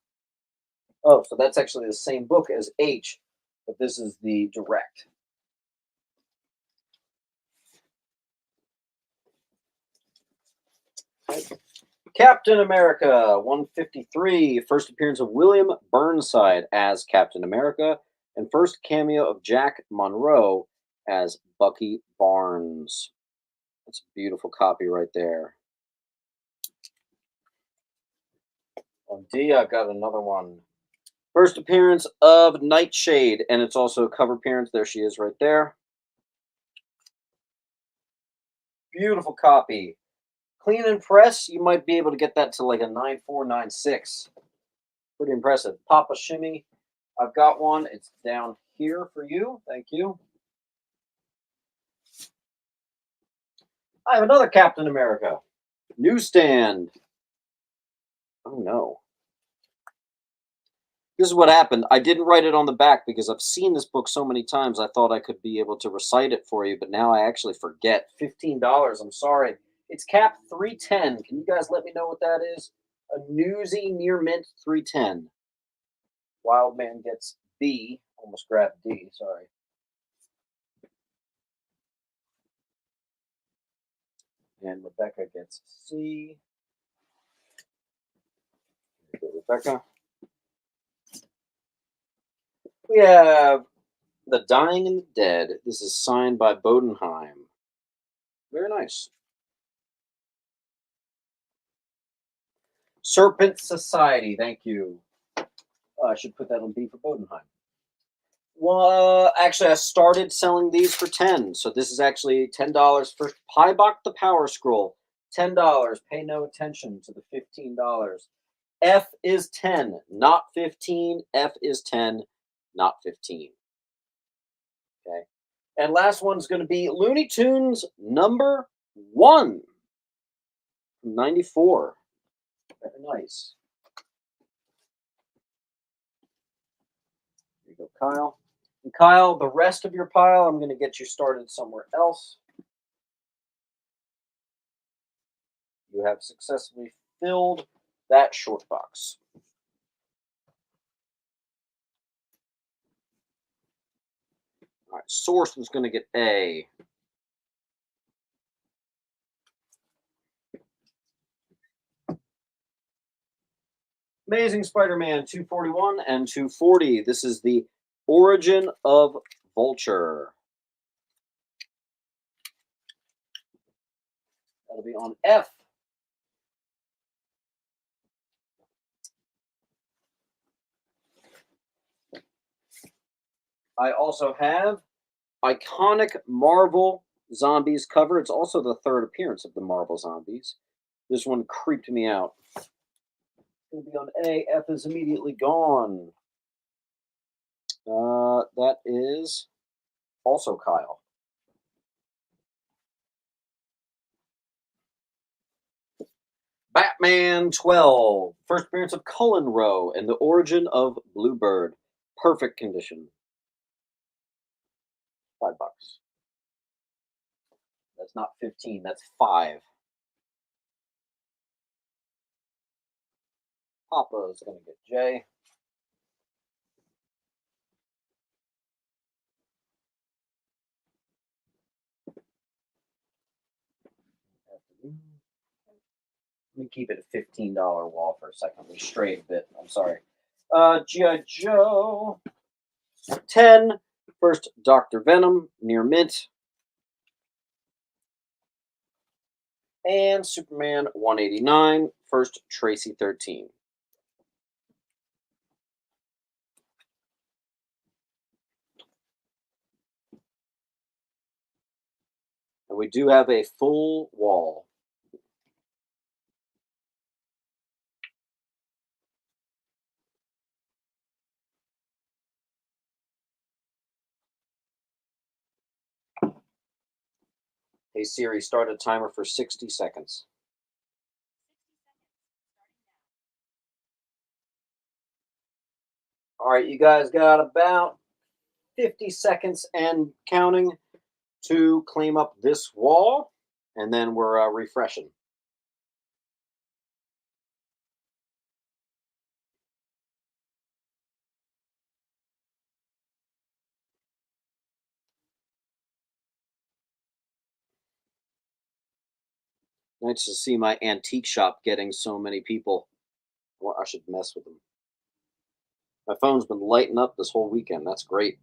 Oh, so that's actually the same book as H, but this is the direct. Captain America 153, first appearance of William Burnside as Captain America, and first cameo of Jack Monroe as Bucky Barnes. That's a beautiful copy right there. On D, I've got another one. First appearance of Nightshade, and it's also a cover appearance. There she is right there. Beautiful copy. Clean and press, you might be able to get that to like a 9496. Pretty impressive. Papa Shimmy, I've got one. It's down here for you. Thank you. I have another Captain America. Newsstand. Oh no. This is what happened. I didn't write it on the back because I've seen this book so many times. I thought I could be able to recite it for you, but now I actually forget. $15. I'm sorry. It's Cap 310. Can you guys let me know what that is? A Newsy Near Mint 310. Wildman gets B. Almost grabbed D. Sorry. And Rebecca gets C. Rebecca. We have The Dying and the Dead. This is signed by Bodenheim. Very nice. Serpent Society. Thank you. I should put that on B for Bodenheim. Well, actually, I started selling these for 10, so this is actually $10. First, Piebok the Power Scroll, $10. Pay no attention to the $15. F is 10, not 15. F is 10, not 15. Okay. And last one's going to be Looney Tunes number 1, 94. Very nice. Here you go, Kyle. And Kyle, the rest of your pile, I'm going to get you started somewhere else. You have successfully filled that short box. All right, Source is going to get A. Amazing Spider-Man 241 and 240. This is the Origin of Vulture. That'll be on F. I also have iconic Marvel Zombies cover. It's also the third appearance of the Marvel Zombies. This one creeped me out. It'll be on A. F is immediately gone. That is also Kyle. Batman 12. First appearance of Cullen Rowe and the Origin of Bluebird. Perfect condition. $5. That's not 15, that's 5. Papa is going to get J. Let me keep it a $15 wall for a second. We strayed a bit. I'm sorry. G.I. Joe 10. First Dr. Venom, near mint. And Superman 189. First Tracy 13. And we do have a full wall. Hey Siri, start a timer for 60 seconds. All right, you guys got about 50 seconds and counting to claim up this wall, and then we're refreshing. Nice to see my antique shop getting so many people. Well, I should mess with them. My phone's been lighting up this whole weekend. That's great.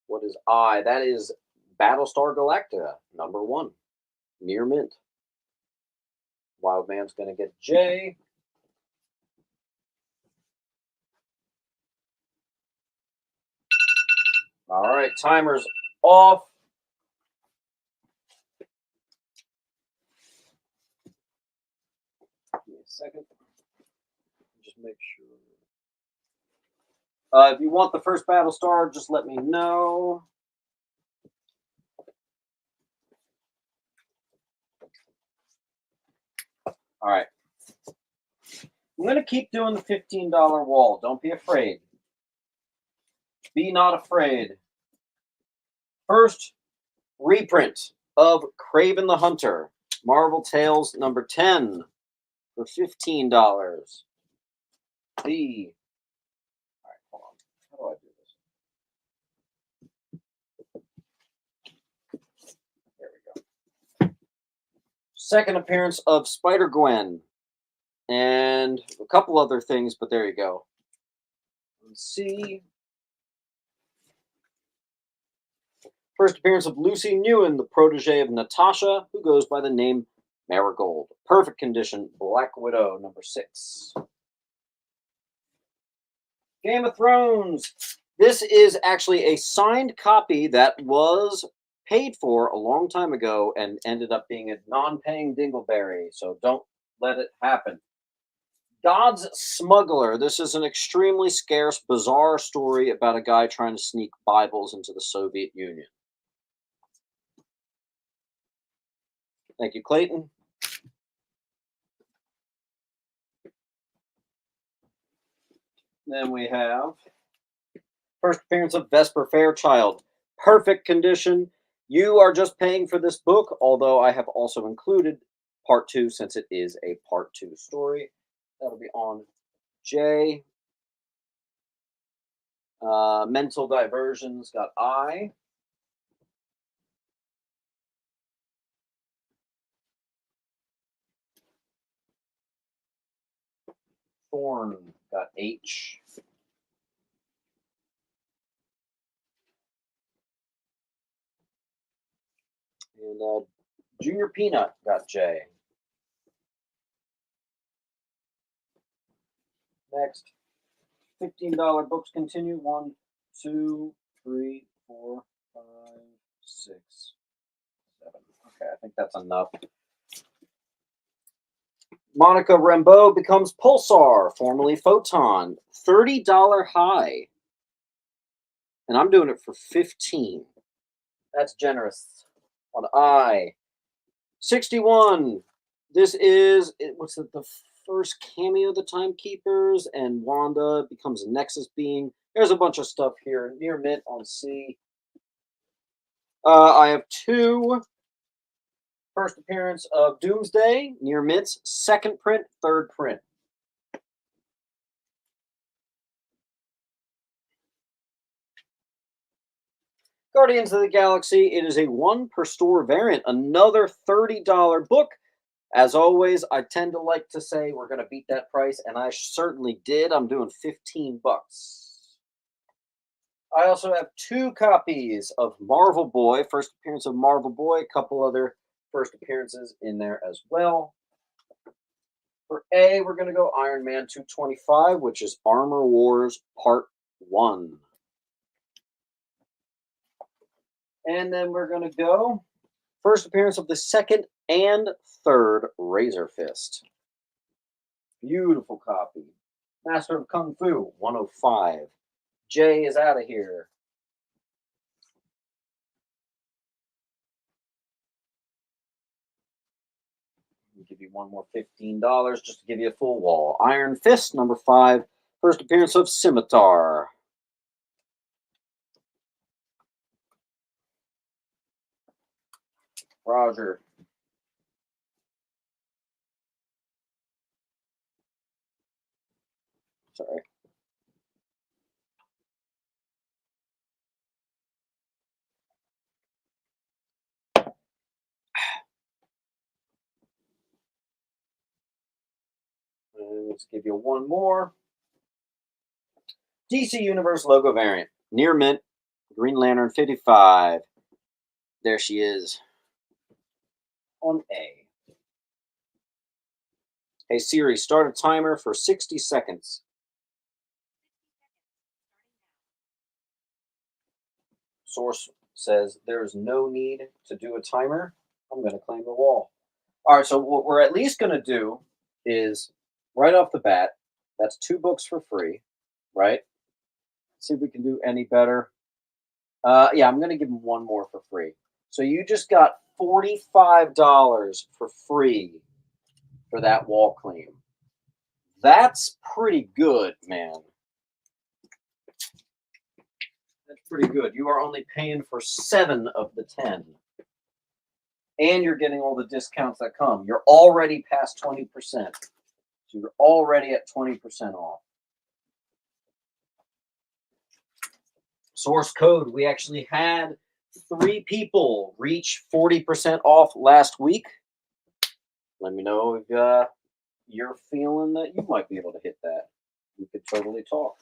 What is I? That is Battlestar Galactica, #1. Near mint. Wild Man's gonna get J. All right, timer's off. Give me a second. Just make sure. If you want the first Battlestar, just let me know. All right. I'm going to keep doing the $15 wall. Don't be afraid. Be not afraid. First reprint of Kraven the Hunter, Marvel Tales #10 for $15. The All right, hold on. How do I do this? There we go. Second appearance of Spider-Gwen and a couple other things, but there you go. Let's see. First appearance of Lucy Nguyen, the protege of Natasha, who goes by the name Marigold. Perfect condition, Black Widow #6. Game of Thrones. This is actually a signed copy that was paid for a long time ago and ended up being a non-paying dingleberry, so don't let it happen. God's Smuggler. This is an extremely scarce, bizarre story about a guy trying to sneak Bibles into the Soviet Union. Thank you, Clayton. Then we have first appearance of Vesper Fairchild. Perfect condition. You are just paying for this book, although I have also included part 2 since it is a part 2 story. That'll be on J. Mental Diversions got I. Thorn got H. And Junior Peanut got J. Next, $15 books continue. 1, 2, 3, 4, 5, 6, 7. Okay, I think that's enough. Monica Rambeau becomes Pulsar, formerly Photon. $30 high. And I'm doing it for 15. That's generous. On I. 61. This is, what's it, the first cameo of the Timekeepers, and Wanda becomes a Nexus being. There's a bunch of stuff here. Near mint on C. I have 2. First appearance of Doomsday, near mints, second print, third print. Guardians of the Galaxy, it is a 1 per store variant, another $30 book. As always, I tend to like to say we're going to beat that price, and I certainly did. I'm doing 15 bucks. I also have 2 copies of Marvel Boy, first appearance of Marvel Boy, a couple other first appearances in there as well. For A, we're going to go Iron Man 225, which is Armor Wars Part 1. And then we're going to go first appearance of the second and third Razor Fist. Beautiful copy. Master of Kung Fu, 105. Jay is out of here. I'll give you one more $15 just to give you a full wall. Iron Fist, number 5. First appearance of Scimitar. Roger. Sorry. And let's give you one more. DC Universe logo variant. Near mint. Green Lantern 55. There she is. On A. Hey Siri, start a timer for 60 seconds. Source says there is no need to do a timer. I'm going to claim the wall. All right, so what we're at least going to do is right off the bat, that's 2 books for free, right? See if we can do any better. Yeah, I'm going to give him one more for free. So you just got $45 for free for that wall claim. That's pretty good, man. That's pretty good. You are only paying for 7 of the 10. And you're getting all the discounts that come. You're already past 20%. So you're already at 20% off. Source code, we actually had 3 people reach 40% off last week. Let me know if you're feeling that you might be able to hit that. We could totally talk.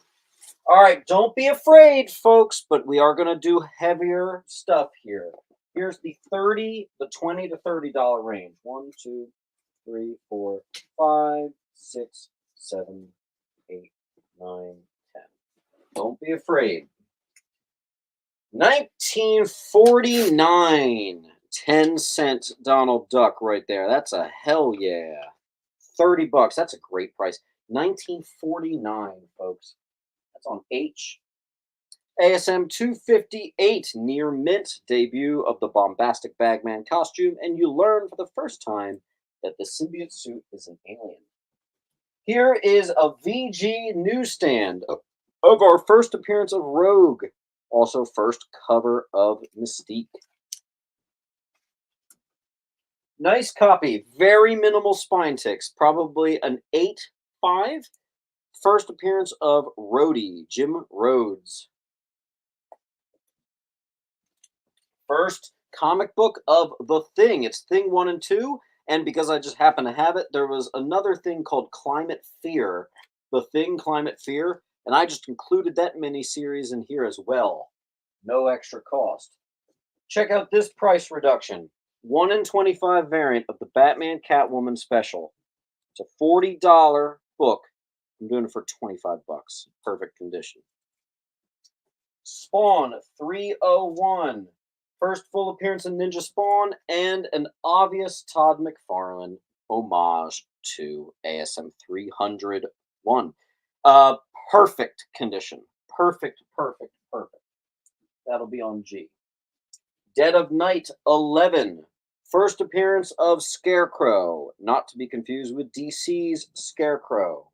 All right, don't be afraid, folks, but we are going to do heavier stuff here. Here's the 20 to $30 range. 1, 2, 3, 4, 5, 6, 7, 8, 9, 10. Don't be afraid. 1949. 10-cent Donald Duck right there. That's a hell yeah. $30. That's a great price. 1949, folks. That's on H. ASM 258, near mint, debut of the bombastic Bagman costume, and you learn for the first time that the symbiote suit is an alien. Here is a VG newsstand of our first appearance of Rogue, also first cover of Mystique. Nice copy, very minimal spine ticks, probably an 8.5. First appearance of Rhodey, Jim Rhodes. First comic book of The Thing. It's Thing 1 and 2, and because I just happen to have it, there was another thing called Climate Fear. The Thing, Climate Fear, and I just included that mini-series in here as well. No extra cost. Check out this price reduction. 1 in 25 variant of the Batman Catwoman special. It's a $40 book. I'm doing it for 25 bucks. Perfect condition. Spawn 301. First full appearance in Ninja Spawn and an obvious Todd McFarlane homage to ASM 301. Perfect condition. Perfect. That'll be on G. Dead of Night 11. First appearance of Scarecrow, not to be confused with DC's Scarecrow.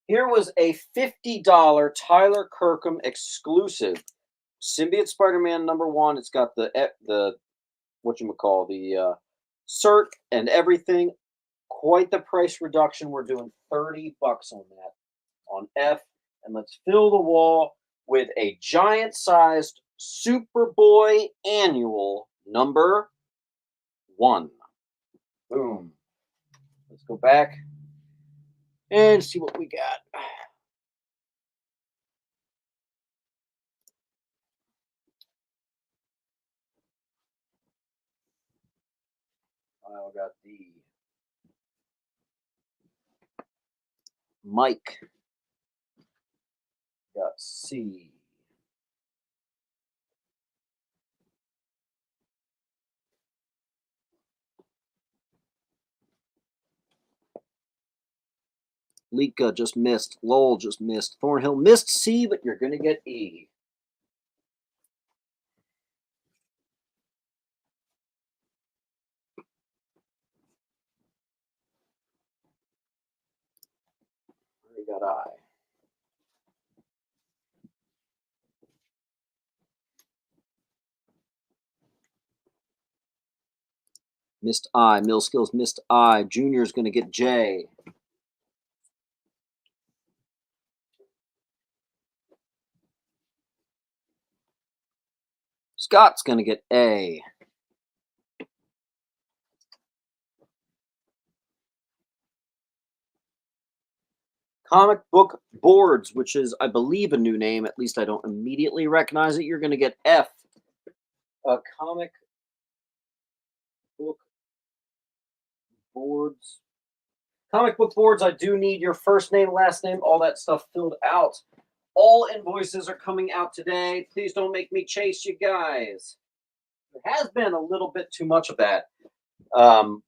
Here was a $50 Tyler Kirkham exclusive. Symbiote Spider-Man #1. It's got the whatchamacall, the cert and everything. Quite the price reduction. We're doing 30 bucks on that on F. And let's fill the wall with a giant-sized Superboy Annual #1. Boom. Let's go back and see what we got. I got the Mike. Got C. Lika just missed. Lowell just missed. Thornhill missed C, but you're going to get E. We got I. Missed I. Mill Skills missed I. Junior's going to get J. Scott's going to get A. Comic Book Boards, which is, I believe, a new name. At least I don't immediately recognize it. You're going to get F. Comic Book Boards. Comic Book Boards, I do need your first name, last name, all that stuff filled out. All invoices are coming out today. Please don't make me chase you guys. There has been a little bit too much of that.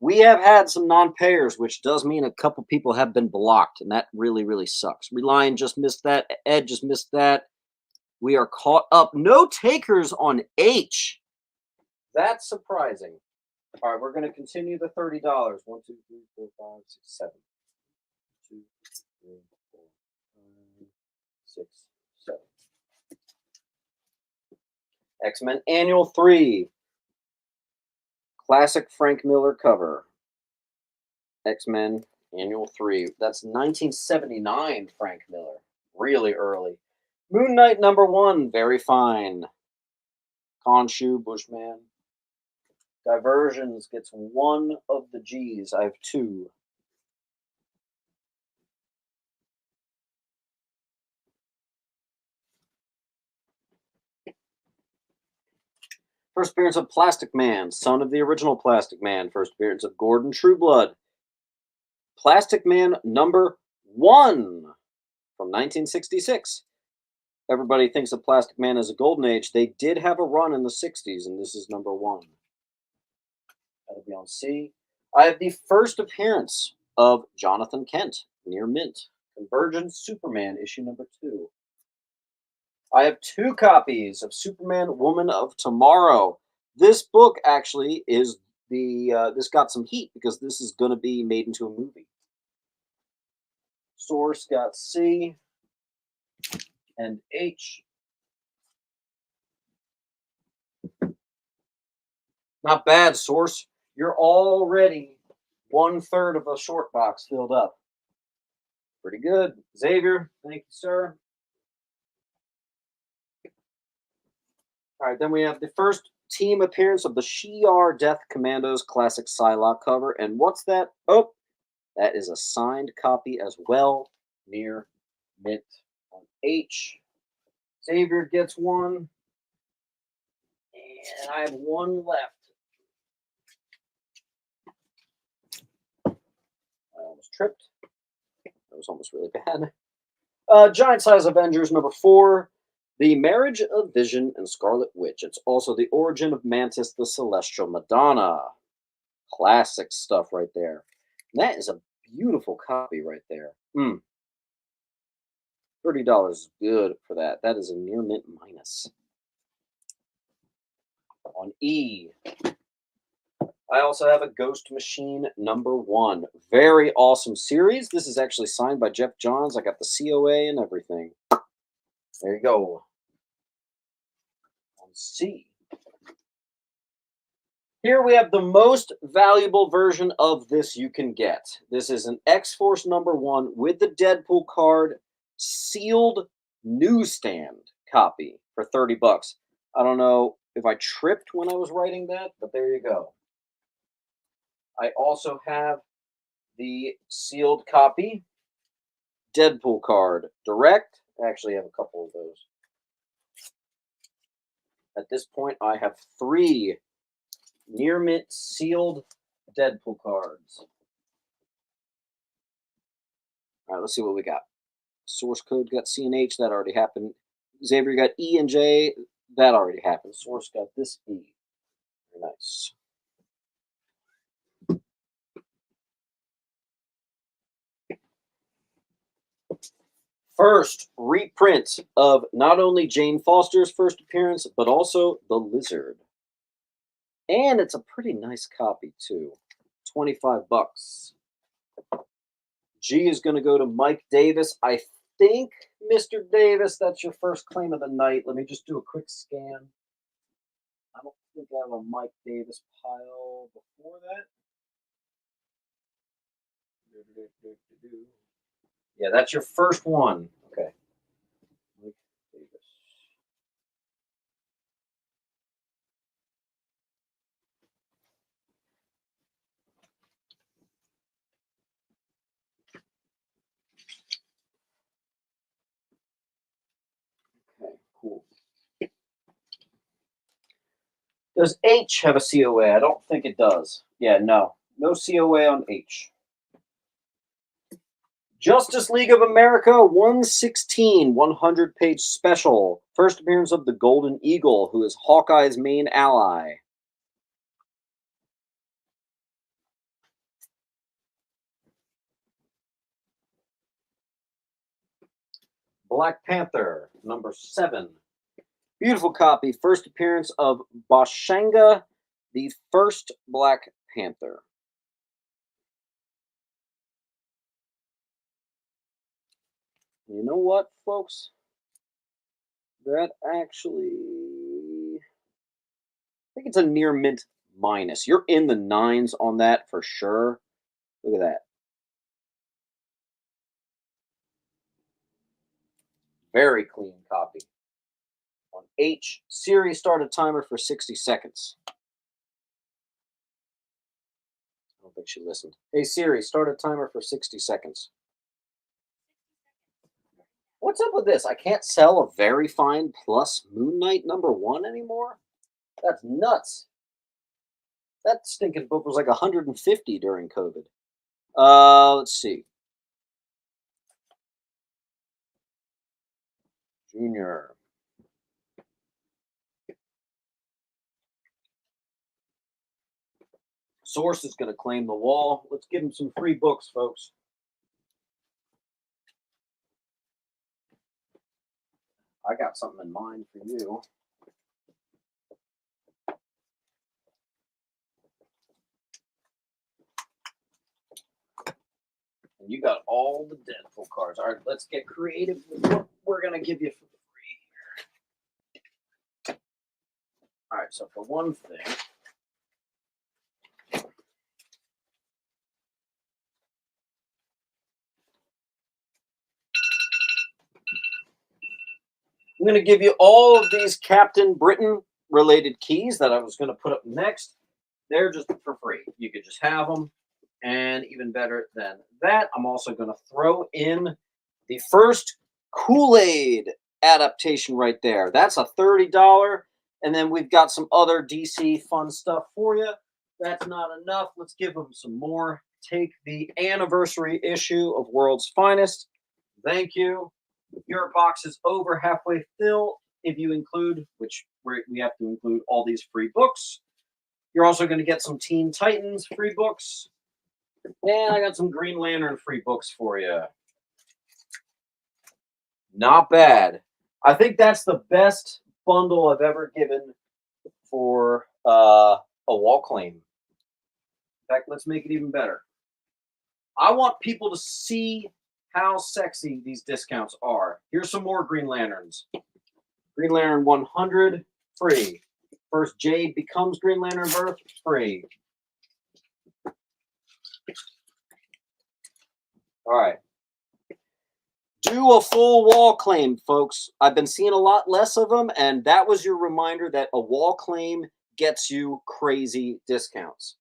We have had some non-payers, which does mean a couple people have been blocked, and that really, really sucks. Reliant just missed that. Ed just missed that. We are caught up. No takers on H. That's surprising. All right, we're going to continue the $30. 1, 2, 3, 4, 5, 6, 7. 2, 3, 4, 5, 6, 7. X-Men Annual 3. Classic Frank Miller cover. X-Men Annual 3. That's 1979 Frank Miller. Really early. Moon Knight #1. Very fine. Khonshu, Bushman. Diversions gets 1 of the G's. I have 2. First appearance of Plastic Man, son of the original Plastic Man. First appearance of Gordon Trueblood. Plastic Man #1 from 1966. Everybody thinks of Plastic Man as a golden age. They did have a run in the 60s, and this is #1. That'll be on C. I have the first appearance of Jonathan Kent, near mint. Convergence Superman, issue #2. I have 2 copies of Superman Woman of Tomorrow. This book actually is this got some heat because this is going to be made into a movie. Source got C and H. Not bad, Source. You're already 1/3 of a short box filled up. Pretty good. Xavier, thank you, sir. All right, then we have the first team appearance of the Shi'ar Death Commandos classic Psylocke cover. And what's that? Oh, that is a signed copy as well, near mint on H. Xavier gets 1. And I have 1 left. I almost tripped. That was almost really bad. Giant Size Avengers #4. The Marriage of Vision and Scarlet Witch. It's also the origin of Mantis the Celestial Madonna. Classic stuff right there. And that is a beautiful copy right there. $30 is good for that. That is a near mint minus. On E. I also have a Ghost Machine #1. Very awesome series. This is actually signed by Jeff Johns. I got the COA and everything. There you go. On C. Here we have the most valuable version of this you can get. This is an X-Force #1 with the Deadpool card, sealed newsstand copy for $30. I don't know if I tripped when I was writing that, but there you go. I also have the sealed copy Deadpool card direct. I actually have a couple of those. At this point, I have 3 near mint sealed Deadpool cards. All right, let's see what we got. Source code got C and H. That already happened. Xavier got E and J. That already happened. Source got this E. Very nice. First reprint of not only Jane Foster's first appearance, but also The Lizard. And it's a pretty nice copy, too. 25 bucks. G is going to go to Mike Davis. I think, Mr. Davis, that's your first claim of the night. Let me just do a quick scan. I don't think I have a Mike Davis pile before that. Yeah, that's your first one. Okay. Mike Davis. Okay, cool. Does H have a COA? I don't think it does. Yeah, no. No COA on H. Justice League of America 116, 100-page special. First appearance of the Golden Eagle, who is Hawkeye's main ally. Black Panther, number 7. Beautiful copy. First appearance of Bashanga, the first Black Panther. You know what, folks? That actually, I think it's a near mint minus. You're in the 9s on that for sure. Look at that. Very clean copy. On H, Siri, start a timer for 60 seconds. I don't think she listened. Hey, Siri, start a timer for 60 seconds. What's up with this? I can't sell a Very Fine Plus Moon Knight number 1 anymore? That's nuts. That stinking book was like 150 during COVID. Let's see. Junior. Source is going to claim the wall. Let's give him some free books, folks. I got something in mind for you. And you got all the Deadpool cards. All right, let's get creative with what we're going to give you for free here. All right, so for one thing, I'm going to give you all of these Captain Britain related keys that I was going to put up next. They're just for free. You could just have them. And even better than that, I'm also going to throw in the first Kool-Aid adaptation right there. That's a $30. And then we've got some other DC fun stuff for you. That's not enough. Let's give them some more. Take the anniversary issue of World's Finest. Thank you. Your box is over halfway filled if you include, which we have to include all these free books. You're also going to get some Teen Titans free books. And I got some Green Lantern free books for you. Not bad. I think that's the best bundle I've ever given for a wall claim. In fact, let's make it even better. I want people to see how sexy these discounts are. Here's some more Green Lanterns. Green Lantern 100, free. First Jade becomes Green Lantern Birth, free. All right. Do a full wall claim, folks. I've been seeing a lot less of them, and that was your reminder that a wall claim gets you crazy discounts.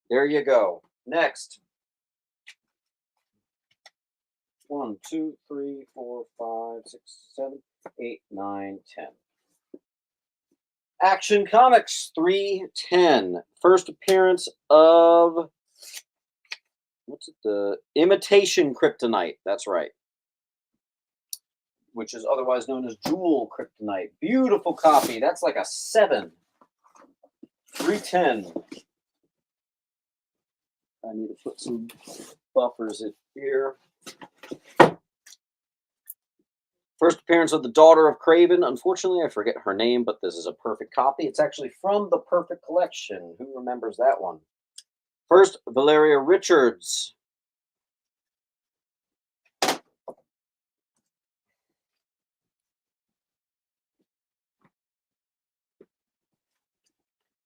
There you go. Next. 1, 2, 3, 4, 5, 6, 7, 8, 9, 10. Action Comics 310. First appearance of, what's it? The Imitation Kryptonite. That's right. Which is otherwise known as Jewel Kryptonite. Beautiful copy. That's like a 7. 310. I need to put some buffers in here. First appearance of the daughter of Craven. Unfortunately, I forget her name, but this is a perfect copy. It's actually from the Perfect Collection. Who remembers that one? First, Valeria Richards.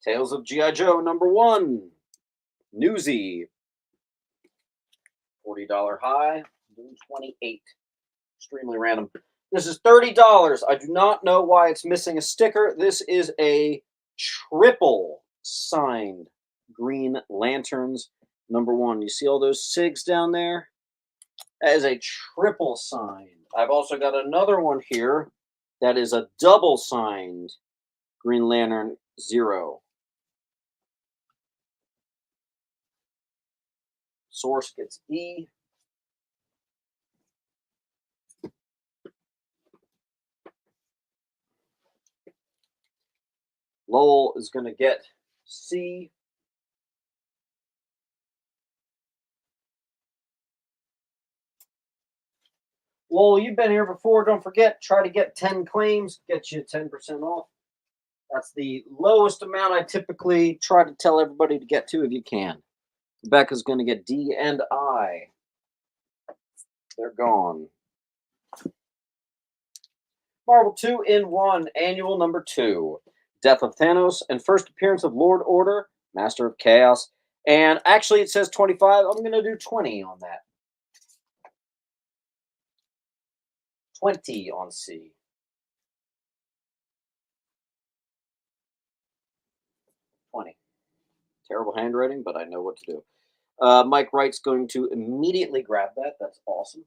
Tales of G.I. Joe #1. Newsy. $40 high. 28. Extremely random. This is $30. I do not know why it's missing a sticker. This is a triple signed Green Lanterns #1. You see all those SIGs down there? That is a triple signed. I've also got another one here that is a double signed Green Lantern 0. Source gets E. Lowell is going to get C. Lowell, you've been here before. Don't forget, try to get 10 claims, get you 10% off. That's the lowest amount I typically try to tell everybody to get to if you can. Rebecca's going to get D and I. They're gone. Marvel 2-in-1, Annual #2. Death of Thanos and first appearance of Lord Order, Master of Chaos. And actually, it says 25. I'm going to do 20 on that. 20 on C. Terrible handwriting, but I know what to do. Mike Wright's going to immediately grab that. That's awesome.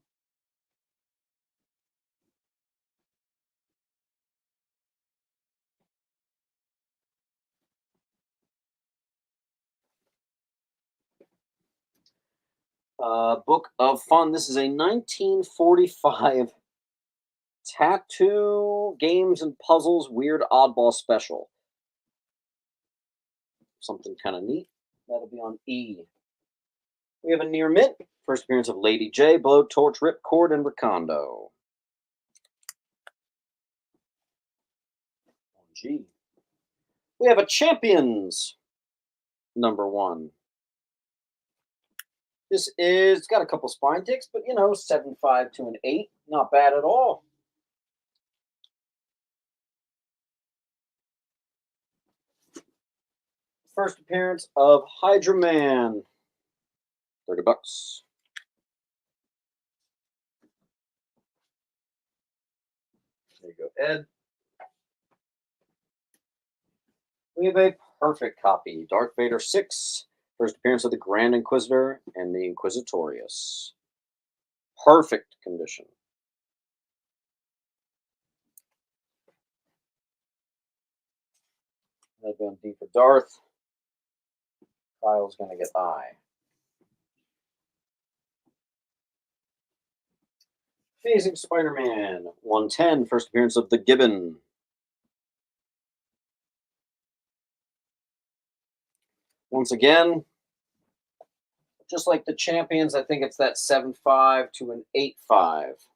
Book of Fun. This is a 1945 Tattoo Games and Puzzles Weird Oddball Special. Something kind of neat. That'll be on E. We have a near mint. First appearance of Lady J, Blowtorch, Ripcord, and Recondo. On G. We have a Champions #1. This is, it's got a couple spine ticks, but 7.5 to an 8. Not bad at all. First appearance of Hydra Man. $30. There you go, Ed. We have a perfect copy. Darth Vader 6. First appearance of the Grand Inquisitor and the Inquisitorius. Perfect condition. That'll be on D for Darth. Kyle's going to get I. Amazing Spider-Man 110. First appearance of the Gibbon. Once again, just like the Champions, I think it's that 7.5 to an 8.5.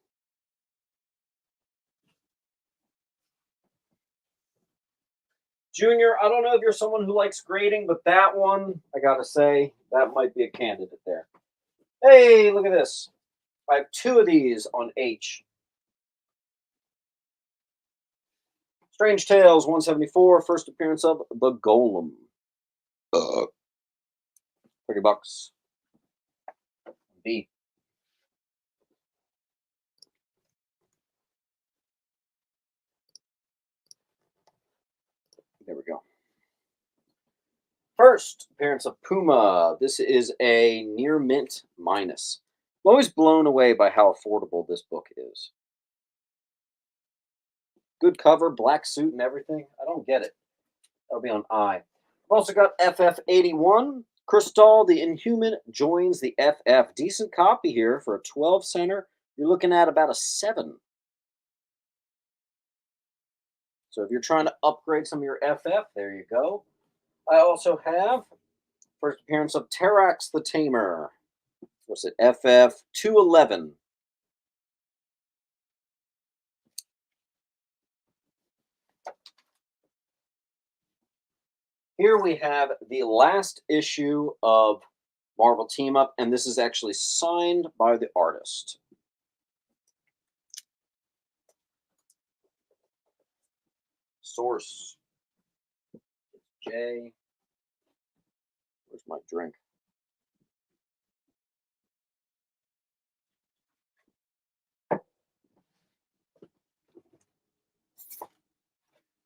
Junior, I don't know if you're someone who likes grading, but that one, I gotta say, that might be a candidate there. Hey, look at this. I have 2 of these on H. Strange Tales 174, first appearance of the Golem. $30. B. There we go. First appearance of Puma. This is a near mint minus. I'm always blown away by how affordable this book is. Good cover, black suit and everything. I don't get it. That'll be on I. I've also got FF81. Crystal, the Inhuman, joins the FF. Decent copy here for a 12 center. You're looking at about a 7. So if you're trying to upgrade some of your FF, there you go. I also have first appearance of Terrax the Tamer. What's it? FF 211. Here we have the last issue of Marvel Team Up, and this is actually signed by the artist. Source. J. Where's my drink?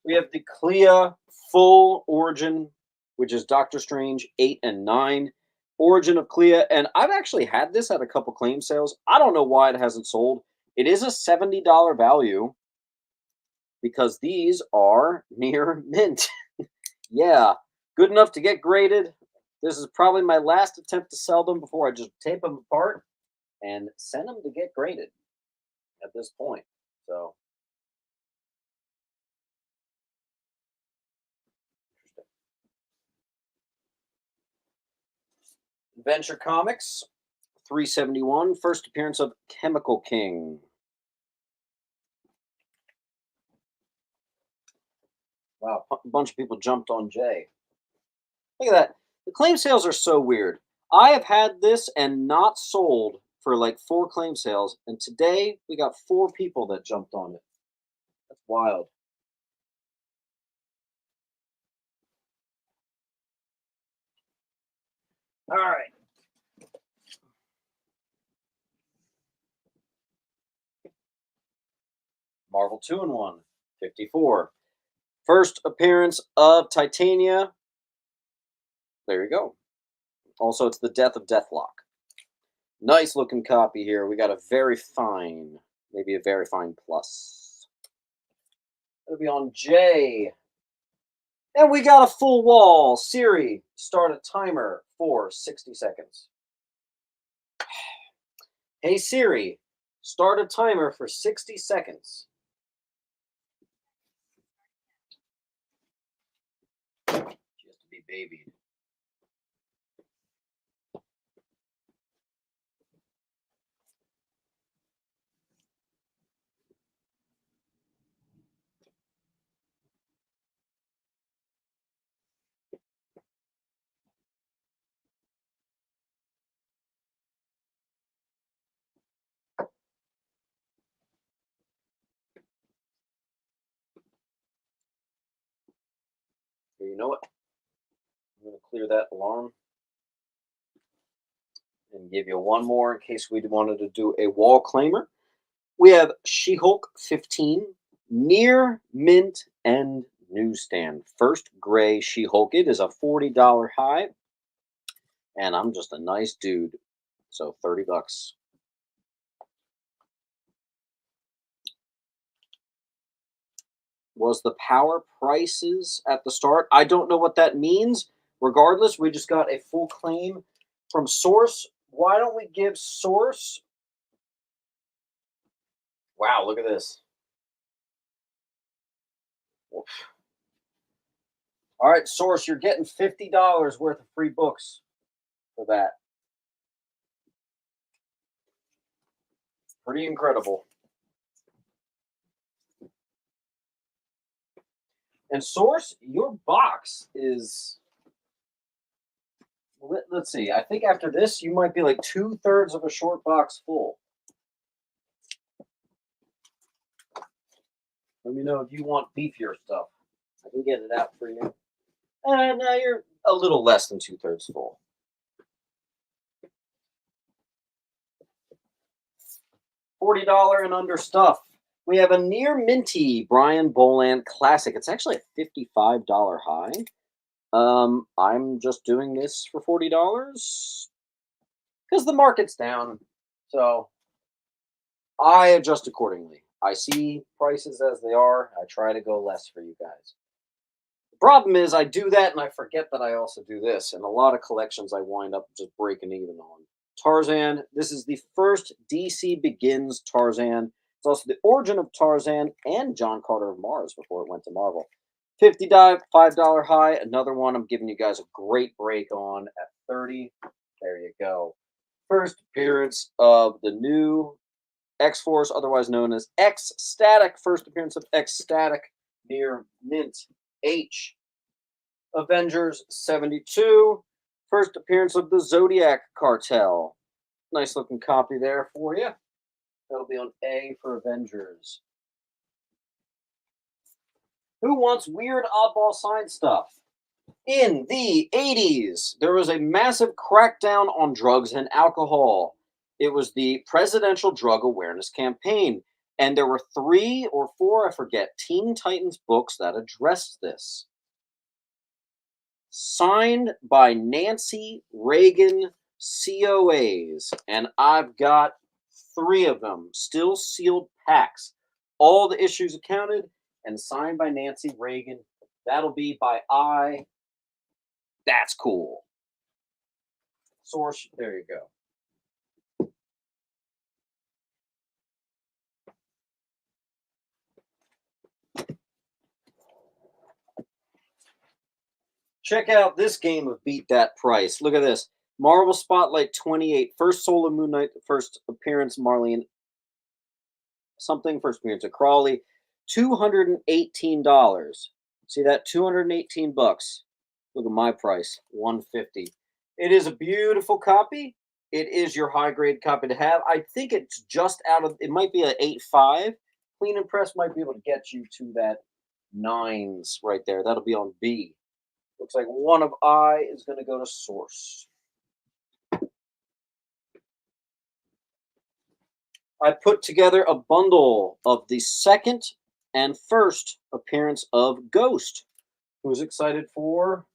We have the Clea Full Origin, which is Doctor Strange 8 and 9. Origin of Clea, and I've actually had this at a couple claim sales. I don't know why it hasn't sold. It is a $70 value because these are near mint. Yeah, good enough to get graded. This is probably my last attempt to sell them before I just tape them apart and send them to get graded at this point. So, Adventure Comics 371, first appearance of Chemical King. Wow, a bunch of people jumped on Jay. Look at that. The claim sales are so weird. I have had this and not sold for like 4 claim sales, and today we got 4 people that jumped on it. That's wild. All right. Marvel 2 in 1, 54. First appearance of Titania. There you go. Also, it's the death of Deathlock. Nice looking copy here. We got a very fine, maybe a very fine plus. It'll be on J. And we got a full wall. Siri, start a timer for 60 seconds. Hey Siri, start a timer for 60 seconds. She has to be babied. Here, you know what? I'm going to clear that alarm and give you one more in case we wanted to do a wall claimer. We have She-Hulk 15, near mint and newsstand. First gray She-Hulk. It is a $40 high, and I'm just a nice dude, so 30 bucks. Was the power prices at the start? I don't know what that means. Regardless, we just got a full claim from Source. Why don't we give Source? Wow, look at this. Oof. All right, Source, you're getting $50 worth of free books for that. Pretty incredible. And Source, your box is. Let's see. I think after this, you might be like 2/3 of a short box full. Let me know if you want beefier stuff. I can get it out for you. Now you're a little less than 2/3 full. $40 and under stuff. We have a near minty Brian Boland classic. It's actually a $55 high. I'm just doing this for $40 because the market's down. So I adjust accordingly. I see prices as they are. I try to go less for you guys. The problem is I do that and I forget that I also do this. And a lot of collections I wind up just breaking even on. Tarzan. This is the first DC Begins Tarzan. It's also the origin of Tarzan and John Carter of Mars before it went to Marvel. $55 high. Another one I'm giving you guys a great break on at 30. There you go. First appearance of the new X-Force, otherwise known as X-Static. First appearance of X-Static near Mint H. Avengers 72. First appearance of the Zodiac Cartel. Nice looking copy there for you. That'll be on A for Avengers. Who wants weird oddball sign stuff? In the 80s, there was a massive crackdown on drugs and alcohol. It was the Presidential Drug Awareness Campaign, and there were 3 or 4, I forget, Teen Titans books that addressed this. Signed by Nancy Reagan COAs, and I've got 3 of them, still sealed packs. All the issues accounted and signed by Nancy Reagan. That'll be by I. That's cool. Source, there you go. Check out this game of Beat That Price. Look at this. Marvel Spotlight 28. First Solar Moon Knight, first appearance, Marlene something, first appearance of Crawley. $218. See that? 218 bucks. Look at my price, 150. It is a beautiful copy. It is your high grade copy to have. I think it's just out of, it might be an 8.5. Clean and Press might be able to get you to that 9s right there. That'll be on B. Looks like one of I is going to go to Source. I put together a bundle of the second and first appearance of Ghost. Who's excited for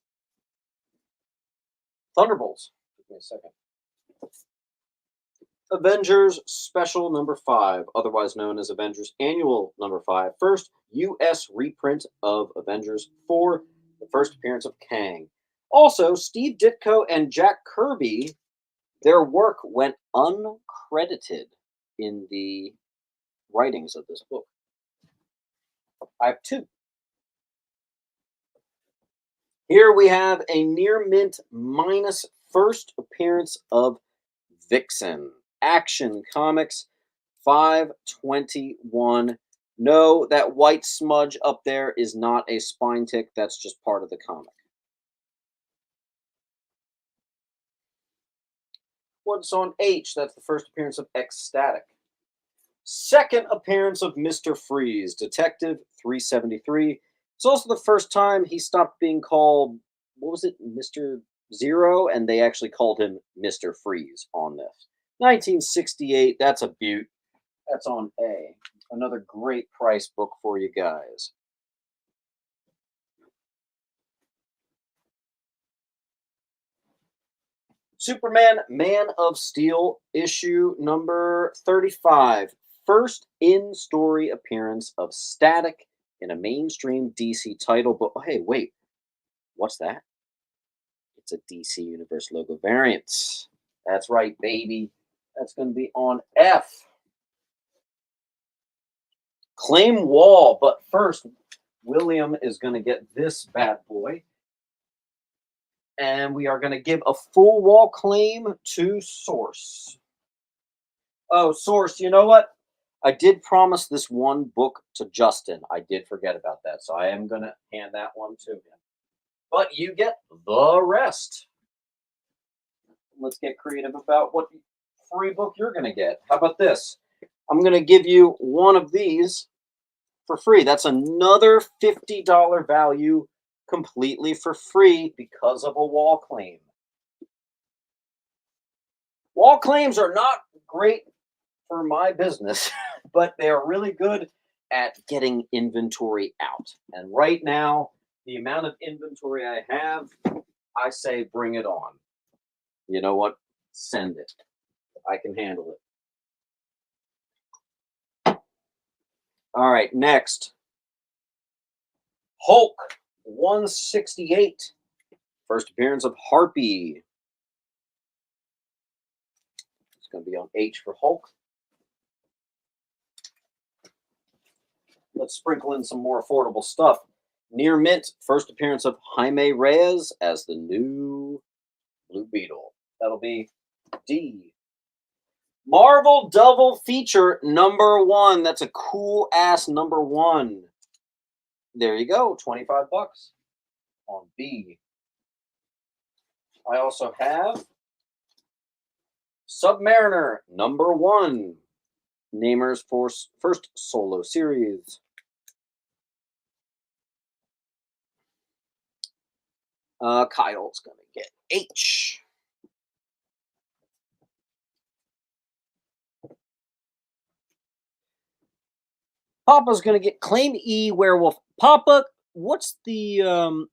Thunderbolts? Give me a second. Avengers Special number 5, otherwise known as Avengers Annual number 5. First U.S. reprint of Avengers 4, the first appearance of Kang. Also, Steve Ditko and Jack Kirby, their work went uncredited in the writings of this book. I have 2. Here we have a near mint minus first appearance of Vixen. Action Comics 521. No, that white smudge up there is not a spine tick. That's just part of the comic. What's on H? That's the first appearance of Ecstatic. Second appearance of Mr. Freeze, Detective 373. It's also the first time he stopped being called, what was it, Mr. Zero? And they actually called him Mr. Freeze on this. 1968, that's a beaut. That's on A. Another great price book for you guys. Superman Man of Steel issue number 35. First in-story appearance of Static in a mainstream DC title. But oh, hey, wait. What's that? It's a DC Universe logo variant. That's right, baby. That's going to be on F. Claim Wall. But first, William is going to get this bad boy. And we are going to give a full wall claim to Source. Oh, Source, you know what? I did promise this one book to Justin. I did forget about that. So I am going to hand that one to him. But you get the rest. Let's get creative about what free book you're going to get. How about this? I'm going to give you one of these for free. That's another $50 value completely for free because of a wall claim. Wall claims are not great for my business, but they are really good at getting inventory out. And right now, the amount of inventory I have, I say bring it on. You know what? Send it. I can handle it. All right, next. Hulk 168. First appearance of Harpy. It's going to be on H for Hulk. Let's sprinkle in some more affordable stuff. Near mint, first appearance of Jaime Reyes as the new Blue Beetle. That'll be D. Marvel Double Feature number 1. That's a cool ass number 1. There you go, 25 bucks. on B. I also have Submariner #1, Namer's first solo series. Kyle's going to get H. Papa's going to get Claim E Werewolf. Papa, what's the am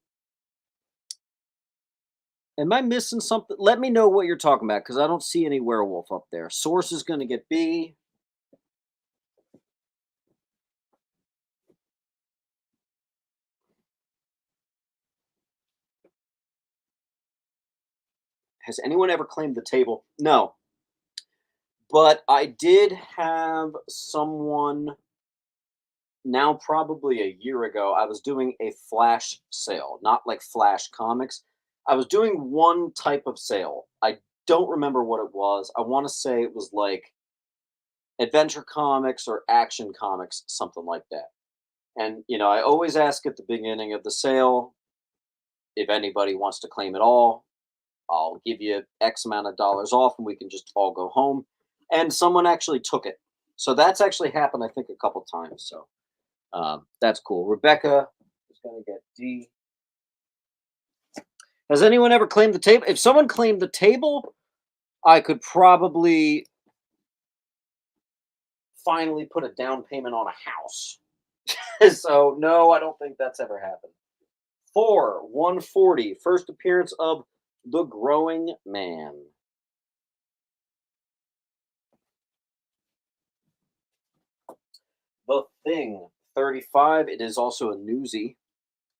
I missing something? Let me know what you're talking about because I don't see any werewolf up there. Source is going to get B. Has anyone ever claimed the table? No. But I did have someone now probably a year ago. I was doing a flash sale, not like flash comics. I was doing one type of sale. I don't remember what it was. I want to say it was like adventure comics or action comics, something like that. And, I always ask at the beginning of the sale if anybody wants to claim it all. I'll give you X amount of dollars off and we can just all go home. And someone actually took it. So that's actually happened, I think, a couple times. So that's cool. Rebecca is going to get D. Has anyone ever claimed the table? If someone claimed the table, I could probably finally put a down payment on a house. So, no, I don't think that's ever happened. 140, first appearance of The Growing Man. The Thing, 35. It is also a newsie.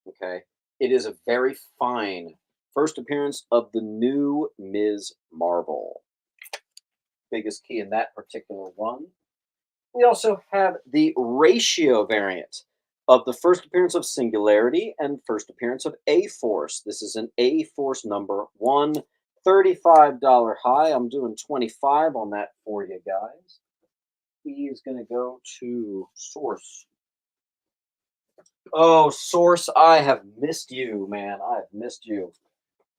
Okay. It is a very fine first appearance of the new Ms. Marvel. Biggest key in that particular one. We also have the ratio variant of the first appearance of Singularity and first appearance of A-Force. This is an A-Force #1, $35 high. I'm doing 25 on that for you guys. He is going to go to Source. Oh, Source, I have missed you, man. I have missed you.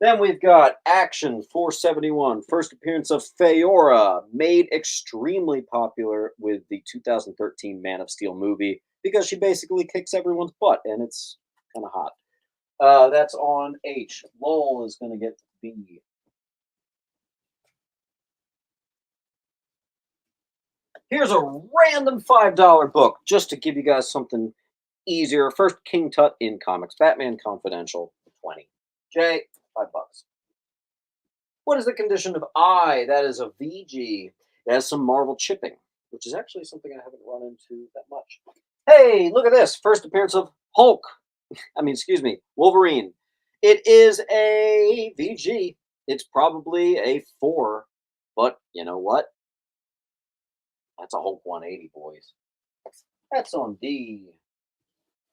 Then we've got Action 471, first appearance of Feora, made extremely popular with the 2013 Man of Steel movie because she basically kicks everyone's butt and it's kind of hot. That's on H. Lowell is going to get B. Here's a random $5 book just to give you guys something easier. First King Tut in comics, Batman Confidential, 20. J, $5. What is the condition of I? That is a VG. It has some Marvel chipping, which is actually something I haven't run into that much. Hey, look at this. First appearance of Hulk. Excuse me, Wolverine. It is a VG. It's probably a 4, but you know what? That's a Hulk 180, boys. That's on D.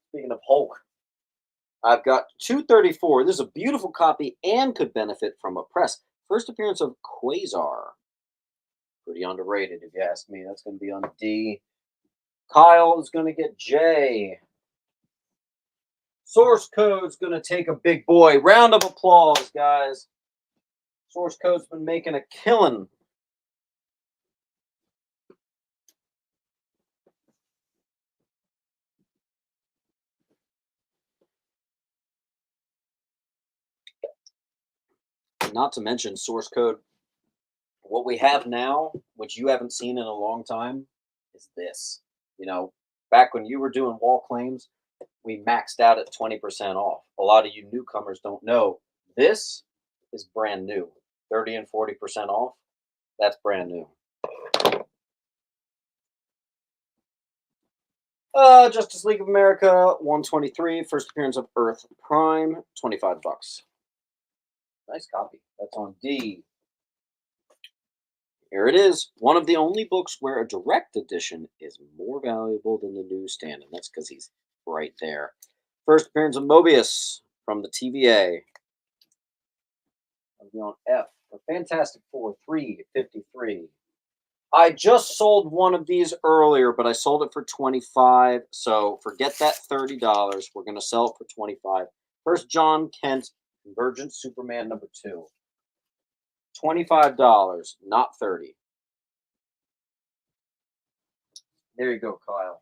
Speaking of Hulk, I've got 234. This is a beautiful copy and could benefit from a press. First appearance of Quasar. Pretty underrated, if you ask me. That's going to be on D. Kyle is going to get J. Source Code's going to take a big boy. Round of applause, guys. Source Code's been making a killing. Not to mention Source Code. What we have now, which you haven't seen in a long time, is this. Back when you were doing wall claims, we maxed out at 20% off. A lot of you newcomers don't know. This is brand new. 30 and 40% off. That's brand new. Justice League of America, 123. First appearance of Earth Prime, $25. Nice copy. That's on D. Here it is. One of the only books where a direct edition is more valuable than the newsstand, and that's because he's right there. First appearance of Mobius from the TVA. I'm on F for Fantastic Four 353. I just sold one of these earlier, but I sold it for 25. So forget that $30. We're going to sell it for 25. First John Kent, Convergent Superman #2. $25, not 30. There you go, Kyle.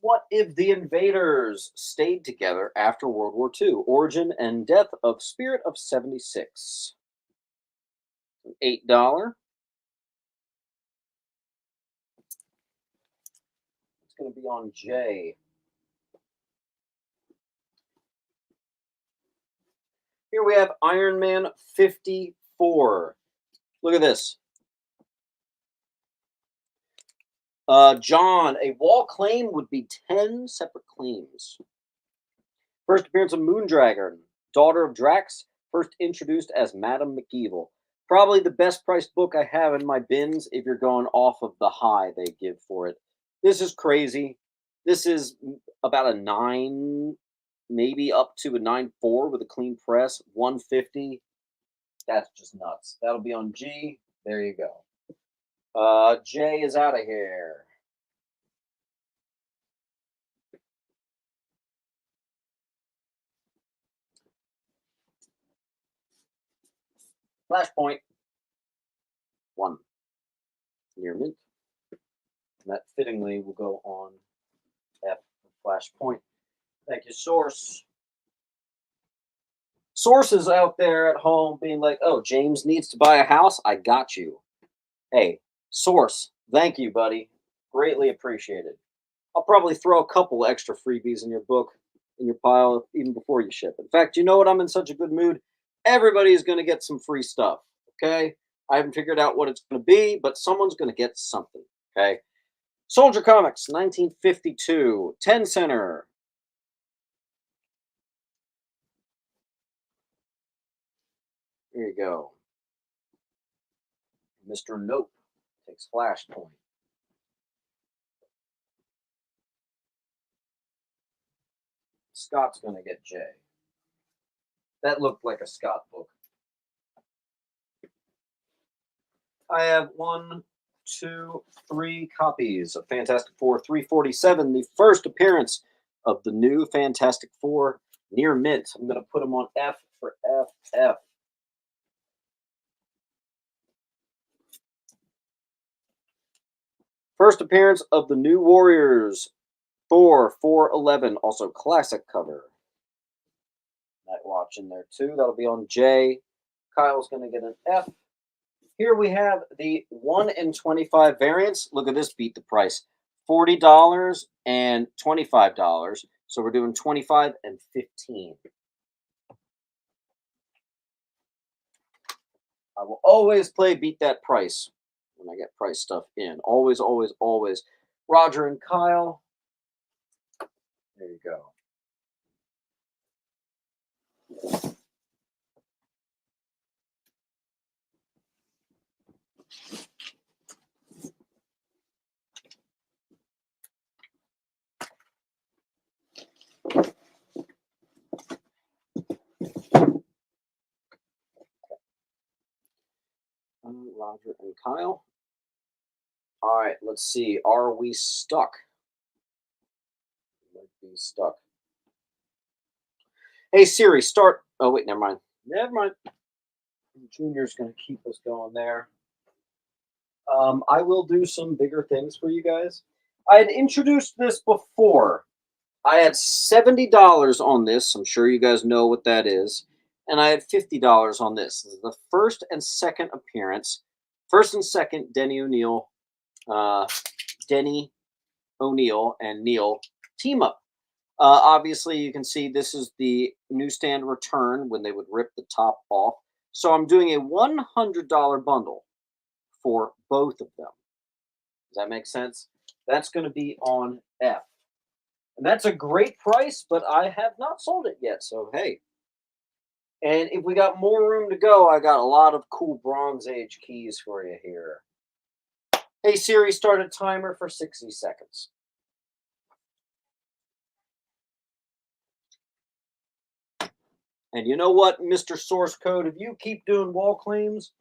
What if the invaders stayed together after World War II? Origin and death of Spirit of 76. $8. It's going to be on J. Here we have Iron Man 54. Look at this. John, a wall claim would be 10 separate claims. First appearance of Moondragon, daughter of Drax, first introduced as Madame McEvil. Probably the best priced book I have in my bins if you're going off of the high they give for it. This is crazy. This is about a 9, maybe up to a 9.4 with a clean press, 150. That's just nuts. That'll be on G. There you go. J is out of here. Flashpoint. 1. Near mint. And that fittingly will go on F for Flashpoint. Thank you, Source. Sources out there at home being like, oh, James needs to buy a house. I got you. Hey, Source, thank you, buddy. Greatly appreciated. I'll probably throw a couple extra freebies in your book, in your pile, even before you ship. In fact, you know what? I'm in such a good mood. Everybody's going to get some free stuff, okay? I haven't figured out what it's going to be, but someone's going to get something, okay? Soldier Comics, 1952, 10 center. Here you go. Mr. Nope takes Flashpoint. Scott's going to get J. That looked like a Scott book. I have 1, 2, 3 copies of Fantastic Four 347, the first appearance of the new Fantastic Four near mint. I'm going to put them on F for FF. First appearance of the New Warriors, Thor 411, also classic cover. Night Watch in there too. That'll be on J. Kyle's going to get an F. Here we have the 1 in 25 variants. Look at this, beat the price. $40 and $25. So we're doing 25 and 15. I will always play beat that price when I get price stuff in. Always, always, always. Roger and Kyle. There you go. Roger and Kyle. All right, let's see. Are we stuck? Might be stuck. Hey Siri, start. Oh wait, never mind. Never mind. Junior's going to keep us going there. I will do some bigger things for you guys. I had introduced this before. I had $70 on this. I'm sure you guys know what that is. And I had $50 on this. This is the first and second appearance. First and second, Denny O'Neil and Neil team up. Obviously, you can see this is the newsstand return when they would rip the top off. So I'm doing a $100 bundle for both of them. Does that make sense? That's going to be on F. And that's a great price, but I have not sold it yet. So, hey. And if we got more room to go, I got a lot of cool Bronze Age keys for you here. Hey, Siri, start a timer for 60 seconds. And you know what, Mr. Source Code? If you keep doing wall claims,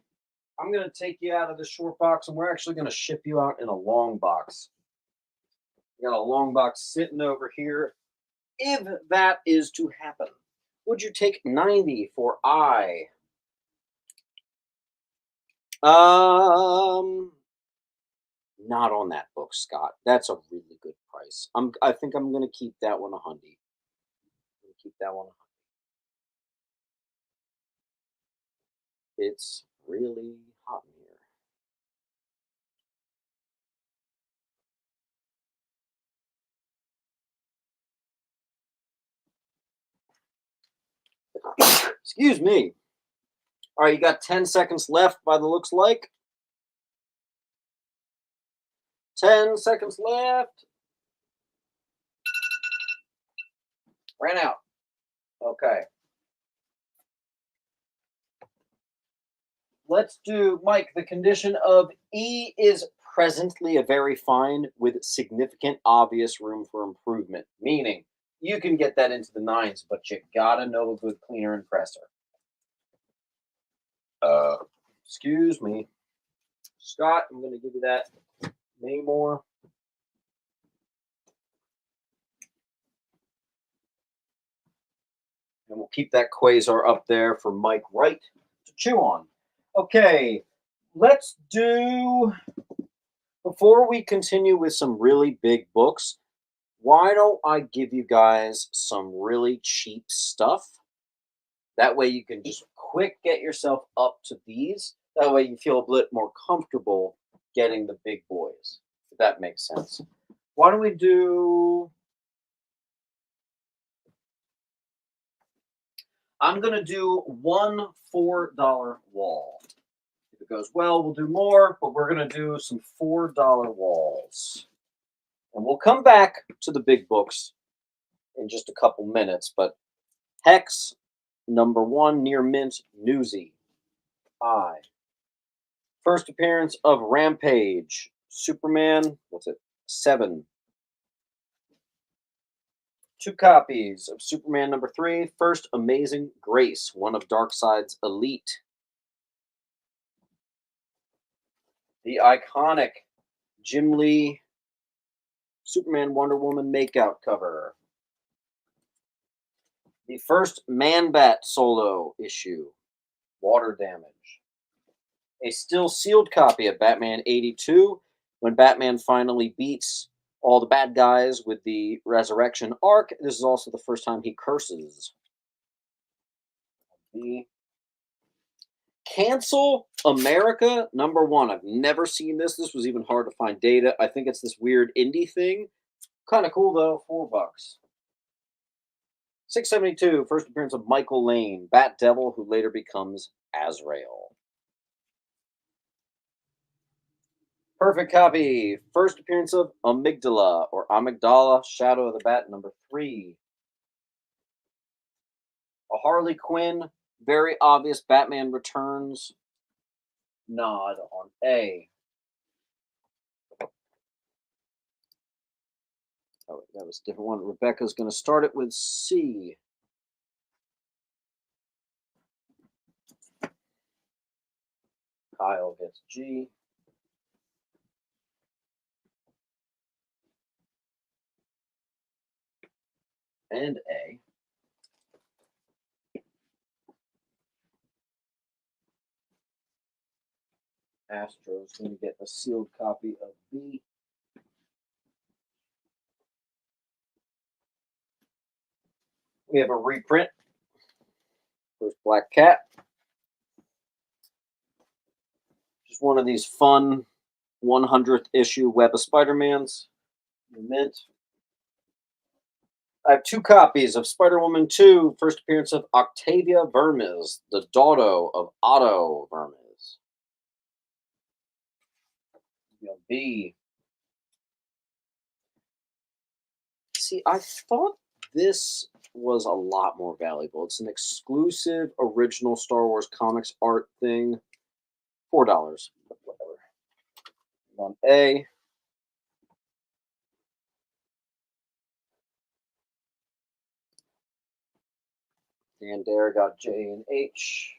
I'm going to take you out of the short box, and we're actually going to ship you out in a long box. Got a long box sitting over here. If that is to happen, would you take 90 for I? Um, Not on that book, Scott. That's a really good price. I think I'm gonna keep that one a hundy. I'm gonna keep that one a hundy. It's really hot in here. Excuse me. All right, you got 10 seconds left by the looks like. 10 seconds left. Ran out. Okay. Let's do, Mike, the condition of E is presently a very fine with significant obvious room for improvement, meaning you can get that into the nines, but you gotta know a good cleaner and presser. Uh, Excuse me. Scott, I'm gonna give you that. Many more. And we'll keep that quasar up there for Mike Wright to chew on. Okay, let's do, before we continue with some really big books, why don't I give you guys some really cheap stuff? That way you can just quick get yourself up to these. That way you feel a bit more comfortable getting the big boys, if that makes sense. Why don't we do, I'm going to do one $4 wall. If it goes well, we'll do more, but we're going to do some $4 walls. And we'll come back to the big books in just a couple minutes, but Hex, number 1, near mint, Newsy, I. First appearance of Rampage, Superman, what's it, 7. 2 copies of Superman number 3, First Amazing Grace, one of Darkseid's elite. The iconic Jim Lee Superman Wonder Woman makeout cover. The first Man Bat solo issue, Water Damage. A still sealed copy of Batman 82, when Batman finally beats all the bad guys with the Resurrection arc. This is also the first time he curses. The Cancel America number 1. I've never seen this. This was even hard to find data. I think it's this weird indie thing. Kind of cool though. $4. 672. First appearance of Michael Lane, Bat Devil, who later becomes Azrael. Perfect copy. First appearance of Amygdala or Amygdala, Shadow of the Bat number 3. A Harley Quinn, very obvious Batman Returns nod on A. Oh, that was a different one. Rebecca's going to start it with C. Kyle gets G. And A. Astro's going to get a sealed copy of B. We have a reprint. First Black Cat. Just one of these fun 100th issue Web of Spider-Mans. Mint. I have 2 copies of Spider-Woman 2, first appearance of Octavia Vermes, the daughter of Otto Vermes. B. See, I thought this was a lot more valuable. It's an exclusive original Star Wars comics art thing. $4. Whatever. On A. Dan Dare got J and H.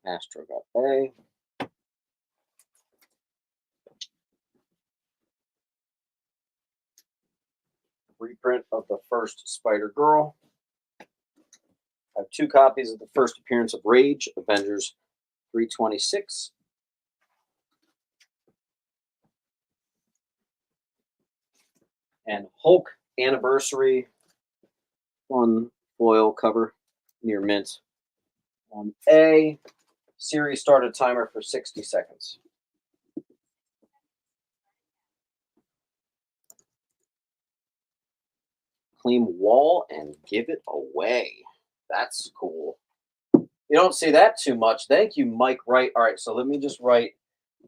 Astro got A. Reprint of the first Spider-Girl. I have 2 copies of the first appearance of Rage, Avengers 326. And Hulk Anniversary, fun foil cover, near mint. On A, series started timer for 60 seconds. Clean wall and give it away. That's cool. You don't see that too much. Thank you, Mike Wright. All right, so let me just write.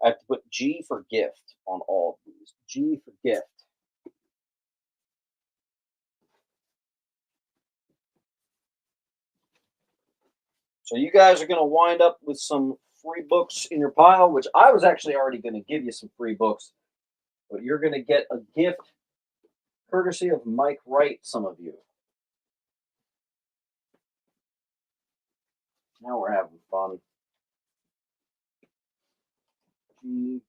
I have to put G for gift on all of these. G for gift. So you guys are going to wind up with some free books in your pile, which I was actually already going to give you some free books, but you're going to get a gift courtesy of Mike Wright, some of you. Now we're having fun. G.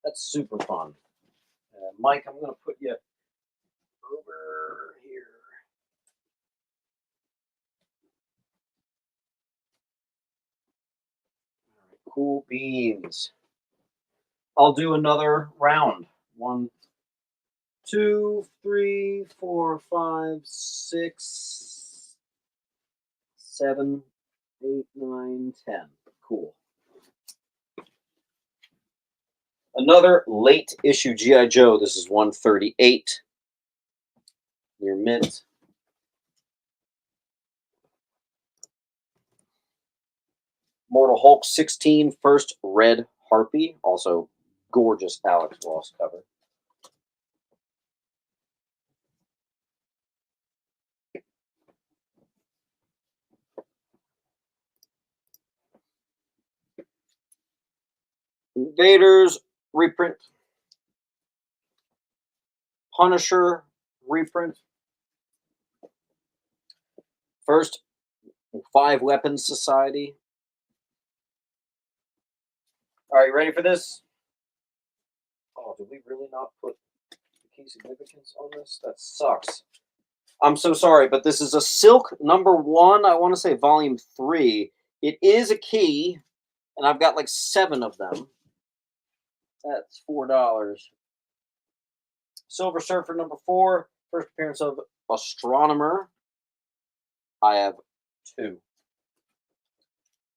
That's super fun. Mike, I'm going to put you over here. All right, cool beans. I'll do another round. 1, 2, 3, 4, 5, 6, 7, 8, 9, 10. Cool. Another late issue G.I. Joe. This is 138. Near mint. Mortal Hulk 16, first Red Harpy. Also gorgeous Alex Ross cover. Invaders reprint. Punisher reprint. First 5 Weapons Society. All right, ready for this? Oh, did we really not put the key significance on this? That sucks. I'm so sorry, but this is a Silk #1. I want to say volume 3. It is a key, and I've got like 7 of them. That's $4. Silver Surfer #4. First appearance of Astronomer. I have 2.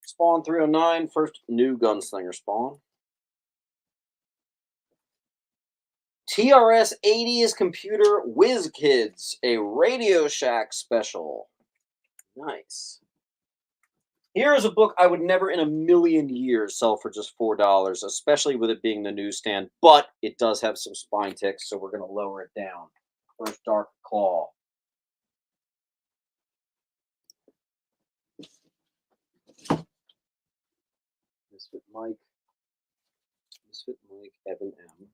Spawn 309. First new Gunslinger Spawn. TRS 80's Computer Whiz Kids, a Radio Shack special. Nice. Here's a book I would never in a million years sell for just $4, especially with it being the newsstand, but it does have some spine ticks, so we're going to lower it down. First Dark Claw. Misfit Mike. Misfit Mike, Evan M.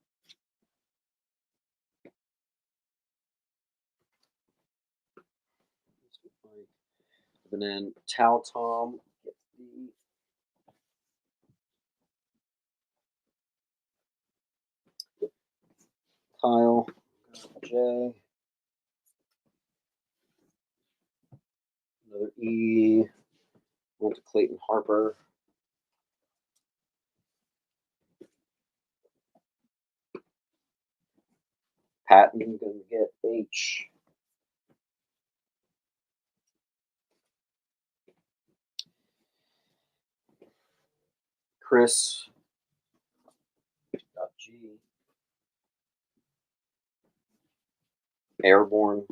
Misfit Mike, Evan N. Tao Tom. Get the Kyle. J. Another E. Went to Clayton Harper. Patton going to get H. Chris got G. Airborne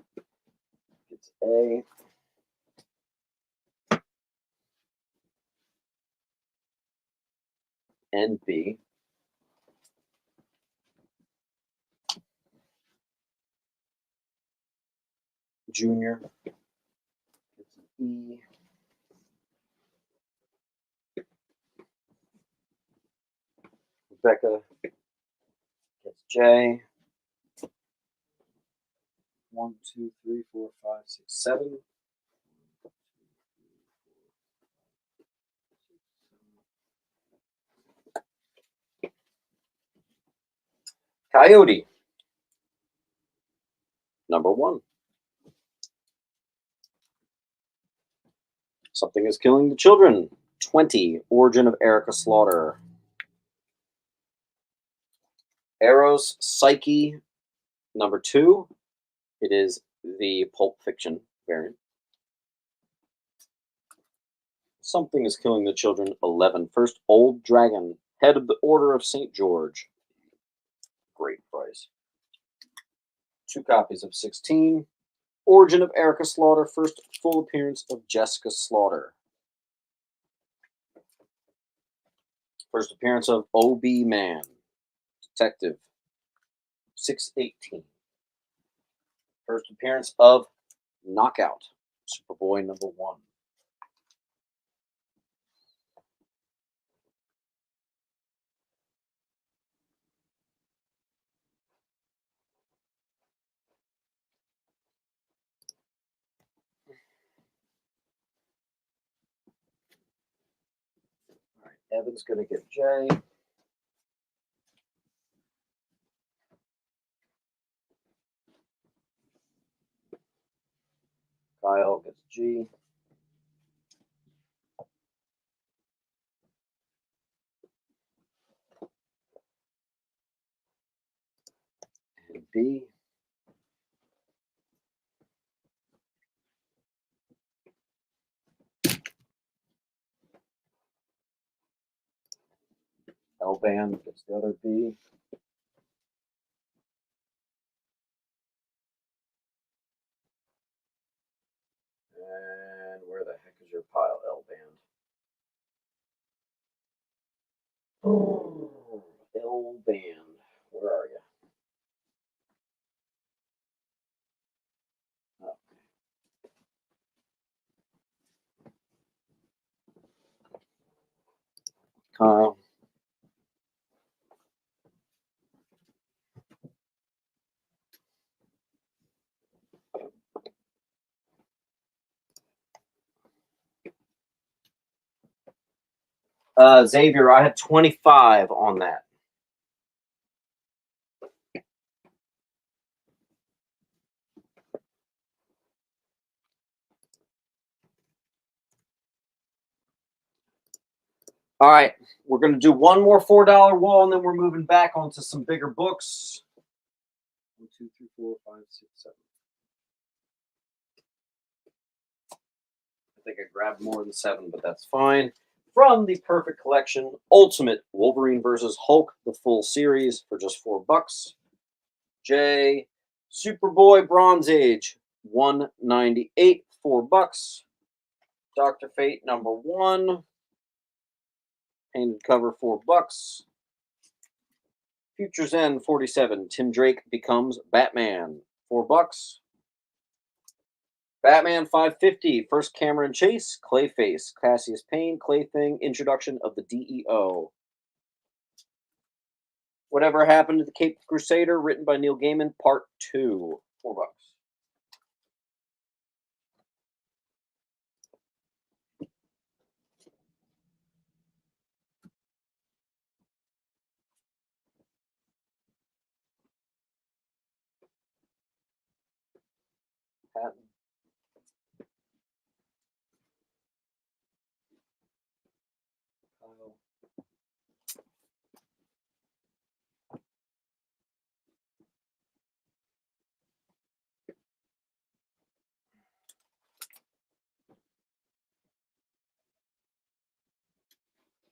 gets A. And B. Junior gets an E. Rebecca gets J. 1, 2, 3, 4, 5, 6, 7. Coyote, number 1. Something is killing the children. 20. Origin of Erica Slaughter. Eros Psyche, number 2. It is the Pulp Fiction variant. Something is killing the children. 11. First Old Dragon, Head of the Order of St. George. Great price. 2 copies of 16. Origin of Erica Slaughter, first full appearance of Jessica Slaughter. First appearance of O.B. Man, Detective, 618. First appearance of Knockout, Superboy number 1. All right, Evan's going to get J. Kyle gets G. And B. L-Band gets the other B. And where the heck is your pile, L-Band? Oh, L-Band. Where are you? Oh. Kyle. Xavier, I had 25 on that. All right, we're going to do one more $4 wall, and then we're moving back onto some bigger books. 1, 2, 3, 4, 5, 6, 7. I think I grabbed more than 7, but that's fine. From the Perfect Collection, Ultimate Wolverine vs. Hulk, the full series for just $4. J. Superboy Bronze Age, 198, $4. Dr. Fate number 1, painted cover, $4. Future's End 47, Tim Drake becomes Batman, $4. Batman 550, first Cameron Chase, Clayface, Cassius Payne, Claything, introduction of the DEO. Whatever Happened to the Caped Crusader, written by Neil Gaiman, Part 2, $4. Patton. Kyle.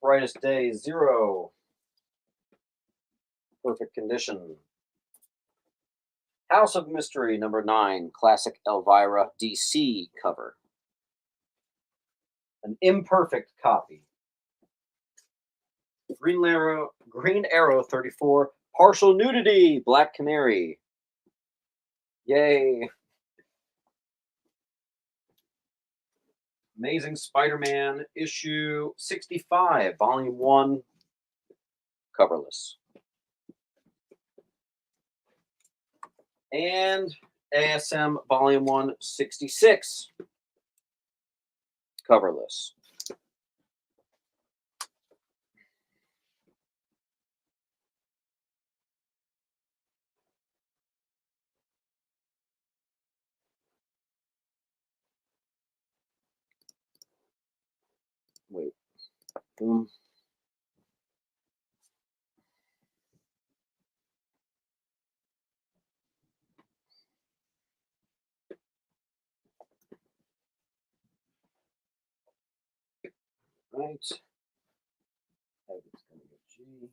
Brightest Day 0. Perfect Condition. House of Mystery number 9, classic Elvira DC cover. An imperfect copy. Green Arrow 34, partial nudity, Black Canary. Yay. Amazing Spider-Man issue 65, volume 1, coverless. And ASM Volume 1, 66. Coverless. Wait. Boom. Right. It's going to be G.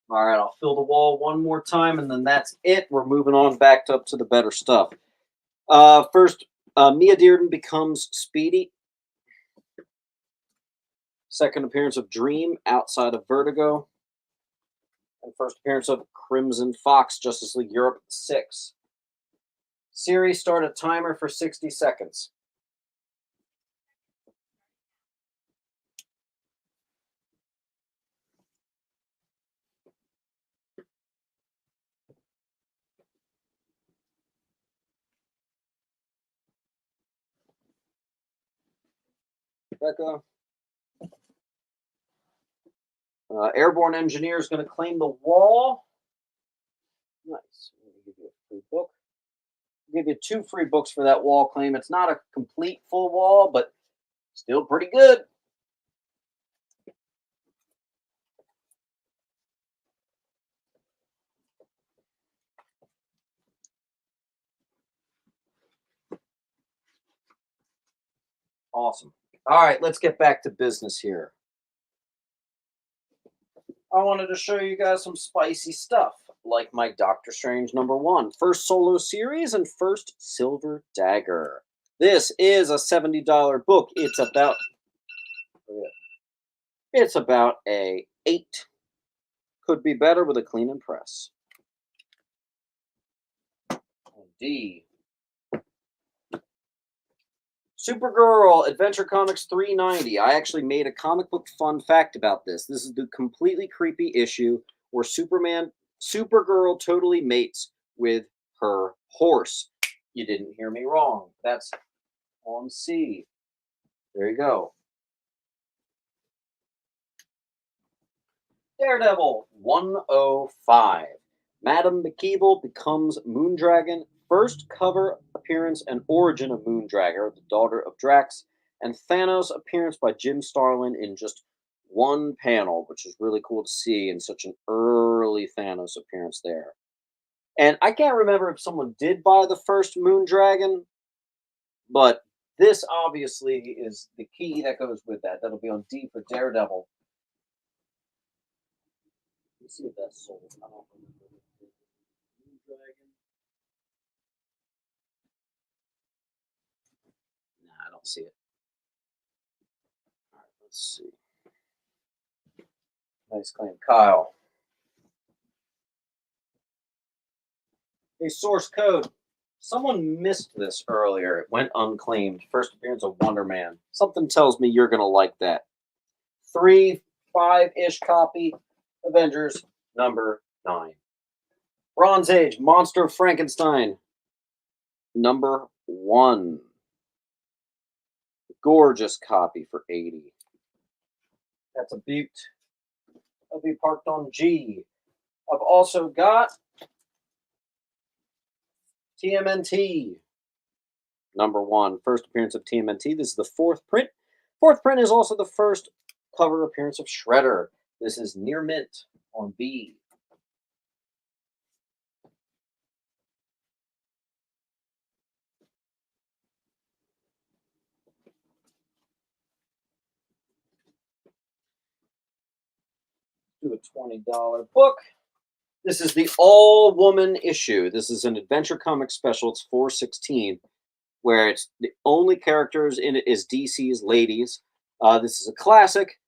All right, I'll fill the wall one more time, and then that's it. We're moving on back up to the better stuff. First, Mia Dearden becomes Speedy. Second appearance of Dream outside of Vertigo. And first appearance of Crimson Fox, Justice League Europe 6. Siri, start a timer for 60 seconds. Becca. Airborne Engineer is going to claim the wall. Nice. I'm going to give you a free book. I'll give you 2 free books for that wall claim. It's not a complete full wall, but still pretty good. Awesome. All right, let's get back to business here. I wanted to show you guys some spicy stuff, like my Doctor Strange #1, first solo series and first Silver Dagger. This is a $70 book. It's about a 8. Could be better with a clean and press. D. Supergirl Adventure Comics 390. I actually made a comic book fun fact about this. This is the completely creepy issue where Supergirl totally mates with her horse. You didn't hear me wrong. That's on C. There you go. Daredevil 105. Madame McKeeble becomes Moondragon. First cover appearance and origin of Moondragon, the daughter of Drax, and Thanos appearance by Jim Starlin in just one panel, which is really cool to see in such an early Thanos appearance there. And I can't remember if someone did buy the first Moondragon, but this obviously is the key that goes with that. That'll be on D for Daredevil. Let's see if that's sold. I don't remember. Moondragon. Nah, I don't see it. All right, let's see. Nice claim, Kyle. A source code. Someone missed this earlier. It went unclaimed. First appearance of Wonder Man. Something tells me you're gonna like that. 3, 5-ish copy. Avengers #9. Bronze Age Monster of Frankenstein #1. Gorgeous copy for 80. That's a beaut. I'll be parked on G. I've also got TMNT #1. First appearance of TMNT. This is the 4th print. 4th print is also the first cover appearance of Shredder. This is near mint on B. Do a $20 book. This is the all-woman issue. This is an Adventure Comics special. It's 416, where it's the only characters in it is DC's ladies. This is a classic.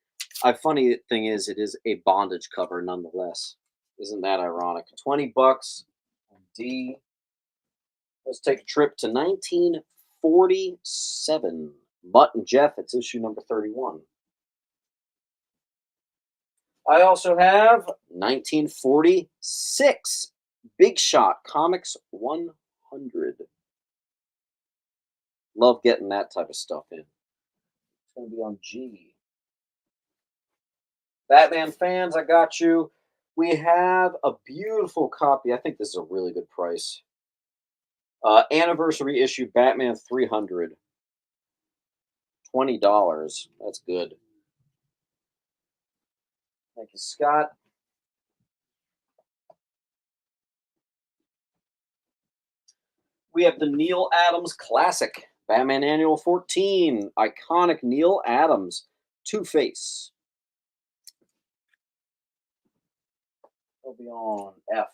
Funny thing is, it is a bondage cover nonetheless. Isn't that ironic? $20 on D. Let's take a trip to 1947. Mutt and Jeff, it's issue #31. I also have 1946 Big Shot Comics 100. Love getting that type of stuff in. It's going to be on G. Batman fans, I got you. We have a beautiful copy. I think this is a really good price. Anniversary issue Batman 300. $20. That's good. Thank you, Scott. We have the Neil Adams Classic Batman Annual 14. Iconic Neil Adams Two-Face. We'll be on F.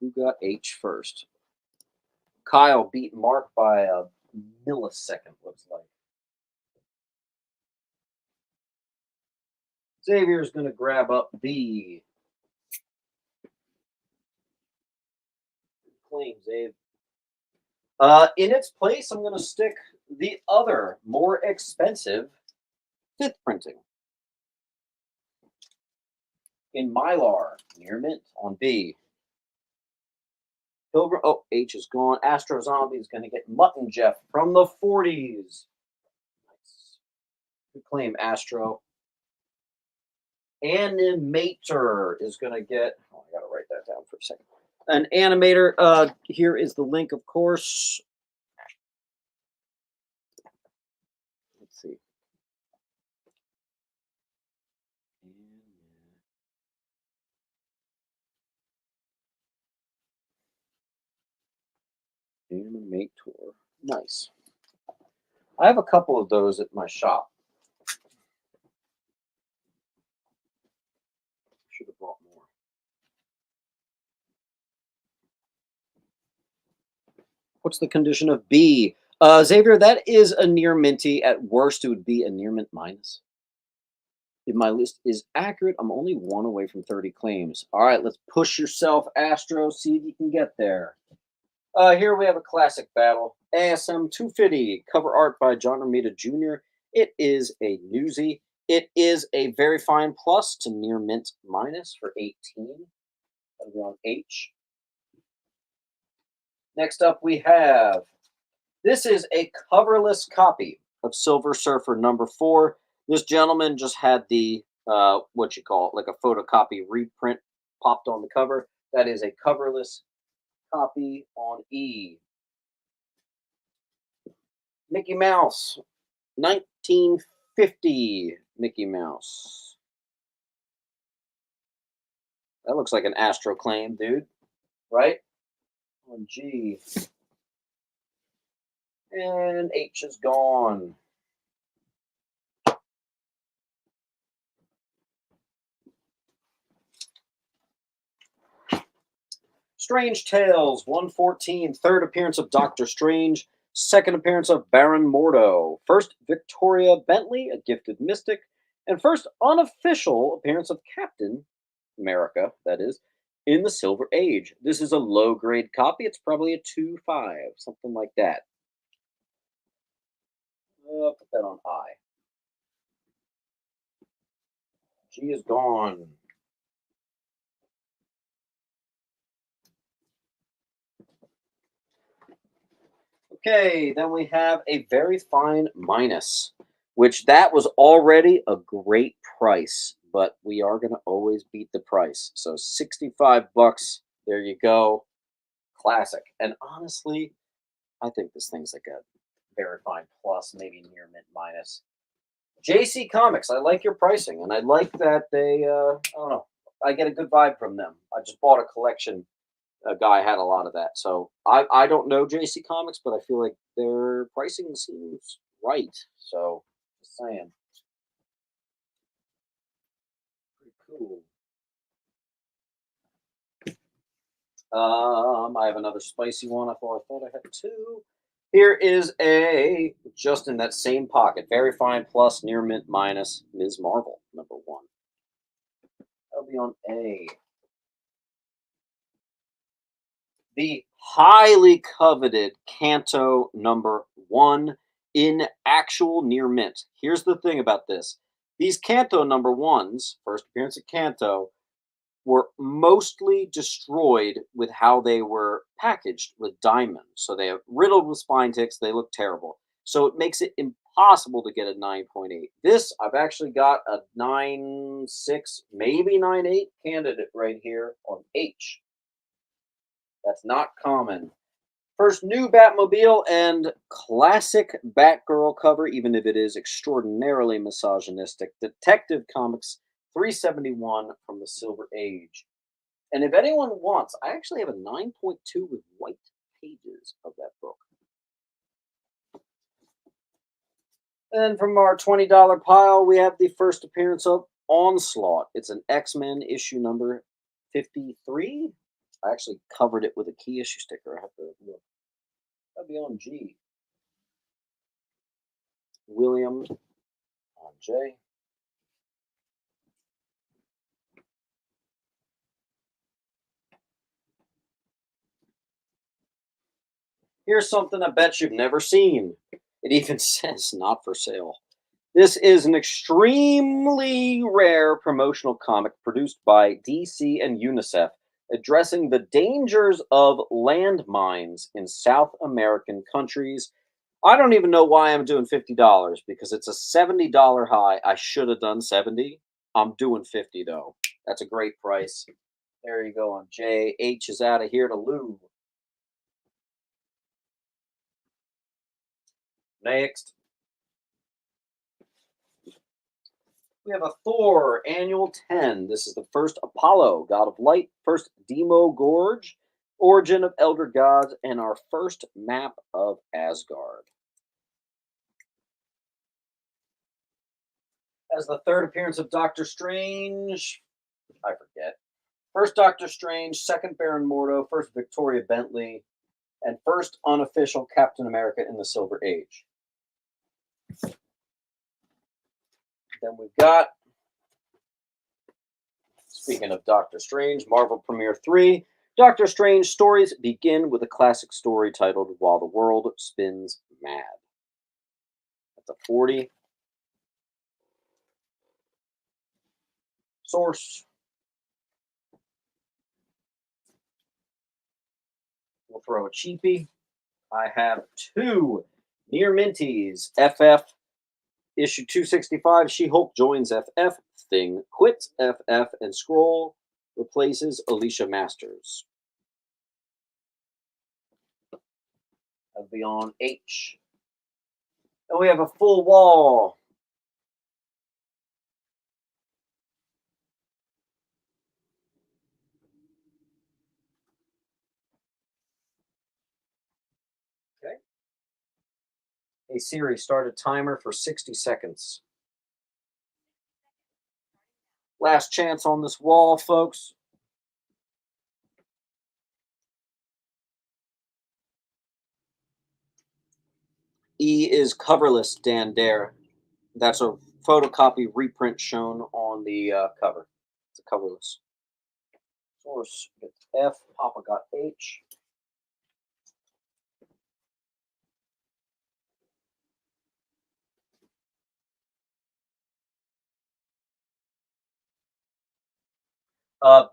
Who got H first? Kyle beat Mark by a millisecond, looks like. Xavier's going to grab up B. Claim, Xavier. In its place, I'm going to stick the other, more expensive, fifth printing. In Mylar, near mint on B. Pilgrim, oh, H is gone. Astro Zombie is going to get Mutton Jeff from the 40s. Nice. Good claim, Astro. Animator is going to get, oh, I got to write that down for a second. An animator, here is the link, of course. Let's see. Animator. Nice. I have a couple of those at my shop. Should have bought more. What's the condition of B? Xavier, that is a near minty. At worst, it would be a near mint minus. If my list is accurate, I'm only one away from 30 claims. All right, let's push yourself, Astro. See if you can get there. Here we have a classic battle. ASM 250, cover art by John Romita Jr. It is a newsie. It is a very fine plus to near mint minus for 18. That'll be on H. Next up, we have, this is a coverless copy of Silver Surfer number 4. This gentleman just had the, what you call it, like a photocopy reprint popped on the cover. That is a coverless copy on E. Mickey Mouse, 1950 Mickey Mouse. That looks like an Astro claim, dude. Right? On G. And H is gone. Strange Tales 114, third appearance of Doctor Strange, second appearance of Baron Mordo, first Victoria Bentley, a gifted mystic, and first unofficial appearance of Captain America, that is, in the Silver Age. This is a low grade copy. It's probably a 2.5, something like that. I'll put that on I. G is gone. Okay, then we have a very fine minus, which that was already a great price, but we are going to always beat the price. So 65 bucks, there you go. Classic. And honestly, I think this thing's like a very fine plus, maybe near mint minus. JC Comics, I like your pricing, and I like that they, I don't know, I get a good vibe from them. I just bought a collection. A guy had a lot of that. So I don't know JC Comics, but I feel like their pricing seems right. So just saying. Pretty cool. I have another spicy one. I thought I had two. Here is a just in that same pocket. Very fine plus near mint minus Ms. Marvel, number 1. That'll be on A. The highly coveted Kanto number 1. in actual near mint. Here's the thing about this. These Canto number ones, first appearance at Canto, were mostly destroyed with how they were packaged with diamonds. So they are riddled with spine ticks. They look terrible. So it makes it impossible to get a 9.8. This, I've actually got a 9.6, maybe 9.8 candidate right here on H. That's not common. First new Batmobile and classic Batgirl cover, even if it is extraordinarily misogynistic. Detective Comics 371 from the Silver Age. And if anyone wants, I actually have a 9.2 with white pages of that book. And from our $20 pile, we have the first appearance of Onslaught. It's an X-Men issue number 53. I actually covered it with a key issue sticker. I have to look. That'd be on G. William on J. Here's something I bet you've never seen. It even says not for sale. This is an extremely rare promotional comic produced by DC and UNICEF addressing the dangers of landmines in South American countries. I don't even know why I'm doing $50 because it's a $70 high. I should have done 70. I'm doing 50 though. That's a great price. There you go on J. H is out of here to Lou. Next. We have a Thor Annual 10. This is the first Apollo, God of Light, first Demo Gorge, Origin of Elder Gods, and our first map of Asgard. As the third appearance of Doctor Strange, I forget. First Doctor Strange, second Baron Mordo, first Victoria Bentley, and first unofficial Captain America in the Silver Age. Then we've got, speaking of Doctor Strange, Marvel Premiere 3. Doctor Strange stories begin with a classic story titled While the World Spins Mad. That's a 40. Source. We'll throw a cheapie. I have two near minties. FF issue 265. She-Hulk joins FF. Thing quits FF, and Scroll replaces Alicia Masters. That'll be on H. And we have a full wall. Okay. Hey Siri, start a timer for 60 seconds. Last chance on this wall, folks. E is coverless, Dan Dare. That's a photocopy reprint shown on the cover. It's a coverless. Source gets F. Papa got H.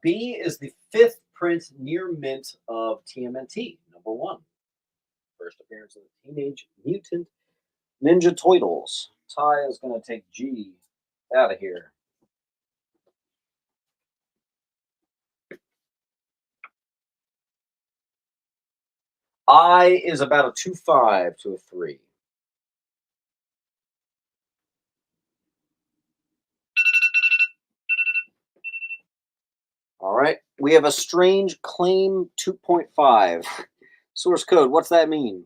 B is the fifth print near mint of TMNT, number 1. First appearance of the Teenage Mutant Ninja Turtles. Ty is going to take G out of here. I is about a 2.5 to a 3. All right. We have a Strange Claim 2.5. Source code, what's that mean?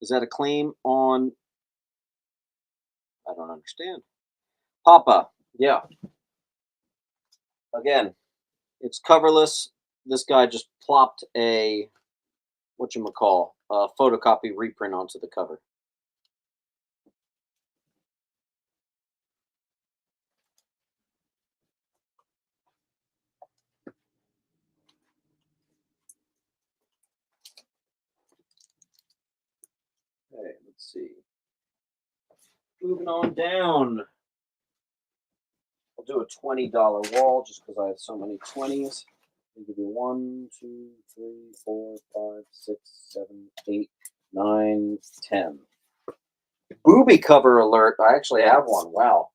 Is that a claim on... I don't understand. Papa, yeah. Again, it's coverless. This guy just plopped a, whatchamacall, a photocopy reprint onto the cover. Let's see. Moving on down. I'll do a $20 wall just because I have so many 20s. I'll give you 1, 2, 3, 4, 5, 6, 7, 8, 9, 10. Booby cover alert. I actually have one. Wow.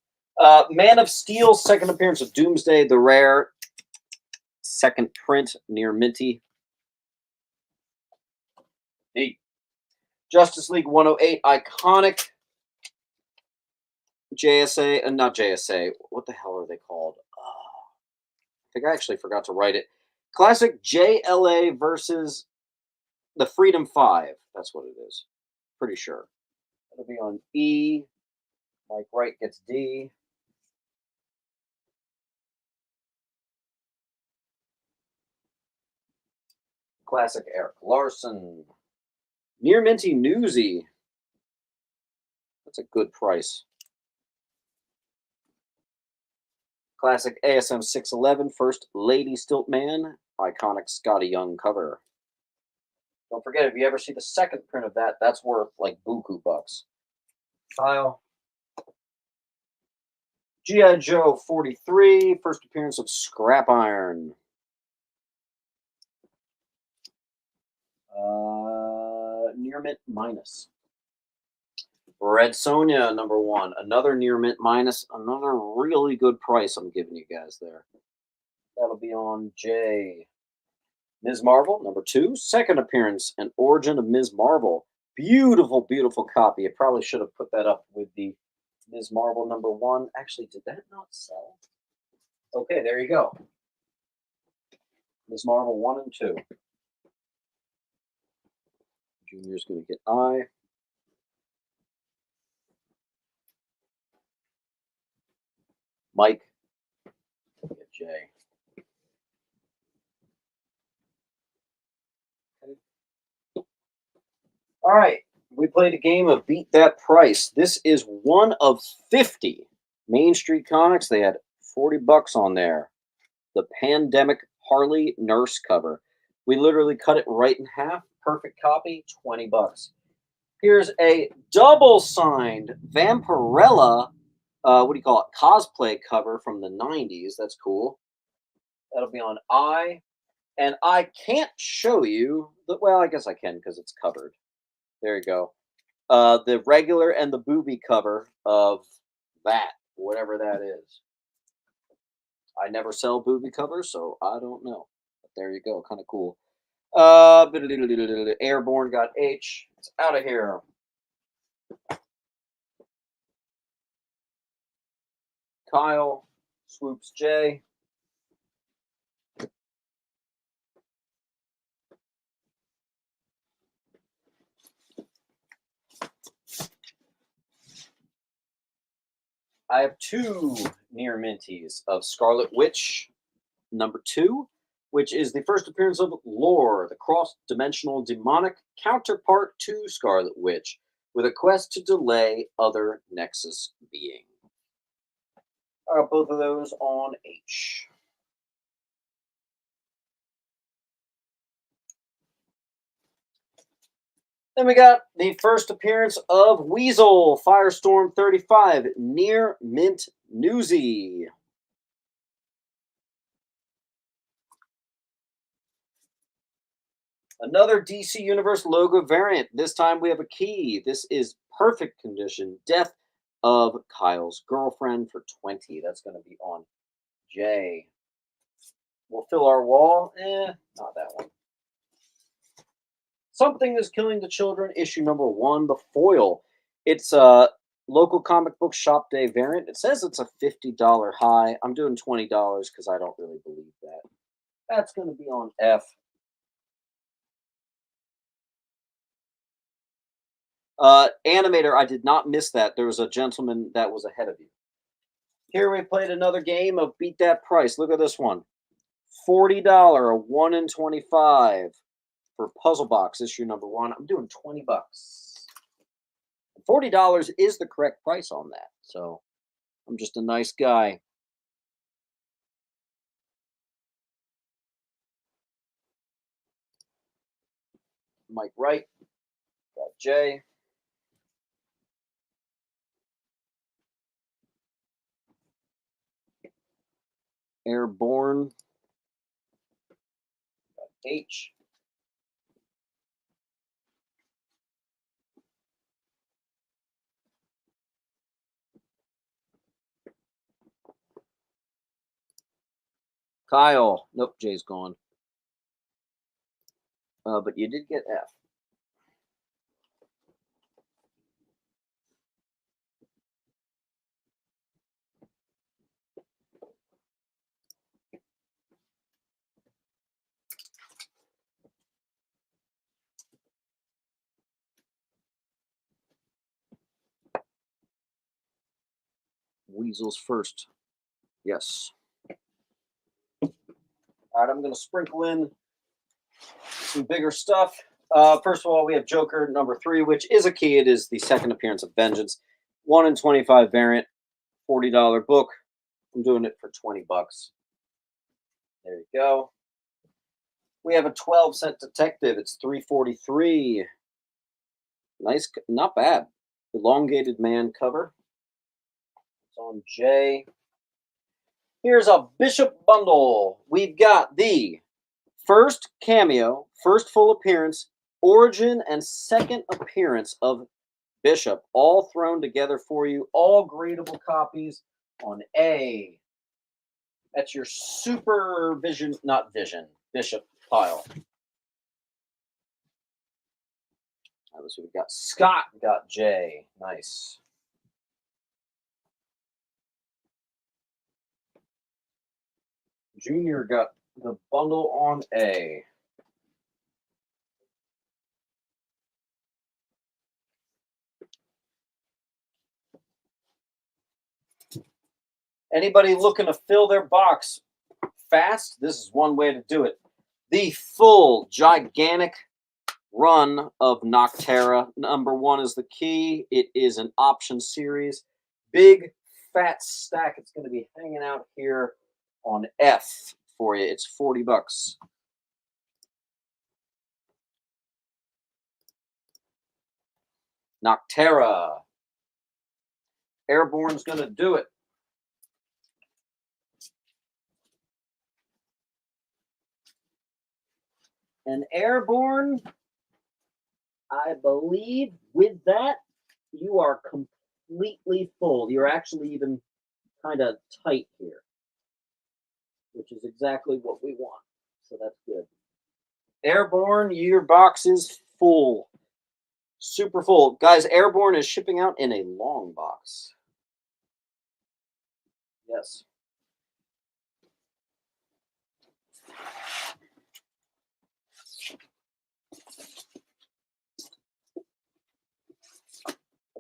Man of Steel, second appearance of Doomsday, the rare. Second print, near minty. Neat. Justice League 108, iconic. JSA, not JSA. What the hell are they called? I think I actually forgot to write it. Classic JLA versus the Freedom 5. That's what it is. Pretty sure. It'll be on E. Mike Wright gets D. Classic Eric Larson. Near Minty Newsy. That's a good price. Classic ASM 611. First Lady Stiltman. Iconic Scotty Young cover. Don't forget, if you ever see the second print of that, that's worth like buku bucks. Kyle. G.I. Joe 43. First appearance of Scrap Iron. Near mint minus. Red Sonja number 1. Another near mint minus. Another really good price I'm giving you guys there. That'll be on J. Ms. Marvel number 2. Second appearance and origin of Ms. Marvel. Beautiful, beautiful copy. I probably should have put that up with the Ms. Marvel number 1. Actually, did that not sell? Okay, there you go. Ms. Marvel 1 and 2. Junior's going to get I. Mike, get J. Okay. All right, we played a game of Beat That Price. This is one of 50 Main Street Comics. They had 40 bucks on there. The Pandemic Harley Nurse cover. We literally cut it right in half. Perfect copy, 20 bucks. Here's a double-signed Vampirella, what do you call it, cosplay cover from the 90s. That's cool. That'll be on I. And I can't show you, well, I guess I can because it's covered. There you go. The regular and the booby cover of that, whatever that is. I never sell booby covers, so I don't know. But there you go. Kind of cool. Airborne got H. It's out of here. Kyle swoops J. I have 2 near minties of Scarlet Witch number 2, which is the first appearance of Lore, the cross-dimensional demonic counterpart to Scarlet Witch, with a quest to delay other Nexus being. I got both of those on H. Then we got the first appearance of Weasel, Firestorm 35, near mint newsy. Another DC Universe logo variant. This time we have a key. This is perfect condition. Death of Kyle's girlfriend for 20. That's going to be on J. We'll fill our wall. Not that one. Something is Killing the Children, issue number 1, the foil. It's a local comic book shop day variant. It says it's a $50 high. I'm doing $20 because I don't really believe that. That's going to be on F. Animator, I did not miss that. There was a gentleman that was ahead of you. Here we played another game of Beat That Price. Look at this one. $40, a 1 in 25 for Puzzle Box issue number 1. I'm doing 20 bucks. $40 is the correct price on that. So I'm just a nice guy. Mike Wright. Got J. Airborne. H. Kyle. Nope, J's gone. But you did get F. Weasels first. Yes. All right, I'm going to sprinkle in some bigger stuff. First of all, we have Joker number 3, which is a key. It is the second appearance of Vengeance. 1 in 25 variant, $40 book. I'm doing it for 20 bucks. There you go. We have a 12-cent detective. It's $3.43. Nice, not bad. Elongated man cover. It's on J. Here's a Bishop bundle. We've got the first cameo, first full appearance, origin, and second appearance of Bishop, all thrown together for you. All gradable copies on A. That's your supervision, not vision, Bishop pile. So we've got Scott, got J. Nice. Junior got the bundle on A. Anybody looking to fill their box fast? This is one way to do it. The full gigantic run of Noctera. Number 1 is the key. It is an option series. Big fat stack. It's going to be hanging out here on F for you. It's 40 bucks. Noctera. Airborne's going to do it. And Airborne, I believe with that, you are completely full. You're actually even kind of tight here, which is exactly what we want. So that's good. Airborne, your box is full. Super full. Guys, Airborne is shipping out in a long box. Yes.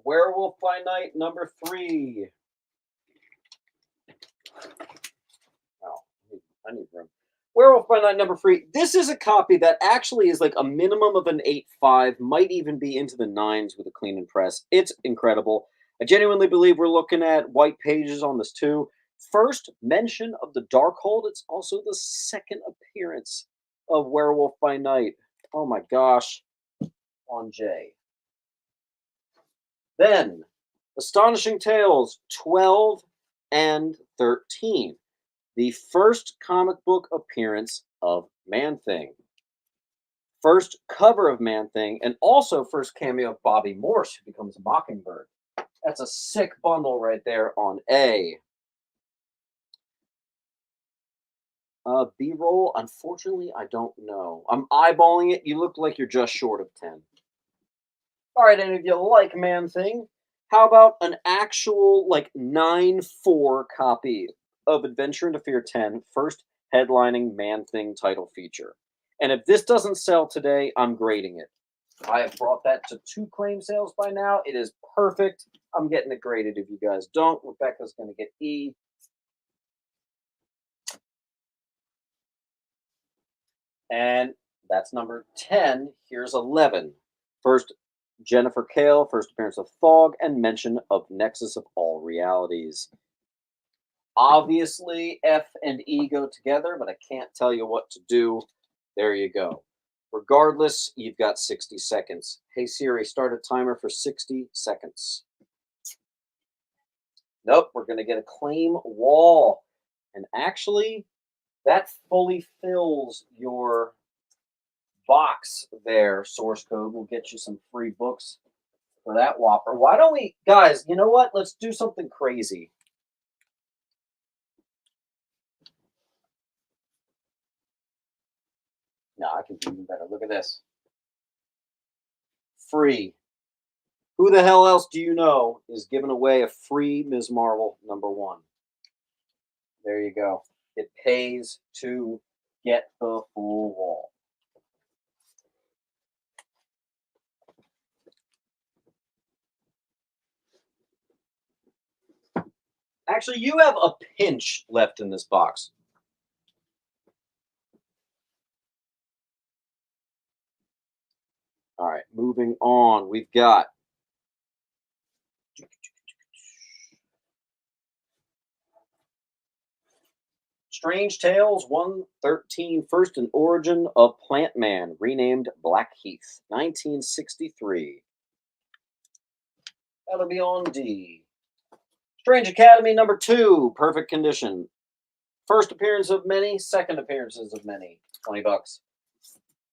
Werewolf by Night number 3. Oh, I need room. Werewolf by Night number 3. This is a copy that actually is like a minimum of an 8.5, might even be into the 9s with a clean and press. It's incredible. I genuinely believe we're looking at white pages on this too. First mention of the Darkhold. It's also the second appearance of Werewolf by Night. Oh my gosh. On J. Then, Astonishing Tales 12 and 13. The first comic book appearance of Man-Thing. First cover of Man-Thing, and also first cameo of Bobby Morse, who becomes Mockingbird. That's a sick bundle right there on A. B-roll, unfortunately, I don't know. I'm eyeballing it. You look like you're just short of 10. All right, and if you like Man-Thing, how about an actual, like, 9.4 copy of Adventure into Fear 10, first headlining Man-Thing title feature? And if this doesn't sell today, I'm grading it. I have brought that to 2 claim sales by now. It is perfect. I'm getting it graded. If you guys don't, Rebecca's going to get E. And that's number 10. Here's 11. First, Jennifer Kale, first appearance of Fog, and mention of Nexus of All Realities. Obviously, F and E go together, but I can't tell you what to do. There you go. Regardless, you've got 60 seconds. Hey Siri, start a timer for 60 seconds. Nope, we're going to get a claim wall. And actually, that fully fills your box there. Source code will get you some free books for that whopper. Why don't we, guys, you know what? Let's do something crazy. No, I can do even better. Look at this. Free. Who the hell else do you know is giving away a free Ms. Marvel #1? There you go. It pays to get the full wall. Actually, you have a pinch left in this box. All right, moving on. We've got Strange Tales 113, First and Origin of Plant Man, renamed Blackheath, 1963. That'll be on D. Strange Academy #2, Perfect Condition. First appearance of many, second appearances of many, $20.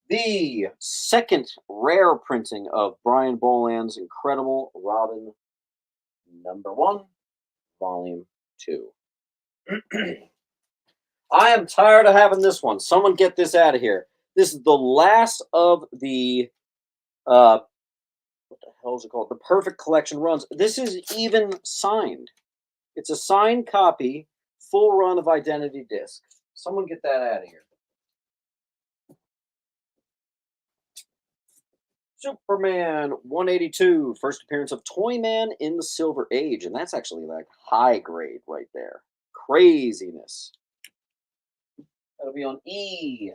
The second rare printing of Brian Boland's incredible Robin #1, Volume 2. I am tired of having this one. Someone get this out of here. This is the last of the what the hell is it called? The Perfect Collection runs. This is even signed. It's a signed copy, full run of Identity Disc. Someone get that out of here. Superman 182, first appearance of Toyman in the Silver Age, and that's actually like high grade right there. Craziness. That'll be on E.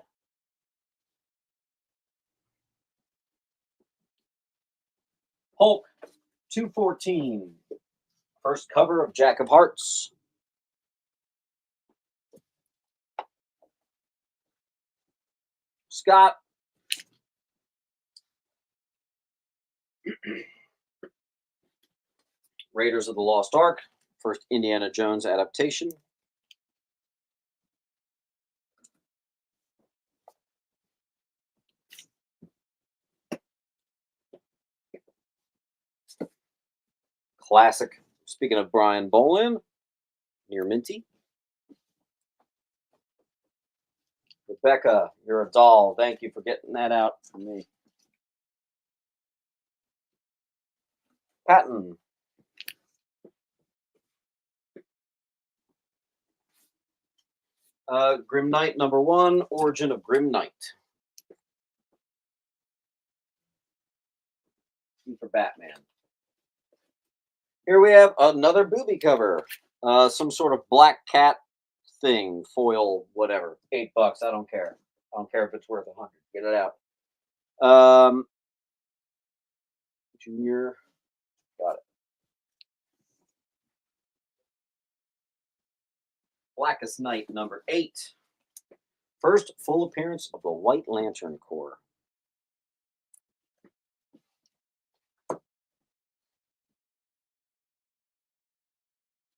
Hulk 214, first cover of Jack of Hearts. Scott. Raiders of the Lost Ark, first Indiana Jones adaptation. Classic. Speaking of Brian Boland, near Minty. Rebecca, you're a doll. Thank you for getting that out for me. Patton. Grim Knight #1, Origin of Grim Knight. E for Batman. Here we have another booby cover. Some sort of black cat thing, foil, whatever. $8. I don't care. I don't care if it's worth 100. Get it out. Junior. Got it. Blackest Night #8. First full appearance of the White Lantern Corps.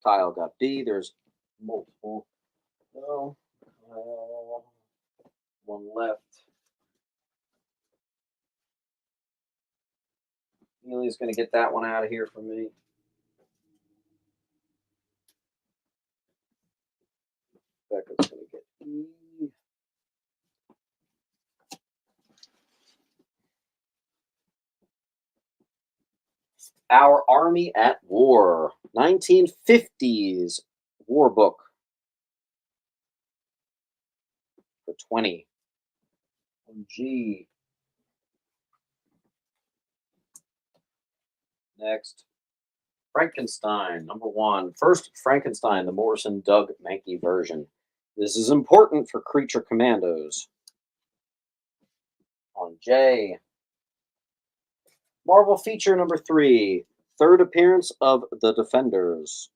Kyle got D. There's multiple. No. One left. Neely's going to get that one out of here for me. Becca's going to get E. Our Army at War, 1950s war book for 20. G. Next, Frankenstein #1. First Frankenstein, the Morrison Doug Mankey version. This is important for Creature Commandos. On J. Marvel feature #3. Third appearance of the Defenders.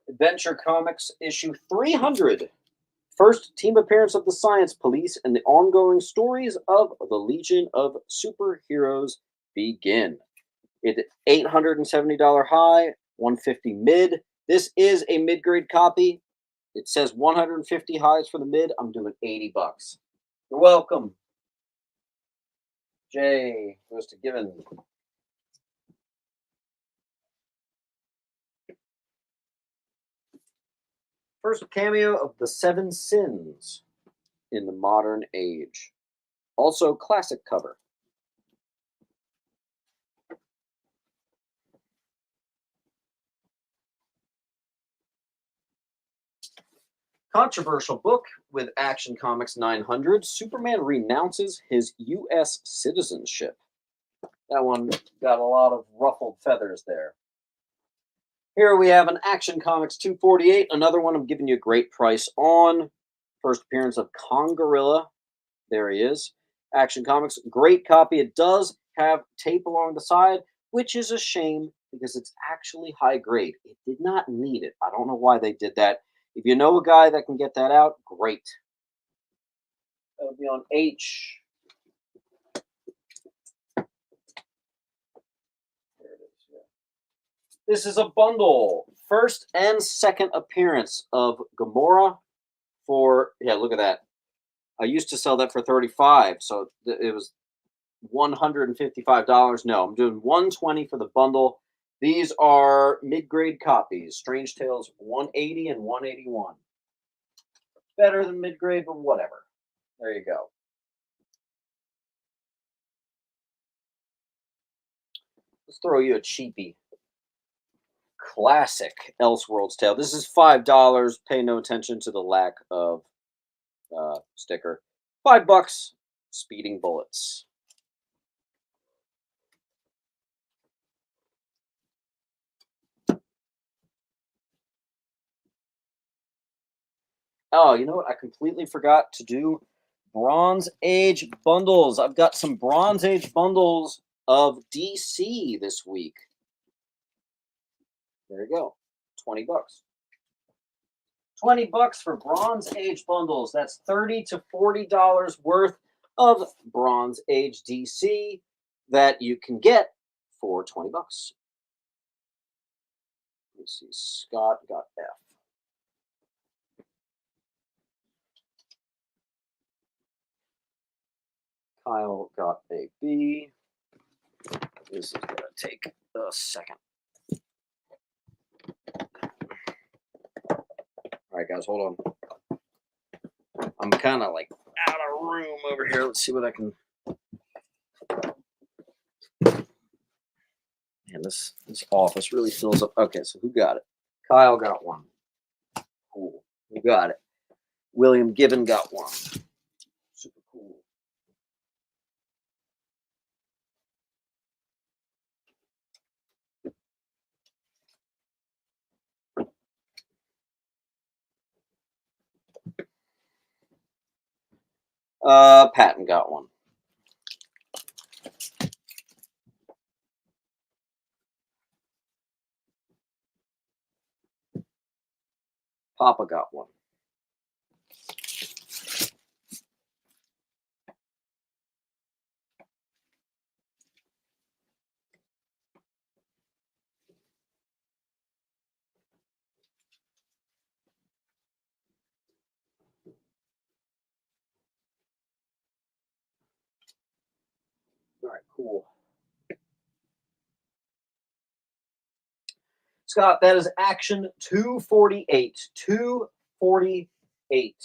Adventure Comics issue 300. First team appearance of the Science Police and the ongoing stories of the Legion of Superheroes begin. It $870 high, 150 mid. This is a mid-grade copy. It says 150 highs for the mid. I'm doing 80 bucks. You're welcome. Jay goes to Given. First cameo of the Seven Sins in the modern age. Also classic cover. Controversial book with Action Comics 900. Superman renounces his U.S. citizenship. That one got a lot of ruffled feathers there. Here we have an Action Comics 248. Another one I'm giving you a great price on. First appearance of Kongorilla. There he is. Action Comics, great copy. It does have tape along the side, which is a shame because it's actually high grade. It did not need it. I don't know why they did that. If you know a guy that can get that out, great. That would be on H. There it is. Yeah. This is a bundle. First and second appearance of Gamora for, yeah, look at that. I used to sell that for $35, so it was $155. No, I'm doing $120 for the bundle. These are mid-grade copies. Strange Tales 180 and 181. Better than mid-grade, but whatever. There you go. Let's throw you a cheapie. Classic Elseworlds Tale. This is $5. Pay no attention to the lack of sticker. $5. Speeding Bullets. Oh, you know what? I completely forgot to do Bronze Age bundles. I've got some Bronze Age bundles of DC this week. There you go. 20 bucks. 20 bucks for Bronze Age bundles. That's $30 to $40 worth of Bronze Age DC that you can get for 20 bucks. Let me see. Scott got F. Kyle got a B. This is going to take a second. All right, guys, hold on. I'm kind of like out of room over here. Let's see what I can. Man, this office really fills up. Okay, so who got it? Kyle got one. Cool. Who got it? William Gibbon got one. Super cool. Patton got one. Papa got one. All right, cool. Scott, that is Action 248. 248.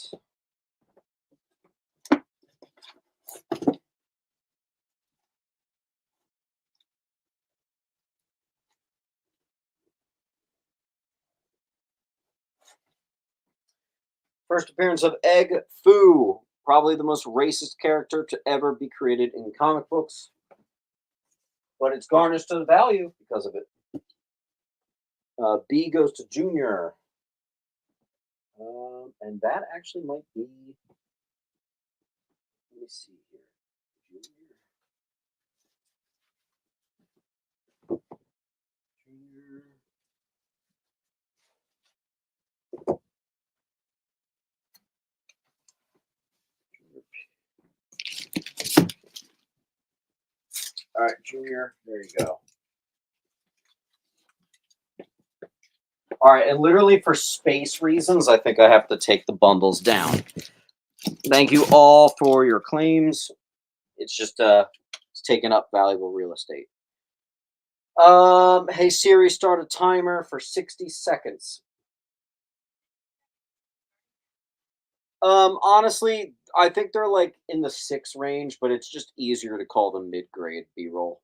First appearance of Egg Foo, probably the most racist character to ever be created in comic books, but it's garnished to the value because of it. B goes to Junior. And that actually might be. Let me see here. Junior. Junior. All right, Junior. There you go. All right, and literally for space reasons, I think I have to take the bundles down. Thank you all for your claims. It's just it's taking up valuable real estate. Hey Siri, start a timer for 60 seconds. Honestly, I think they're like in the 6 range, but it's just easier to call them mid-grade B-roll.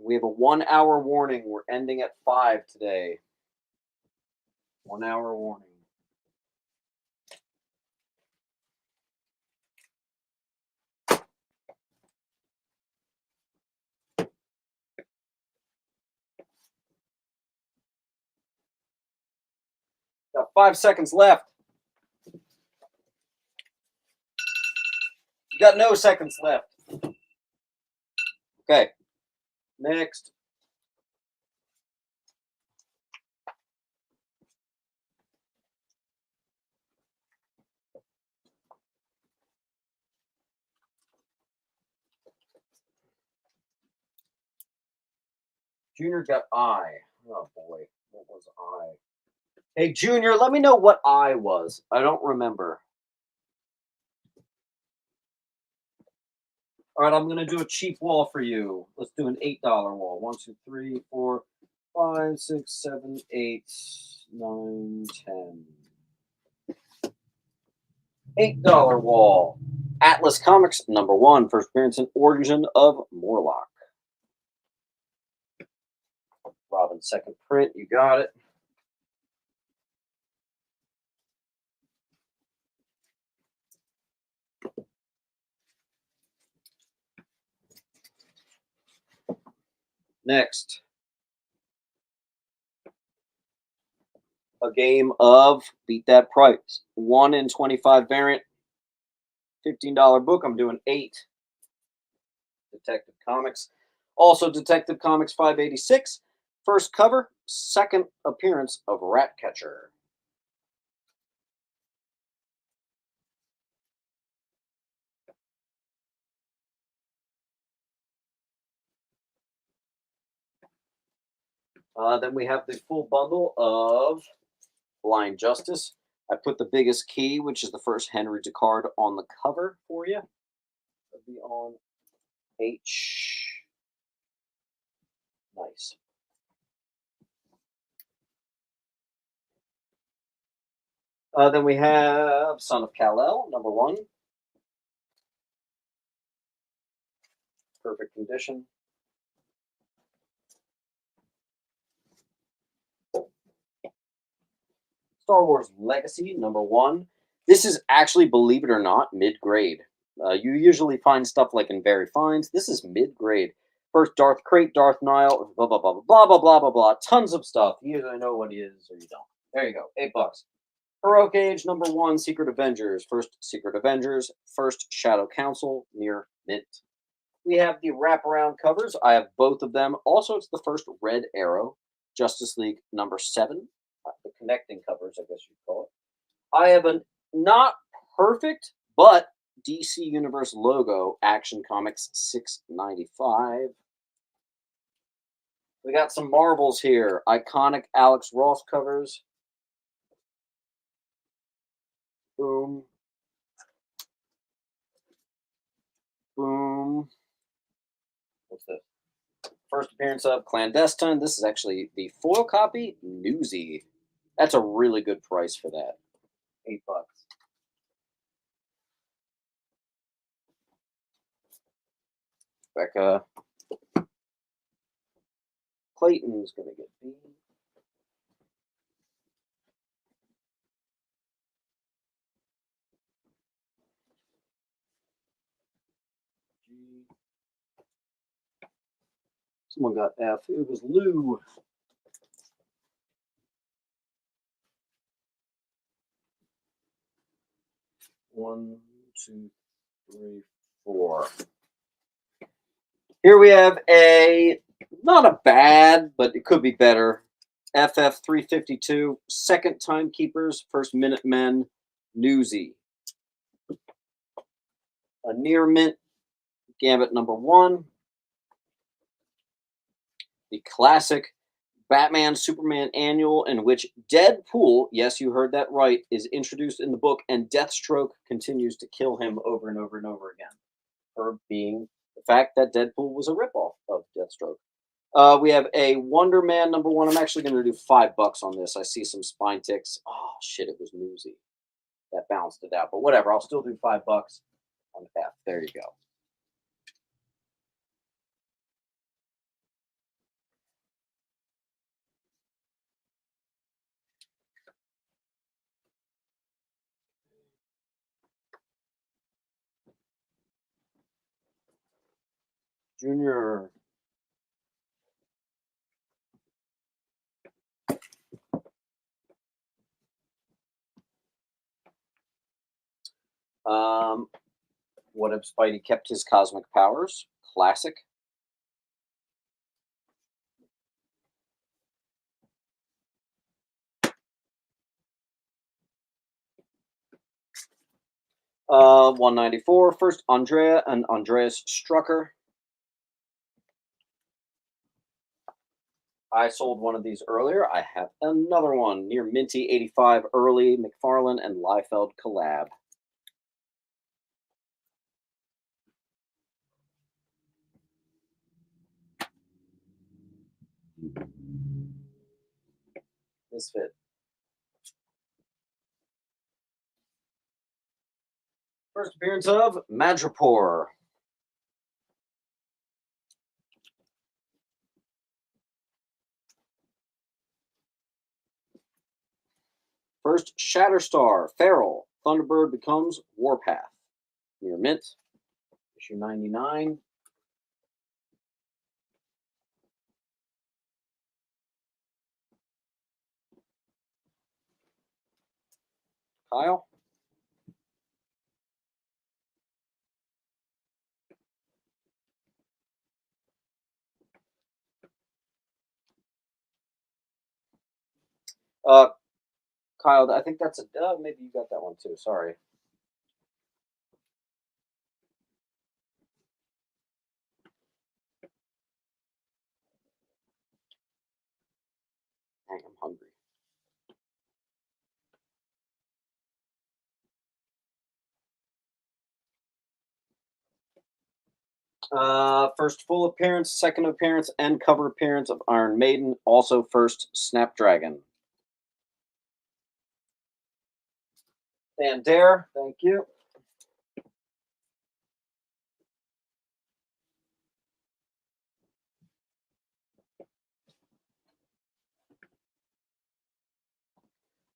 We have a 1-hour warning. We're ending at 5 today. 1-hour warning. Got 5 seconds left. You got no seconds left. Okay. Next. Junior got I. Oh boy. What was I? Hey Junior, let me know what I was. I don't remember. All right, I'm gonna do a cheap wall for you. Let's do an $8 wall. 1, 2, 3, 4, 5, 6, 7, 8, 9, 10. $8 wall. Atlas Comics #1, first appearance in Origin of Morlock. Robin second print, you got it. Next, a game of Beat That Price. 1 in 25 variant, $15 book. I'm doing 8. Detective Comics. Also, Detective Comics 586. First cover, second appearance of Ratcatcher. Then we have the full bundle of Blind Justice. I put the biggest key, which is the first Henry Ducard, on the cover for you. It'll be on H. Nice. Then we have Son of Kal-El, #1. Perfect condition. Star Wars Legacy, #1. This is actually, believe it or not, mid-grade. You usually find stuff like in Very Finds. This is mid-grade. First Darth Crate, Darth Nile, blah, blah, blah, blah, blah, blah, blah, blah, blah. Tons of stuff. You either know what he is or you don't. There you go. $8. Heroic Age, #1, Secret Avengers. First Secret Avengers, first Shadow Council, near mint. We have the wraparound covers. I have both of them. Also, it's the first Red Arrow, Justice League #7. The connecting covers, I guess you'd call it. I have a not perfect, but DC Universe logo, Action Comics 695. We got some Marvels here. Iconic Alex Ross covers. Boom. Boom. What's this? First appearance of Clandestine. This is actually the foil copy, Newsy. That's a really good price for that. $8. Becca Clayton's gonna get B. G. Someone got F. It was Lou. 1, 2, 3, 4. Here we have a not a bad, but it could be better. FF 352, Second Timekeepers, First Minutemen, Newsy. A near mint Gambit number 1. The classic Batman Superman annual, in which Deadpool, yes, you heard that right, is introduced in the book, and Deathstroke continues to kill him over and over and over again for being the fact that Deadpool was a ripoff of Deathstroke. We have a Wonder Man number 1. I'm actually going to do $5 on this. I see some spine ticks. Oh shit, it was Newsy. That balanced it out, but whatever. I'll still do $5 on the path. There you go. Junior. What if Spidey kept his cosmic powers? Classic. Uh, 194. First, Andrea and Andreas Strucker. I sold one of these earlier. I have another one near Minty 85 early McFarlane and Liefeld collab. Misfit. First appearance of Madripoor. First Shatterstar. Feral. Thunderbird becomes Warpath. Near Mint. Issue 99. Kyle. Uh, Kyle, I think that's a. Maybe you got that one too. Sorry. Dang, I'm hungry. First full appearance, second appearance, and cover appearance of Iron Maiden. Also, first Snapdragon. And Dare, thank you.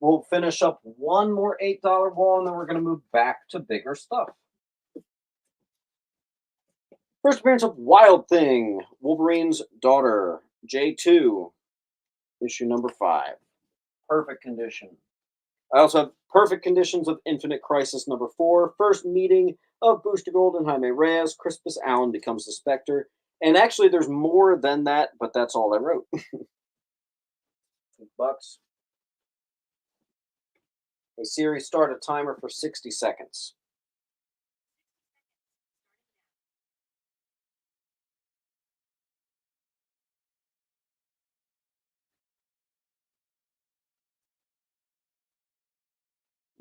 We'll finish up one more $8 wall, and then we're going to move back to bigger stuff. First appearance of Wild Thing, Wolverine's daughter, J2, issue number 5. Perfect condition. I also have perfect conditions of Infinite Crisis number 4. First meeting of Booster Gold and Jaime Reyes. Crispus Allen becomes the Spectre. And actually, there's more than that, but that's all I wrote. $2. A series start a timer for 60 seconds.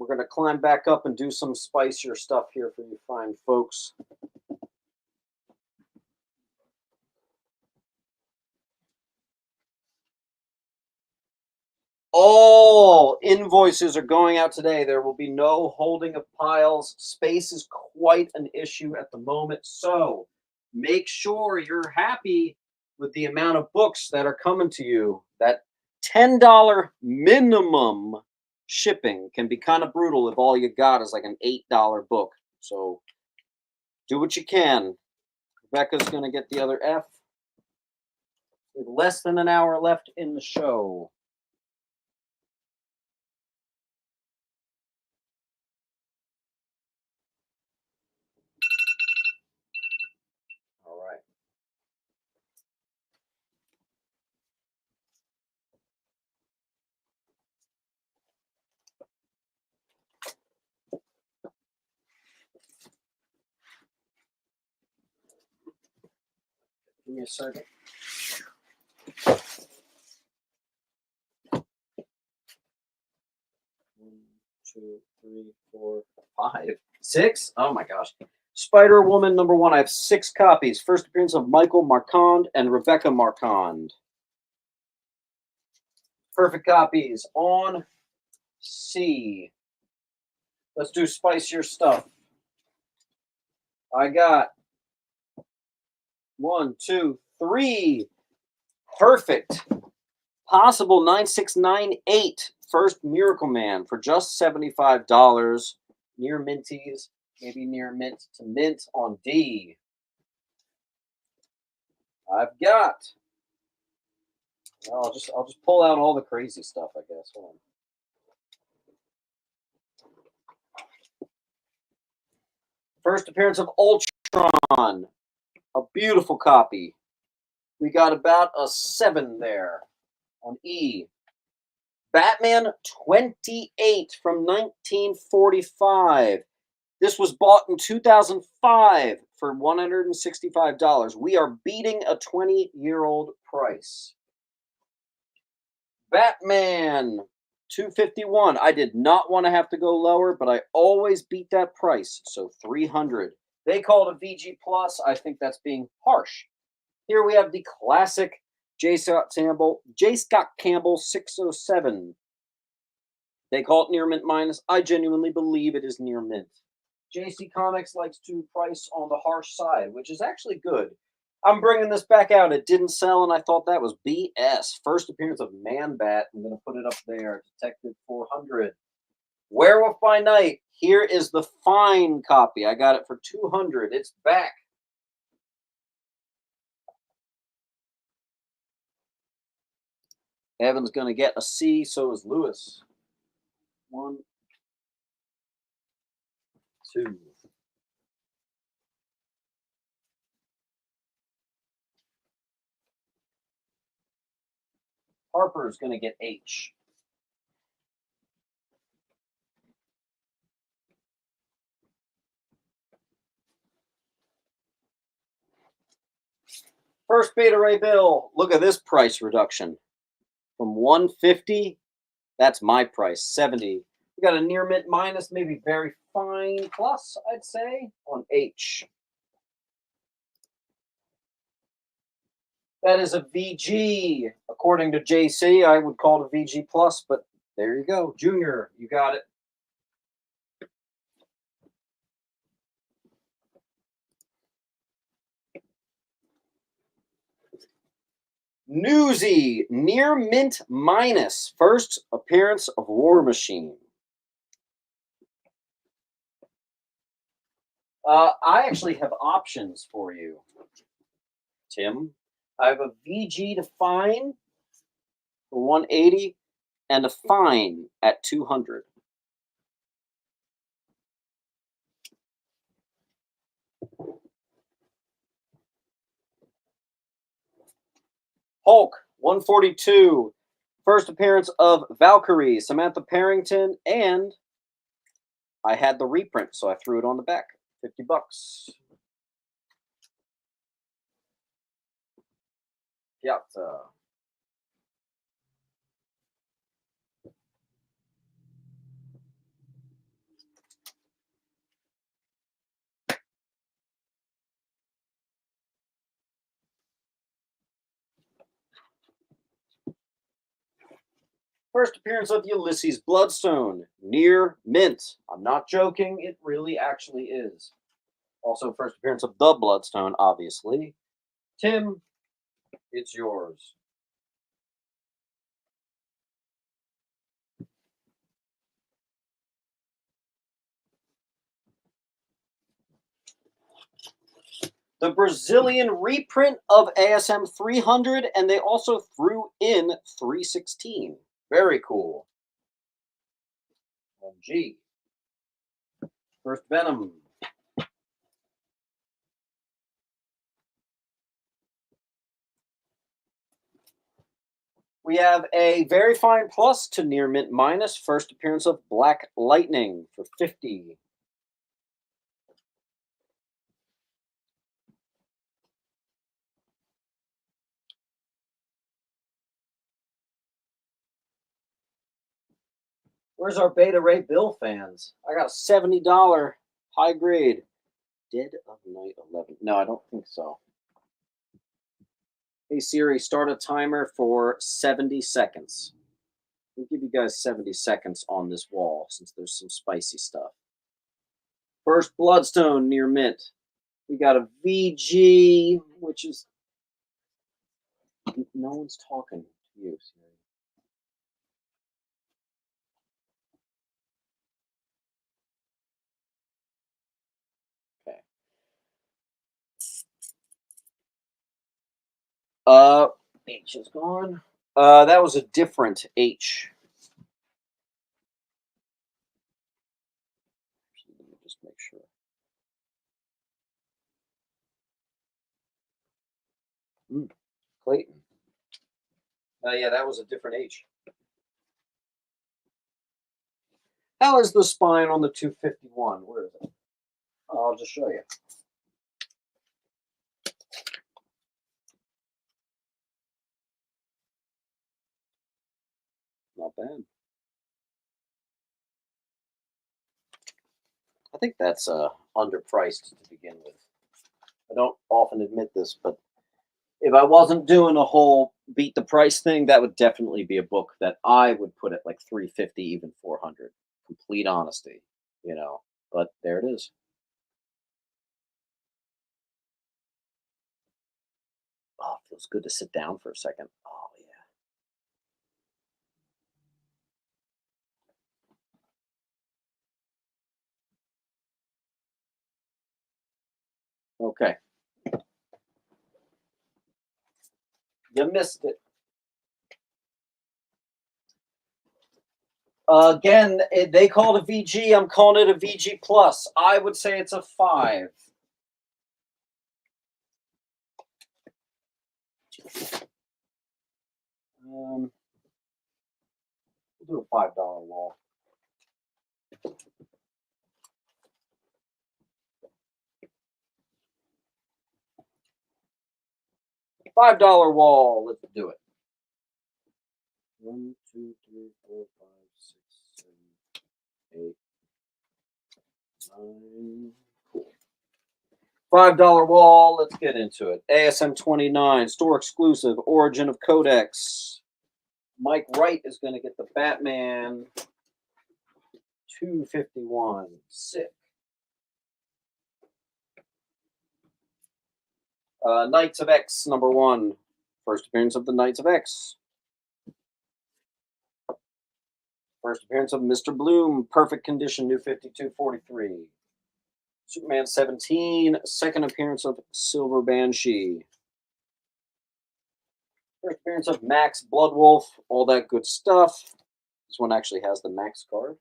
We're going to climb back up and do some spicier stuff here for you fine folks. All invoices are going out today. There will be no holding of piles. Space is quite an issue at the moment. So make sure you're happy with the amount of books that are coming to you. That $10 minimum shipping can be kind of brutal if all you got is like an $8 book. So do what you can. Rebecca's going to get the other F. With less than an hour left in the show. me a second. One, two, three, four, five, six. Oh my gosh. Spider-Woman #1. I have 6 copies. First appearance of Michael Marquand and Rebecca Marquand. Perfect copies on C. Let's do spicier stuff. I got 1, 2, 3. Perfect. Possible 9698. First Miracle Man for just $75. Near minties. Maybe near mint to mint on D. I've got. I'll just pull out all the crazy stuff, I guess. Hold on. First appearance of Ultron. A beautiful copy. We got about a 7 there on E. Batman 28 from 1945. This was bought in 2005 for $165. We are beating a 20-year-old price. Batman 251. I did not want to have to go lower, but I always beat that price, so $300. They call it a VG Plus. I think that's being harsh. Here we have the classic J. Scott Campbell 607. They call it near mint minus. I genuinely believe it is near mint. JC Comics likes to price on the harsh side, which is actually good. I'm bringing this back out. It didn't sell, and I thought that was BS. First appearance of Man-Bat. I'm going to put it up there. Detective 400. Werewolf by Night. Here is the fine copy. I got it for $200. It's back. Evan's going to get a C, so is Lewis. 1, 2. Harper's going to get H. First Beta Ray Bill. Look at this price reduction. From $150, that's my price, $70. We got a near mint minus, maybe very fine plus, I'd say, on H. That is a VG. According to JC, I would call it a VG plus, but there you go. Junior, you got it. Newsy, near mint minus. First appearance of War Machine. I actually have options for you, Tim. I have a VG to fine for 180 and a fine at 200. Hulk 142. First appearance of Valkyrie, Samantha Parrington, and I had the reprint, so I threw it on the back. $50. Piazza. First appearance of Ulysses Bloodstone, near mint. I'm not joking, it really actually is. Also, first appearance of the Bloodstone, obviously. Tim, it's yours. The Brazilian reprint of ASM 300, and they also threw in 316. Very cool. G. First Venom. We have a very fine plus to near mint minus. First appearance of Black Lightning for 50. Where's our Beta Ray Bill fans? I got a $70 high grade. Dead of Night 11. No, I don't think so. Hey Siri, start a timer for 70 seconds. We'll give you guys 70 seconds on this wall since there's some spicy stuff. First Bloodstone near mint. We got a VG, which is... No one's talking to you, Siri. H is gone. That was a different H. Let me just make sure. Clayton. Yeah, that was a different H. How is the spine on the 251? Where is it? Oh, I'll just show you. Not bad. I think that's underpriced to begin with. I don't often admit this, but if I wasn't doing a whole beat the price thing, that would definitely be a book that I would put at like 350, even 400. Complete honesty, you know. But there it is. Oh, it feels good to sit down for a second. Oh yeah. Okay. You missed it. Again, they call it a VG. I'm calling it a VG plus. I would say it's a 5. We'll do a $5 wall. $5 wall. Let's do it. 1, 2, 3, 4, 5, 6, 7, 8, 9. Cool. $5 wall. Let's get into it. ASM 29, store exclusive, Origin of Codex. Mike Wright is going to get the Batman 251. Sick. Knights of X #1. First appearance of the Knights of X. First appearance of Mr. Bloom, perfect condition, new 5243. Superman 17, second appearance of Silver Banshee. First appearance of Max Bloodwolf, all that good stuff. This one actually has the Max card.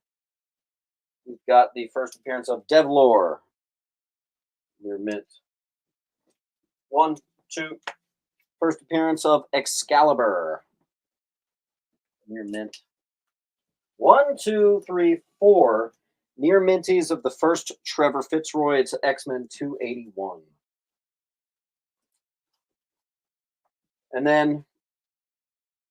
We've got the first appearance of Devlore. Near mint. 1, 2. First appearance of Excalibur. Near mint. 1, 2, 3, 4. Near minties of the first Trevor Fitzroy. It's X-Men 281. And then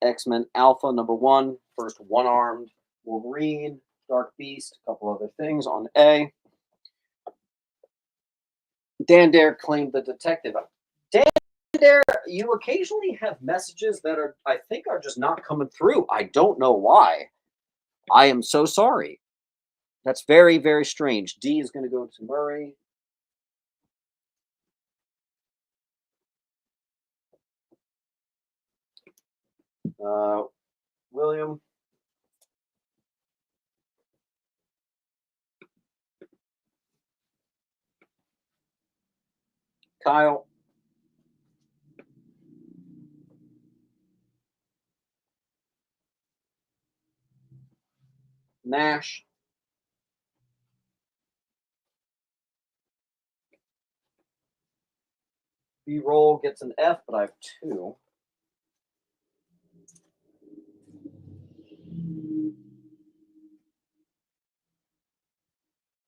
X-Men Alpha #1. First one-armed Wolverine, Dark Beast, a couple other things on A. Dan Dare claimed the detective. Dan Dare, you occasionally have messages that are, I think, are just not coming through. I don't know why. I am so sorry. That's very, very strange. D is going to go to Murray. William. Kyle. Nash. B-roll gets an F, but I have 2.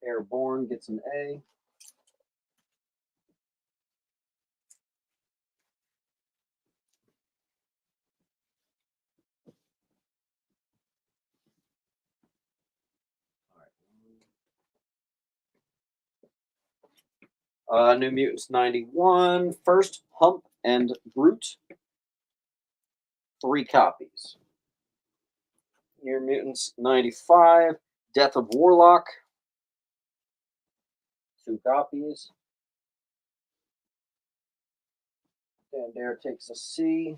Airborne gets an A. New Mutants 91, First Hump and Brute, 3 copies. New Mutants 95, Death of Warlock, 2 copies. Dan Dare takes a C.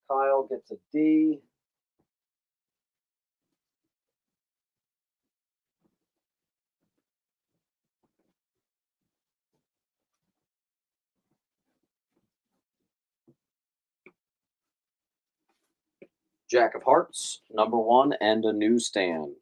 Kyle gets a D. Jack of Hearts, number 1, and a newsstand.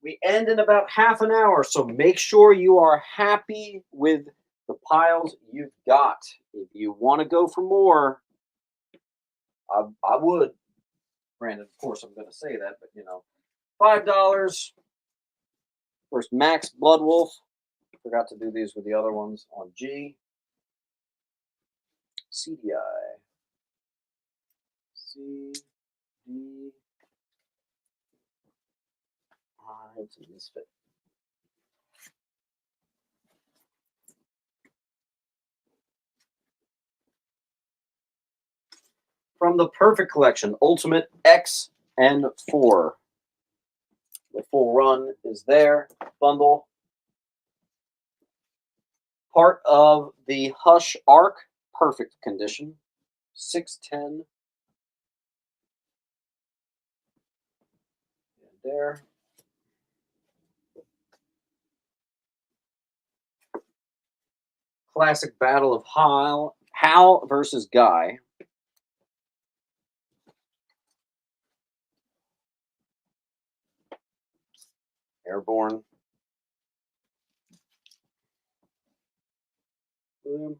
We end in about half an hour, so make sure you are happy with the piles you've got. If you want to go for more, I would. Brandon, of course, I'm going to say that, but $5. First Max Bloodwolf. Forgot to do these with the other ones on G. CDI. C, D. It's a misfit. From the Perfect Collection, Ultimate X and 4. The full run is there. Bundle. Part of the Hush Arc, perfect condition. 610. And there. Classic Battle of Hal versus Guy. Airborne. Boom.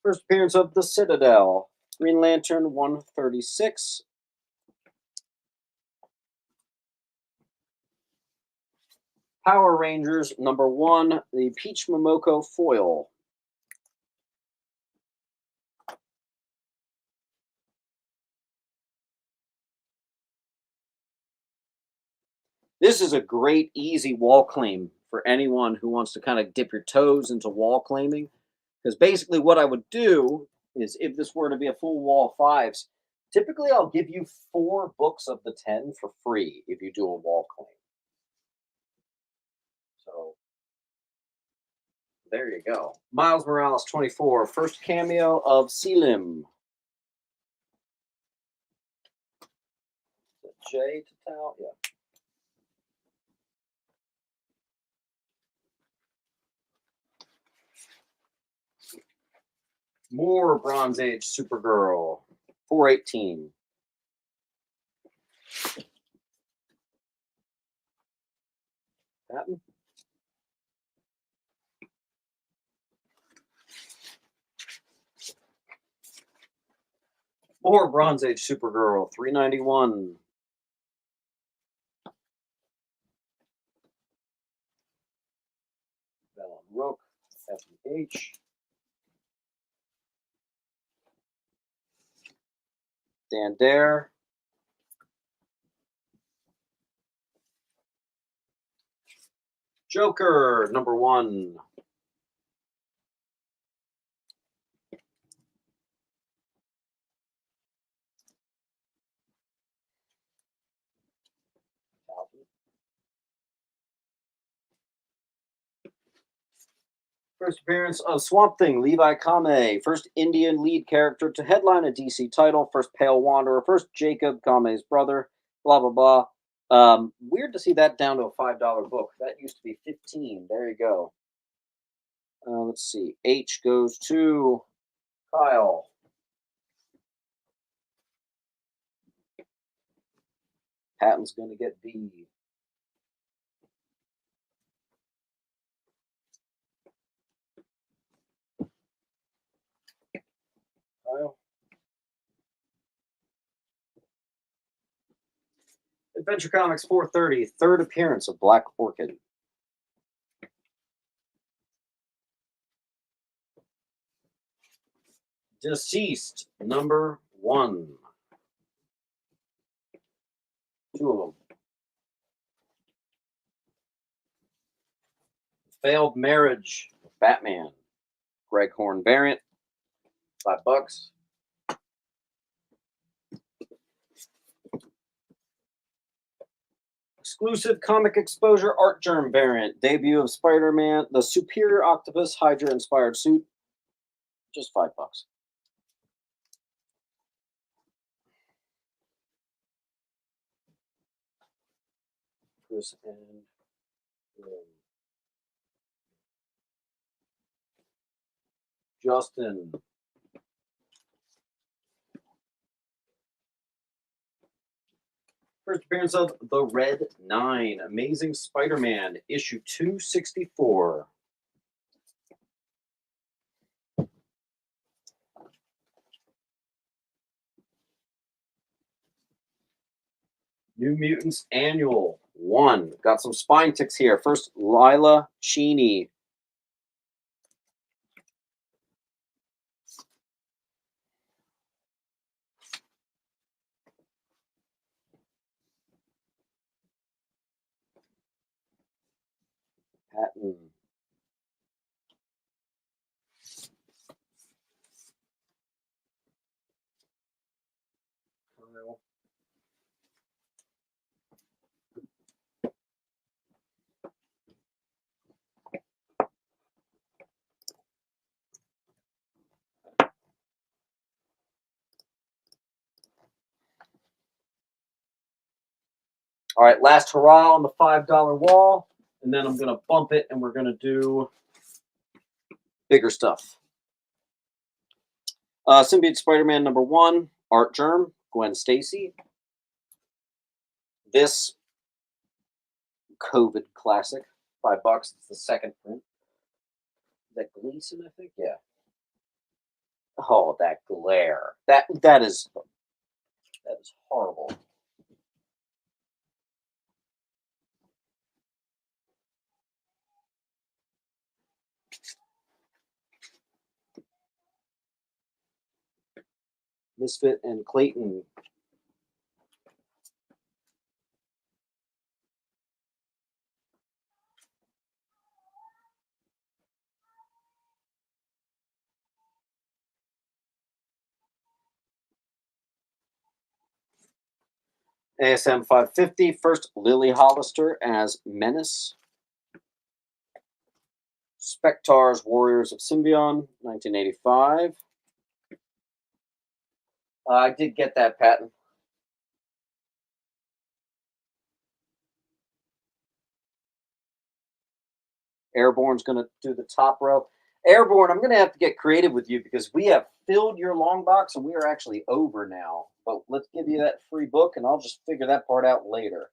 First appearance of the Citadel. Green Lantern 136. Power Rangers number 1, the Peach Momoko foil. This is a great, easy wall claim for anyone who wants to kind of dip your toes into wall claiming. Because basically what I would do is, if this were to be a full wall of 5s, typically I'll give you 4 books of the 10 for free if you do a wall claim. So there you go. Miles Morales 24, first cameo of Selim. J to tell? Yeah. More Bronze Age Supergirl. 418. Patton? More Bronze Age Supergirl. 391. Valen Rook. F&H. Dan Dare. Joker, number 1. First appearance of Swamp Thing, Levi Kame. First Indian lead character to headline a DC title. First Pale Wanderer. First Jacob, Kame's brother. Blah, blah, blah. Weird to see that down to a $5 book. That used to be $15. There you go. Let's see. H goes to Kyle. Patton's going to get B. Kyle. Adventure Comics 430, third appearance of Black Orchid. Deceased number 1. 2 of them. Failed Marriage, Batman. Greg Horn variant, $5. Exclusive comic exposure art germ variant. Debut of Spider-Man, the Superior Octopus Hydra inspired suit. Just $5. Chris and Justin. First appearance of The Red 9, Amazing Spider-Man, issue 264. New Mutants Annual 1. Got some spine ticks here. First, Lila Cheney. Patton. Kyle. All right, last hurrah on the $5 wall, and then I'm going to bump it, and we're going to do bigger stuff. Symbiote Spider-Man number 1, art germ, Gwen Stacy. This COVID classic, $5. It's the second print. Is that Gleason, I think? Yeah. Oh, that glare. That is horrible. Misfit and Clayton. ASM 550. First, Lily Hollister as Menace. Spectre's Warriors of Symbion, 1985. I did get that, Patton. Airborne's going to do the top row. Airborne, I'm going to have to get creative with you because we have filled your long box and we are actually over now. But let's give you that free book and I'll just figure that part out later.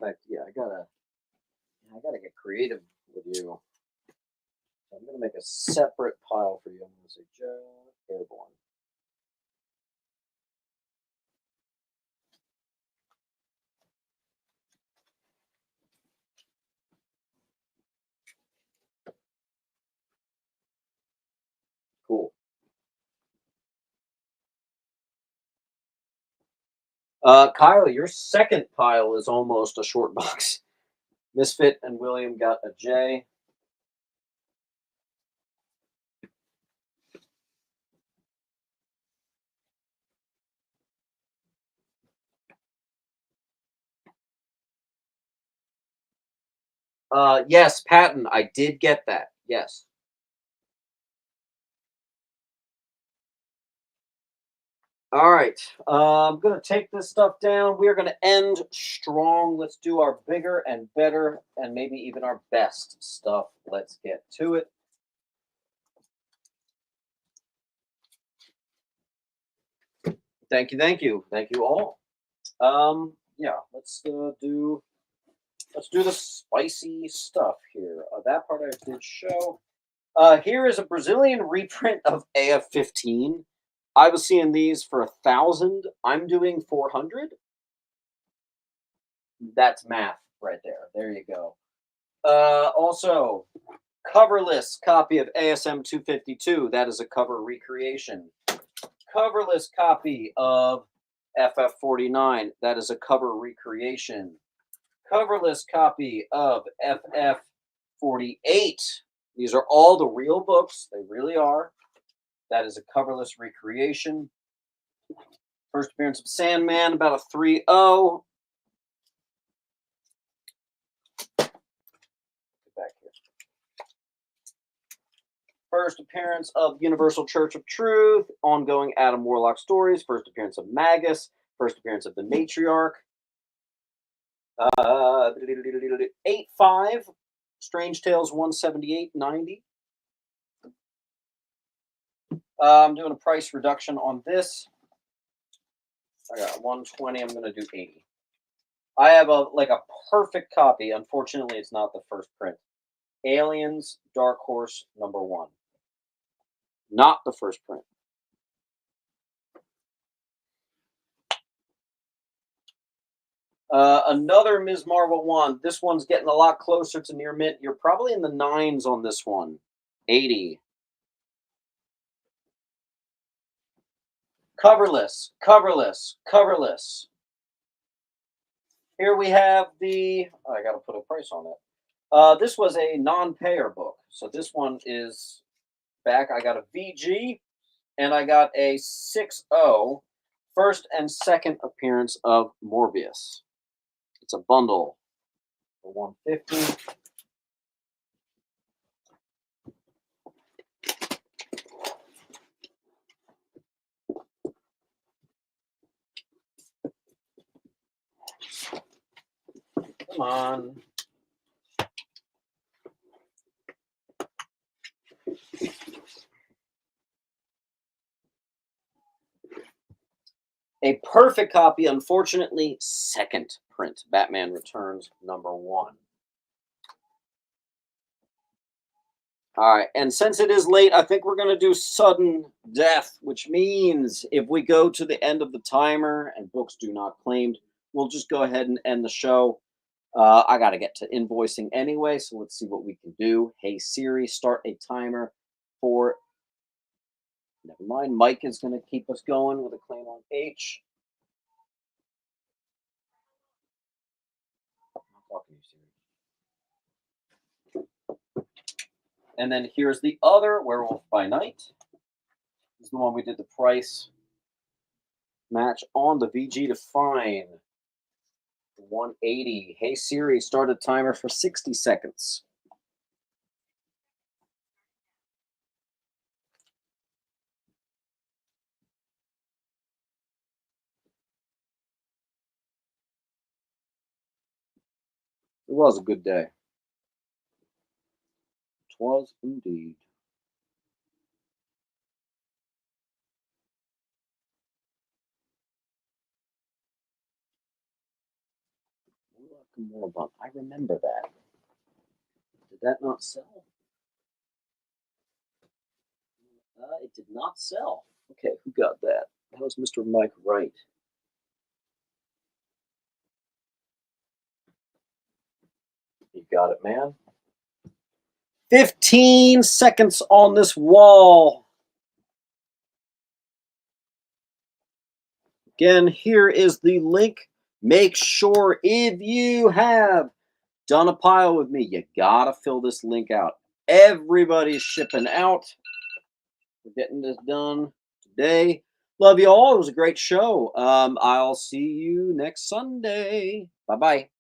In fact, yeah, I gotta get creative with you. I'm gonna make a separate pile for you. I'm gonna say just Airborne. Cool. Kyle, your second pile is almost a short box. Misfit and William got a J. Yes, Patton, I did get that. Yes. All right. I'm going to take this stuff down. We are going to end strong. Let's do our bigger and better and maybe even our best stuff. Let's get to it. Thank you, thank you. Thank you all. Yeah, let's do the spicy stuff here. That part I did show. Here is a Brazilian reprint of AF-15. I was seeing these for 1,000. I'm doing 400. That's math right there. There you go. Also, coverless copy of ASM 252. That is a cover recreation. Coverless copy of FF 49. That is a cover recreation. Coverless copy of FF 48. These are all the real books. They really are. That is a coverless recreation. First appearance of Sandman, about a 3.0. Get back here. First appearance of Universal Church of Truth, ongoing Adam Warlock stories. First appearance of Magus. First appearance of the Matriarch. 8.5. Strange Tales 178.90. I'm doing a price reduction on this. I got 120. I'm going to do 80. I have a perfect copy. Unfortunately, it's not the first print. Aliens Dark Horse #1. Not the first print. Another Ms. Marvel one. This one's getting a lot closer to near mint. You're probably in the 9s on this one. 80. Coverless, coverless, coverless. Here we have the. I got to put a price on it. This was a non-payer book, so this one is back. I got a VG, and I got a 6.0. First and second appearance of Morbius. It's a bundle for 150. Come on. A perfect copy, unfortunately, second print. Batman Returns #1. All right, and since it is late, I think we're going to do sudden death, which means if we go to the end of the timer and books do not claimed, we'll just go ahead and end the show. I got to get to invoicing anyway, so let's see what we can do. Hey, Siri, start a timer for... Never mind, Mike is going to keep us going with a claim on H. I'm not talking to you, Siri. And then here's the other, Werewolf by Night. This is the one we did the price match on the VG to find. 180. Hey Siri, start a timer for 60 seconds. It was a good day. It was indeed. I remember that. Did that not sell? It did not sell. Okay, who got that? That was Mr. Mike Wright. You got it, man. 15 seconds on this wall. Again, here is the link. Make sure if you have done a pile with me, you gotta fill this link out. Everybody's shipping out. We're getting this done today. Love you all. It was a great show. I'll see you next Sunday. Bye-bye.